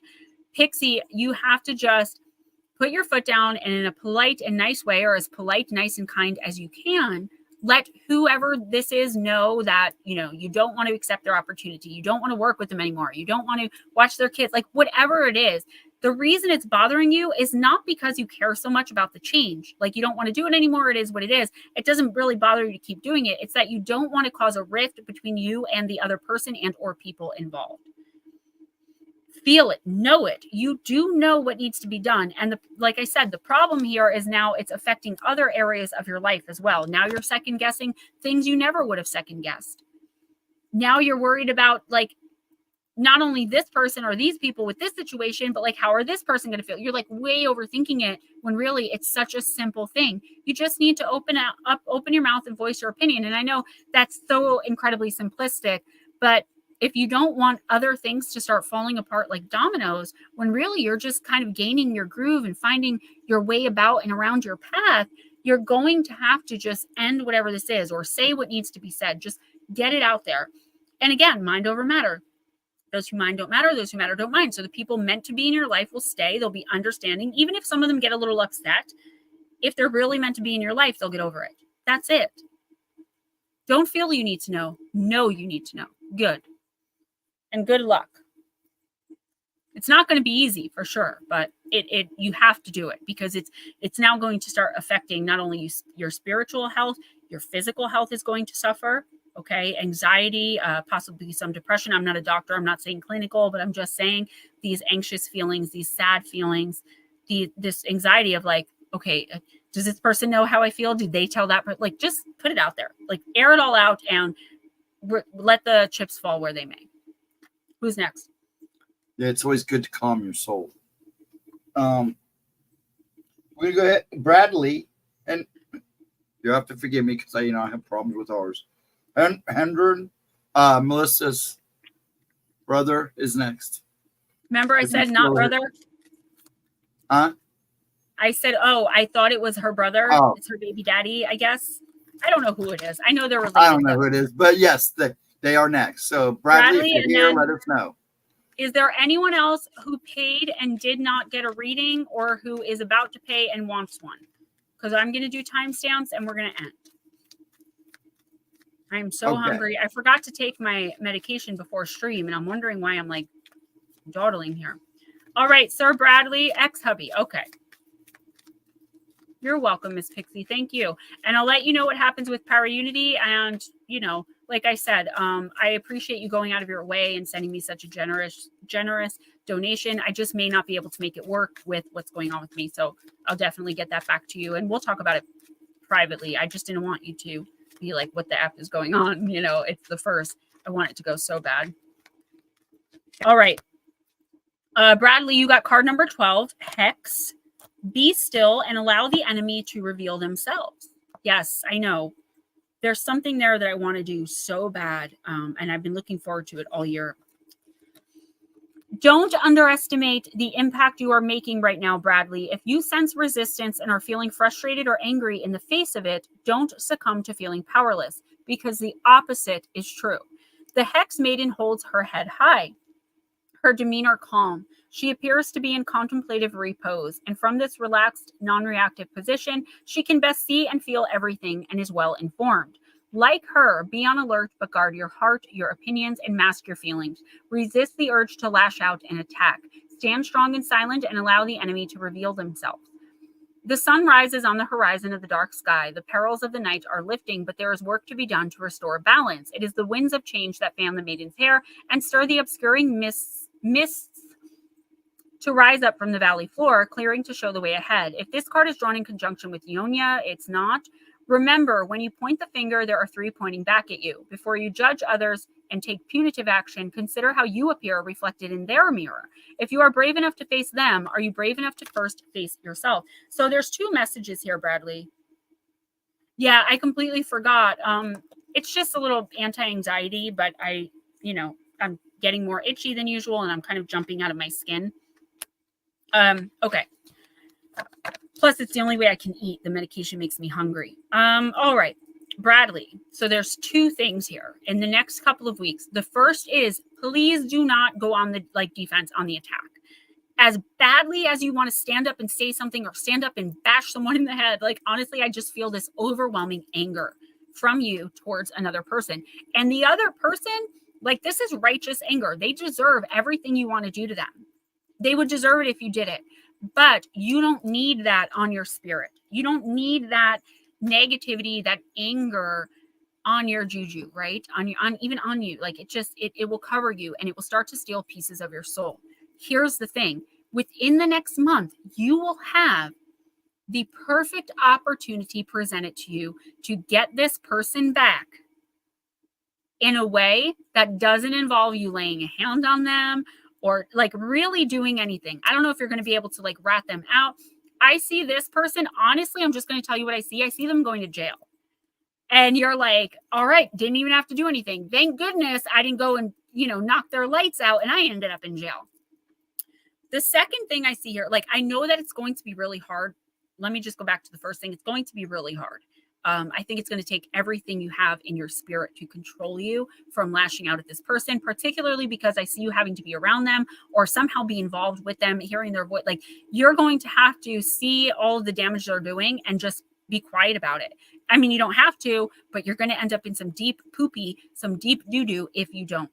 Pixie, you have to just put your foot down, and in a polite and nice way, or as polite, nice, and kind as you can, let whoever this is know that, you don't want to accept their opportunity. You don't want to work with them anymore. You don't want to watch their kids, like whatever it is. The reason it's bothering you is not because you care so much about the change. Like you don't want to do it anymore. It is what it is. It doesn't really bother you to keep doing it. It's that you don't want to cause a rift between you and the other person and or people involved. Feel it, know it. You do know what needs to be done. And like I said, the problem here is now it's affecting other areas of your life as well. Now you're second guessing things you never would have second guessed. Now you're worried about like not only this person or these people with this situation, but like how are this person going to feel? You're like way overthinking it when really it's such a simple thing. You just need to open your mouth and voice your opinion. And I know that's so incredibly simplistic, but if you don't want other things to start falling apart like dominoes, when really you're just kind of gaining your groove and finding your way about and around your path, you're going to have to just end whatever this is or say what needs to be said. Just get it out there. And again, mind over matter. Those who mind don't matter. Those who matter don't mind. So the people meant to be in your life will stay. They'll be understanding. Even if some of them get a little upset, if they're really meant to be in your life, they'll get over it. That's it. Don't feel you need to know. Know you need to know. Good. And good luck. It's not going to be easy for sure, but you have to do it because it's now going to start affecting not only your spiritual health, your physical health is going to suffer. Okay, anxiety, possibly some depression. I'm not a doctor. I'm not saying clinical, but I'm just saying these anxious feelings, these sad feelings, this anxiety of like, okay, does this person know how I feel? Did they tell that? Like, just put it out there, like air it all out and let the chips fall where they may. Who's next? Yeah, it's always good to calm your soul. We're gonna go ahead, Bradley, and you have to forgive me because I have problems with ours. And Hendron, Melissa's brother is next. Remember, I said not brother. Huh? I said, I thought it was her brother. Oh. It's her baby daddy, I guess. I don't know who it is. I know they're related. I don't know who it is, but yes, they are next. So Bradley, if you're here, let us know. Is there anyone else who paid and did not get a reading or who is about to pay and wants one? Because I'm going to do timestamps and we're going to end. I'm so hungry. I forgot to take my medication before stream, and I'm wondering why I'm like dawdling here. All right, Sir Bradley, ex-hubby. Okay. You're welcome, Miss Pixie. Thank you. And I'll let you know what happens with Power Unity. And, you know, like I said, I appreciate you going out of your way and sending me such a generous donation. I just may not be able to make it work with what's going on with me. So I'll definitely get that back to you. And we'll talk about it privately. I just didn't want you to be like, what the F is going on? You know, it's the first. I want it to go so bad. All right. Bradley, you got card number 12, Hex. Be still and allow the enemy to reveal themselves. Yes, I know. There's something there that I want to do so bad, and I've been looking forward to it all year. Don't underestimate the impact you are making right now, Bradley. If you sense resistance and are feeling frustrated or angry in the face of it, don't succumb to feeling powerless, because the opposite is true. The Hex Maiden holds her head high, her demeanor calm. She appears to be in contemplative repose, and from this relaxed, non-reactive position, she can best see and feel everything and is well informed. Like her, be on alert, but guard your heart, your opinions, and mask your feelings. Resist the urge to lash out and attack. Stand strong and silent and allow the enemy to reveal themselves. The sun rises on the horizon of the dark sky. The perils of the night are lifting, but there is work to be done to restore balance. It is the winds of change that fan the maiden's hair and stir the obscuring mists to rise up from the valley floor, clearing to show the way ahead. If this card is drawn in conjunction with Ionia, it's not. Remember, when you point the finger, there are three pointing back at you. Before you judge others and take punitive action, consider how you appear reflected in their mirror. If you are brave enough to face them, are you brave enough to first face yourself? So there's two messages here, Bradley. Yeah, I completely forgot. It's just a little anti-anxiety, but I'm getting more itchy than usual, and I'm kind of jumping out of my skin. Okay. Plus, it's the only way I can eat. The medication makes me hungry. All right, Bradley. So there's two things here in the next couple of weeks. The first is, please do not go on the defense on the attack. As badly as you want to stand up and say something or stand up and bash someone in the head, honestly, I just feel this overwhelming anger from you towards another person. And the other person, this is righteous anger. They deserve everything you want to do to them. They would deserve it if you did it. But you don't need that on your spirit. You don't need that negativity, that anger on your juju, right? Even on you. It will cover you, and it will start to steal pieces of your soul. Here's the thing. Within the next month, you will have the perfect opportunity presented to you to get this person back in a way that doesn't involve you laying a hand on them or really doing anything. I don't know if you're going to be able to rat them out. I see this person, honestly, I'm just going to tell you what I see. I see them going to jail. And you're like, all right, didn't even have to do anything. Thank goodness I didn't go and, knock their lights out and I ended up in jail. The second thing I see here, I know that it's going to be really hard. Let me just go back to the first thing. It's going to be really hard. I think it's going to take everything you have in your spirit to control you from lashing out at this person, particularly because I see you having to be around them or somehow be involved with them, hearing their voice. You're going to have to see all of the damage they're doing and just be quiet about it. I mean, you don't have to, but you're going to end up in some deep poopy, some deep doo-doo if you don't.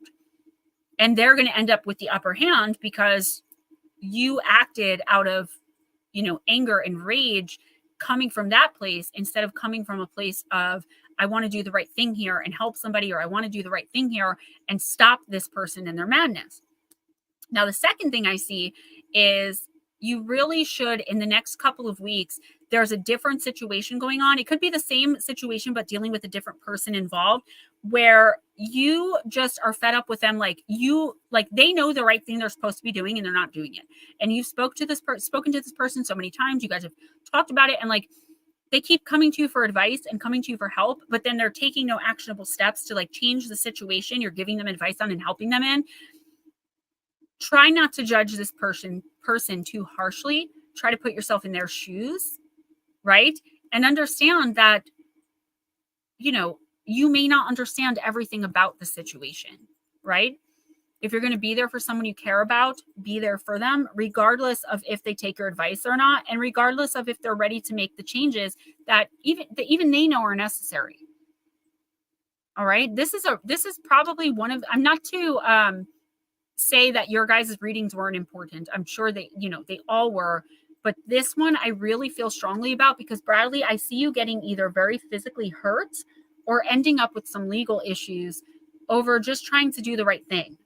And they're going to end up with the upper hand because you acted out of, anger and rage coming from that place instead of coming from a place of, I want to do the right thing here and help somebody, or I want to do the right thing here and stop this person in their madness. Now, the second thing I see is you really should, in the next couple of weeks, there's a different situation going on. It could be the same situation, but dealing with a different person involved, where you just are fed up with them. They know the right thing they're supposed to be doing and they're not doing it. And you've spoken to this person so many times. You guys have talked about it, and they keep coming to you for advice and coming to you for help, but then they're taking no actionable steps to change the situation you're giving them advice on and helping them in. Try not to judge this person too harshly. Try to put yourself in their shoes, right? And understand that, you may not understand everything about the situation, right? If you're going to be there for someone you care about, be there for them, regardless of if they take your advice or not, and regardless of if they're ready to make the changes that even they know are necessary. All right. This is probably one of, I'm not to say that your guys' readings weren't important. I'm sure they all were, But this one I really feel strongly about, because Bradley, I see you getting either very physically hurt or ending up with some legal issues over just trying to do the right thing.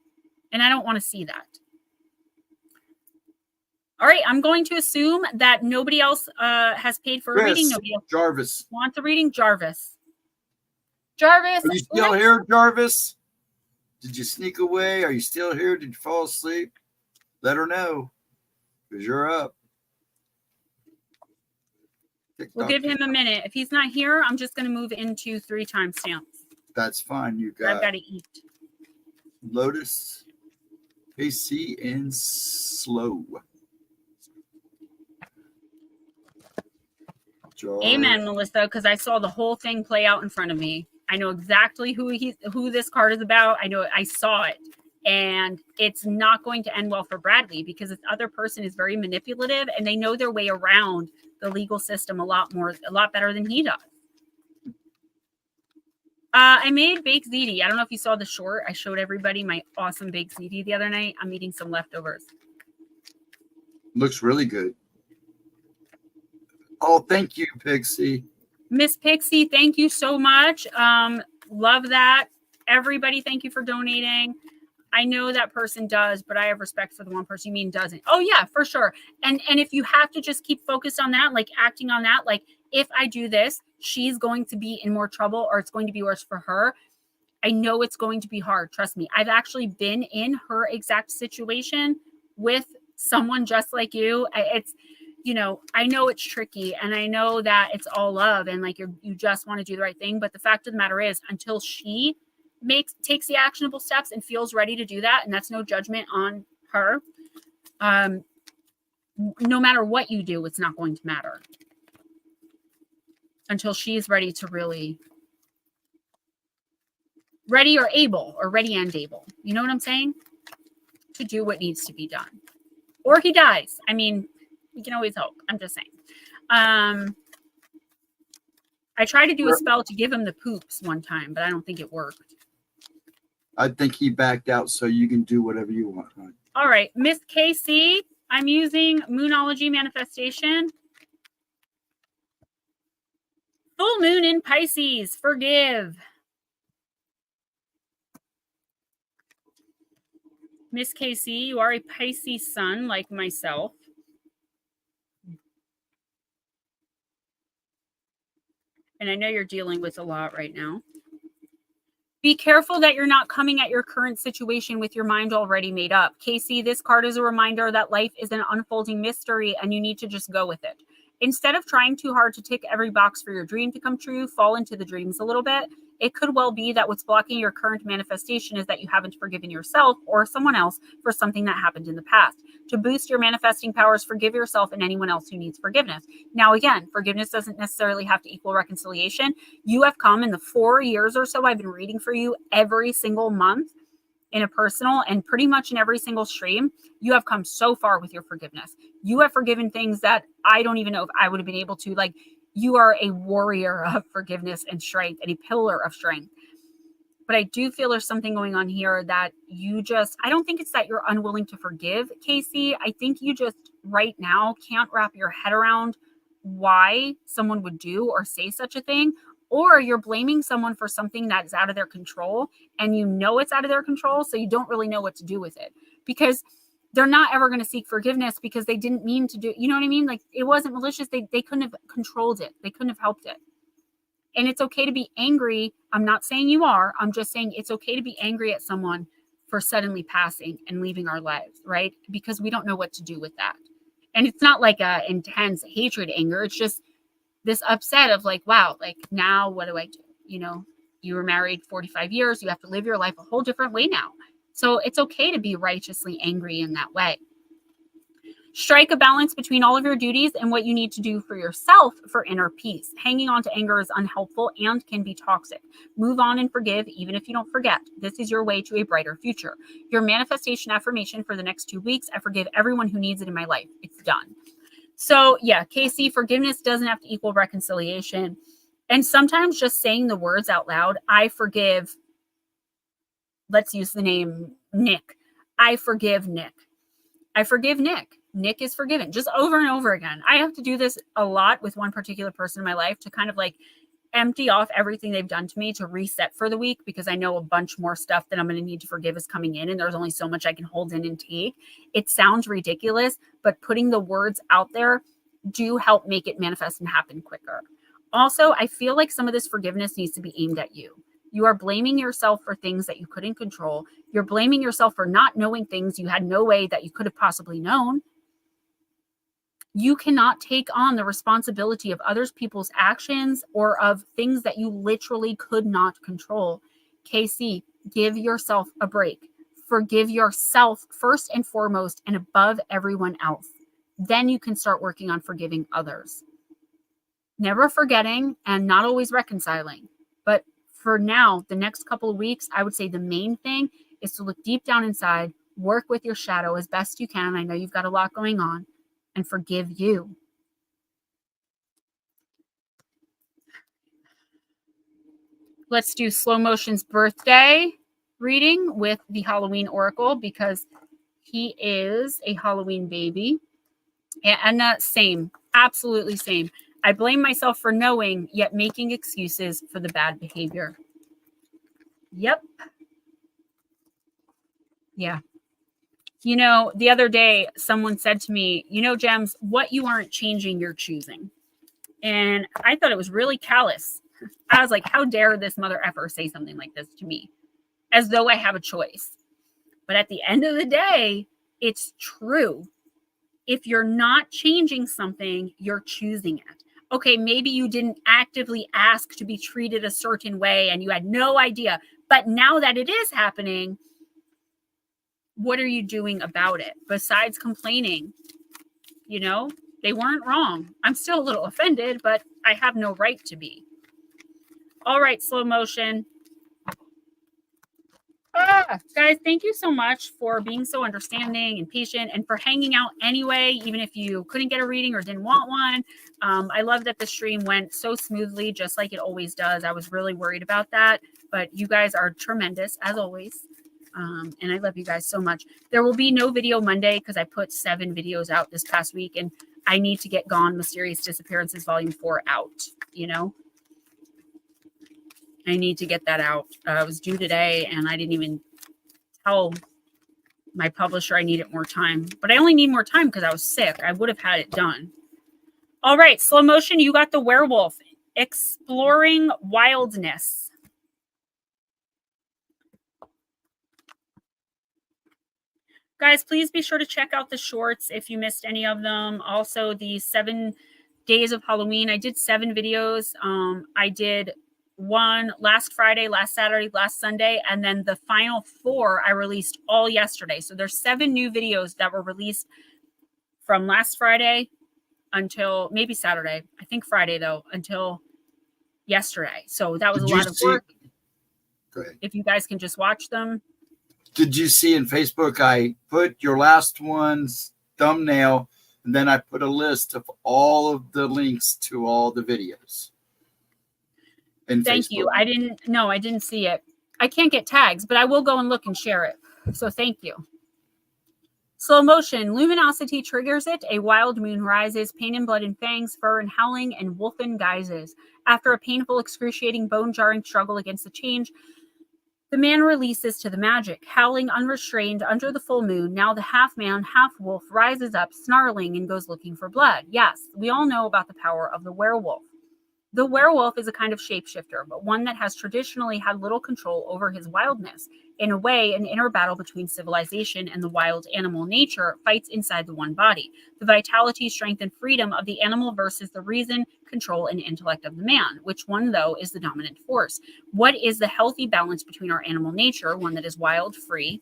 And I don't want to see that. All right, I'm going to assume that nobody else has paid for a reading. Nobody else Jarvis wants a reading. Jarvis. Jarvis. Are you still here, Jarvis? Did you sneak away? Are you still here? Did you fall asleep? Let her know, because you're up. We'll give him a minute. If he's not here, I'm just going to move into 3 timestamps. That's fine. You got. I've got to eat. Lotus, AC, and Slow. Amen, Melissa, because I saw the whole thing play out in front of me. I know exactly who this card is about. I saw it. And it's not going to end well for Bradley, because this other person is very manipulative and they know their way around the legal system a lot better than he does. I made baked ziti. I don't know if you saw the short. I showed everybody my awesome baked ziti the other night. I'm eating some leftovers. Looks really good. Oh, thank you, Pixie. Miss Pixie, thank you so much. Love that. Everybody, thank you for donating. I know that person does, but I have respect for the one person you mean doesn't. Oh, yeah, for sure. And if you have to just keep focused on that, like acting on that, like if I do this, she's going to be in more trouble or it's going to be worse for her. I know it's going to be hard. Trust me. I've actually been in her exact situation with someone just like you. It's, you know, I know it's tricky and I know that it's all love and like you just want to do the right thing. But the fact of the matter is, until she takes the actionable steps and feels ready to do that, and that's no judgment on her, no matter what you do, it's not going to matter until she's ready to really ready and able, you know what I'm saying, to do what needs to be done, or he dies. I mean, we can always hope. I'm just saying. I tried to do a spell to give him the poops one time, but I don't think it worked. I think he backed out, so you can do whatever you want. Huh? All right, Miss KC, I'm using Moonology Manifestation. Full moon in Pisces, forgive. Miss KC, you are a Pisces sun like myself. And I know you're dealing with a lot right now. Be careful that you're not coming at your current situation with your mind already made up. Casey, this card is a reminder that life is an unfolding mystery and you need to just go with it. Instead of trying too hard to tick every box for your dream to come true, fall into the dreams a little bit. It could well be that what's blocking your current manifestation is that you haven't forgiven yourself or someone else for something that happened in the past. To boost your manifesting powers, forgive yourself and anyone else who needs forgiveness. Now, again, forgiveness doesn't necessarily have to equal reconciliation. You have come in the 4 years or so I've been reading for you every single month in a personal and pretty much in every single stream. You have come so far with your forgiveness. You have forgiven things that I don't even know if I would have been able to. Like, you are a warrior of forgiveness and strength and a pillar of strength. But I do feel there's something going on here that you just, I don't think it's that you're unwilling to forgive, Casey. I think you just right now can't wrap your head around why someone would do or say such a thing, or you're blaming someone for something that's out of their control and you know it's out of their control, so you don't really know what to do with it because they're not ever going to seek forgiveness because they didn't mean to do, you know what I mean? Like, it wasn't malicious. They couldn't have controlled it. They couldn't have helped it. And it's okay to be angry. I'm not saying you are. I'm just saying it's okay to be angry at someone for suddenly passing and leaving our lives, right? Because we don't know what to do with that. And it's not like a intense hatred anger. It's just this upset of like, wow, like now what do I do? You know, you were married 45 years. You have to live your life a whole different way now. So it's okay to be righteously angry in that way. Strike a balance between all of your duties and what you need to do for yourself for inner peace. Hanging on to anger is unhelpful and can be toxic. Move on and forgive, even if you don't forget. This is your way to a brighter future. Your manifestation affirmation for the next 2 weeks: I forgive everyone who needs it in my life. It's done. So yeah, Casey, forgiveness doesn't have to equal reconciliation. And sometimes just saying the words out loud, I forgive, let's use the name Nick. I forgive Nick. I forgive Nick. Nick is forgiven, just over and over again. I have to do this a lot with one particular person in my life to kind of like empty off everything they've done to me to reset for the week, because I know a bunch more stuff that I'm going to need to forgive is coming in, and there's only so much I can hold in and take. It sounds ridiculous, but putting the words out there do help make it manifest and happen quicker. Also, I feel like some of this forgiveness needs to be aimed at you. You are blaming yourself for things that you couldn't control. You're blaming yourself for not knowing things you had no way that you could have possibly known. You cannot take on the responsibility of other people's actions or of things that you literally could not control. Casey, give yourself a break. Forgive yourself first and foremost and above everyone else. Then you can start working on forgiving others. Never forgetting and not always reconciling. But for now, the next couple of weeks, I would say the main thing is to look deep down inside, work with your shadow as best you can. I know you've got a lot going on. And forgive you. Let's do Slow Motion's birthday reading with the Halloween Oracle, because he is a Halloween baby. And same, absolutely same. I blame myself for knowing, yet making excuses for the bad behavior. Yep. Yeah. You know, the other day, someone said to me, you know, Gems, what you aren't changing, you're choosing. And I thought it was really callous. I was like, how dare this mother effer say something like this to me? As though I have a choice. But at the end of the day, it's true. If you're not changing something, you're choosing it. Okay, maybe you didn't actively ask to be treated a certain way and you had no idea. But now that it is happening, what are you doing about it besides complaining? You know, they weren't wrong. I'm still a little offended, but I have no right to be. All right, Slow Motion. Guys, thank you so much for being so understanding and patient and for hanging out anyway, even if you couldn't get a reading or didn't want one. I love that the stream went so smoothly, just like it always does. I was really worried about that, but you guys are tremendous as always. And I love you guys so much. There will be no video Monday because I put 7 videos out this past week and I need to get Gone Mysterious Disappearances Volume 4 out, you know? I need to get that out. It was due today and I didn't even tell my publisher I needed more time. But I only need more time because I was sick. I would have had it done. All right, Slow Motion, you got the werewolf. Exploring wildness. Guys, please be sure to check out the shorts if you missed any of them. Also, the 7 days of Halloween. I did 7 videos. I did one last Friday, last Saturday, last Sunday, and then the final 4 I released all yesterday. So there's 7 new videos that were released from last Friday until maybe Saturday. I think Friday, though, until yesterday. So that was a lot of work. Go ahead. If you guys can just watch them. Did you see in Facebook, I put your last one's thumbnail, and then I put a list of all of the links to all the videos. Thank you. I didn't see it. I can't get tags, but I will go and look and share it. So thank you. Slow Motion. Luminosity triggers it. A wild moon rises. Pain and blood and fangs, fur and howling, and wolfen guises. After a painful, excruciating, bone-jarring struggle against the change, the man releases to the magic, howling unrestrained under the full moon. Now the half-man, half-wolf rises up, snarling, and goes looking for blood. Yes, we all know about the power of the werewolf. The werewolf is a kind of shapeshifter, but one that has traditionally had little control over his wildness. In a way, an inner battle between civilization and the wild animal nature fights inside the one body. The vitality, strength, and freedom of the animal versus the reason, control, and intellect of the man. Which one, though, is the dominant force? What is the healthy balance between our animal nature, one that is wild, free,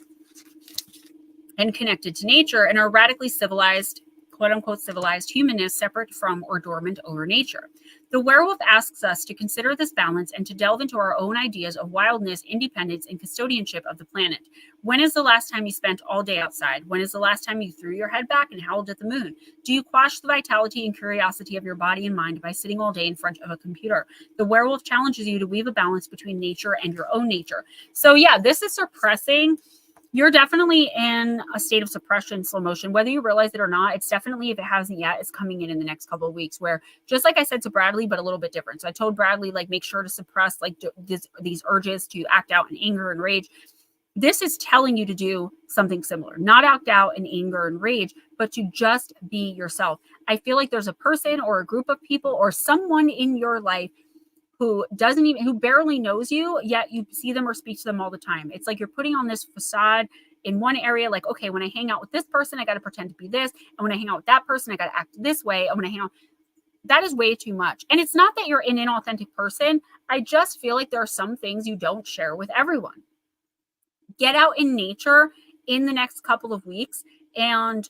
and connected to nature, and our radically civilized, quote-unquote civilized humanness separate from or dormant over nature? The werewolf asks us to consider this balance and to delve into our own ideas of wildness, independence, and custodianship of the planet. When is the last time you spent all day outside? When is the last time you threw your head back and howled at the moon? Do you quash the vitality and curiosity of your body and mind by sitting all day in front of a computer? The werewolf challenges you to weave a balance between nature and your own nature. So yeah, this is suppressing You're definitely in a state of suppression, slow motion, whether you realize it or not. It's definitely, if it hasn't yet, it's coming in the next couple of weeks, where just like I said to Bradley, but a little bit different. So I told Bradley, like, make sure to suppress like these urges to act out in anger and rage. This is telling you to do something similar, not act out in anger and rage, but to just be yourself. I feel like there's a person or a group of people or someone in your life who barely knows you, yet you see them or speak to them all the time. It's like you're putting on this facade in one area, like, okay, when I hang out with this person, I got to pretend to be this. And when I hang out with that person, I got to act this way. And when I hang out, that is way too much. And it's not that you're an inauthentic person. I just feel like there are some things you don't share with everyone. Get out in nature in the next couple of weeks. And,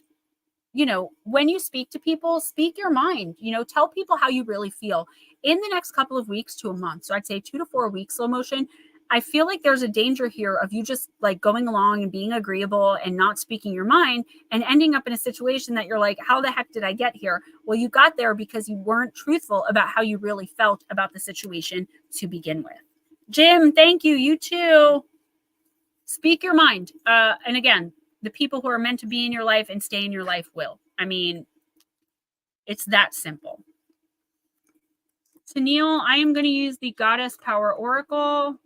when you speak to people, speak your mind, tell people how you really feel in the next couple of weeks to a month. So I'd say 2 to 4 weeks, slow motion. I feel like there's a danger here of you just like going along and being agreeable and not speaking your mind and ending up in a situation that you're like, how the heck did I get here? Well, you got there because you weren't truthful about how you really felt about the situation to begin with. Jim, thank you. You too. Speak your mind. And again, the people who are meant to be in your life and stay in your life will. I mean, it's that simple. Tennille, I am going to use the Goddess Power Oracle.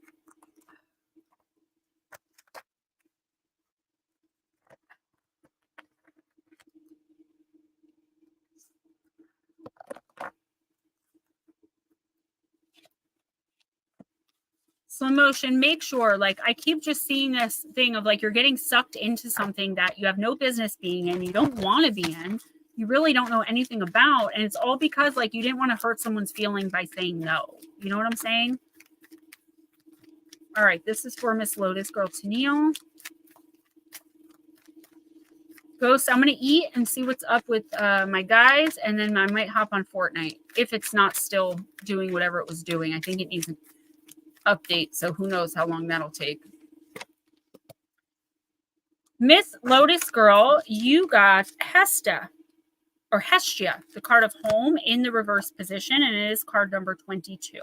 Slow motion, make sure, like, I keep just seeing this thing of like you're getting sucked into something that you have no business being in, you don't want to be in, you really don't know anything about, and it's all because like you didn't want to hurt someone's feeling by saying no. You know what I'm saying? All right, this is for Miss Lotus Girl Tennille. Ghost, I'm going to eat and see what's up with my guys, and then I might hop on Fortnite if it's not still doing whatever it was doing. I think it needs an update, so who knows how long that'll take. Miss Lotus Girl, you got Hestia, the card of home in the reverse position, and it is card number 22.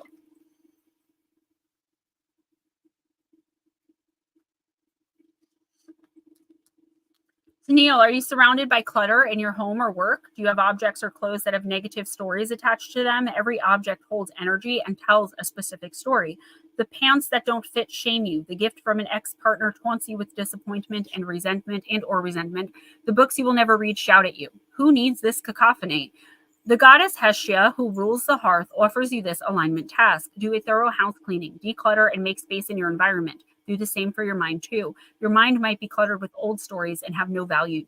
Neil, are you surrounded by clutter in your home or work? Do you have objects or clothes that have negative stories attached to them? Every object holds energy and tells a specific story. The pants that don't fit shame you. The gift from an ex-partner taunts you with disappointment and resentment. The books you will never read shout at you. Who needs this cacophony? The goddess Hestia, who rules the hearth, offers you this alignment task. Do a thorough house cleaning, declutter, and make space in your environment. Do the same for your mind too. Your mind might be cluttered with old stories and have no value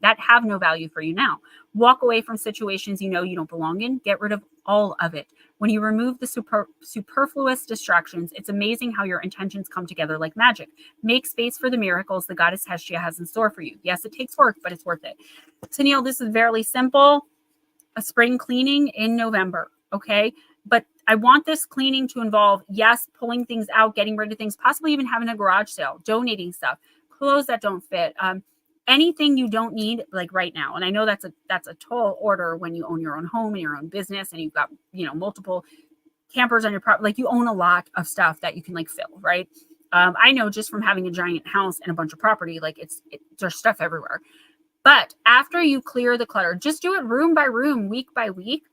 for you now. Walk away from situations you don't belong in. Get rid of all of it. When you remove the superfluous distractions, it's amazing how your intentions come together like magic. Make space for the miracles the goddess Hestia has in store for you. Yes, it takes work, but it's worth it. So Neil, this is fairly simple. A spring cleaning in November, okay? But I want this cleaning to involve, yes, pulling things out, getting rid of things, possibly even having a garage sale, donating stuff, clothes that don't fit, anything you don't need like right now. And I know that's a tall order when you own your own home and your own business and you've got, multiple campers on your property. Like you own a lot of stuff that you can like fill, right? I know just from having a giant house and a bunch of property, like there's stuff everywhere. But after you clear the clutter, just do it room by room, week by week,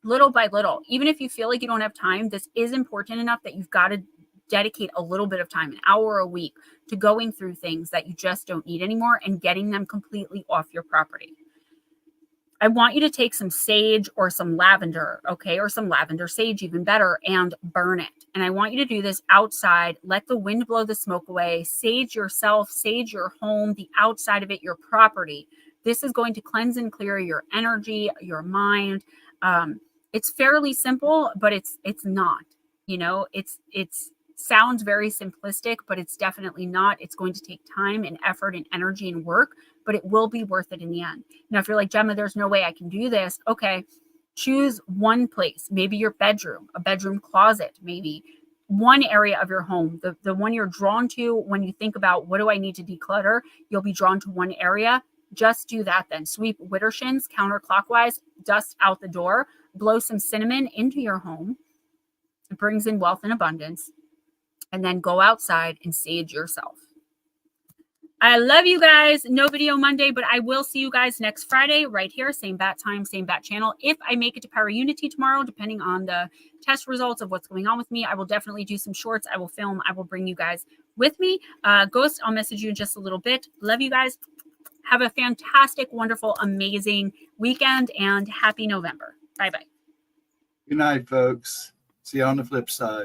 little by little. Even if you feel like you don't have time, this is important enough that you've got to dedicate a little bit of time, an hour a week, to going through things that you just don't need anymore and getting them completely off your property. I want you to take some sage or some lavender, okay, or some lavender sage, even better, and burn it. And I want you to do this outside. Let the wind blow the smoke away. Sage yourself, sage your home, the outside of it, your property. This is going to cleanse and clear your energy, your mind. It's fairly simple, but it's not. It's sounds very simplistic, but it's definitely not. It's going to take time and effort and energy and work, but it will be worth it in the end. Now, if you're like, Gemma, there's no way I can do this. Okay, choose one place, maybe your bedroom, a bedroom closet, maybe one area of your home, the one you're drawn to. When you think about what do I need to declutter, you'll be drawn to one area. Just do that then. Sweep widdershins counterclockwise, dust out the door, blow some cinnamon into your home. It brings in wealth and abundance. And then go outside and sage yourself. I love you guys. No video Monday, but I will see you guys next Friday right here. Same bat time, same bat channel. If I make it to Power Unity tomorrow, depending on the test results of what's going on with me, I will definitely do some shorts. I will film. I will bring you guys with me. Ghost, I'll message you in just a little bit. Love you guys. Have a fantastic, wonderful, amazing weekend and happy November. Bye-bye. Good night, folks. See you on the flip side.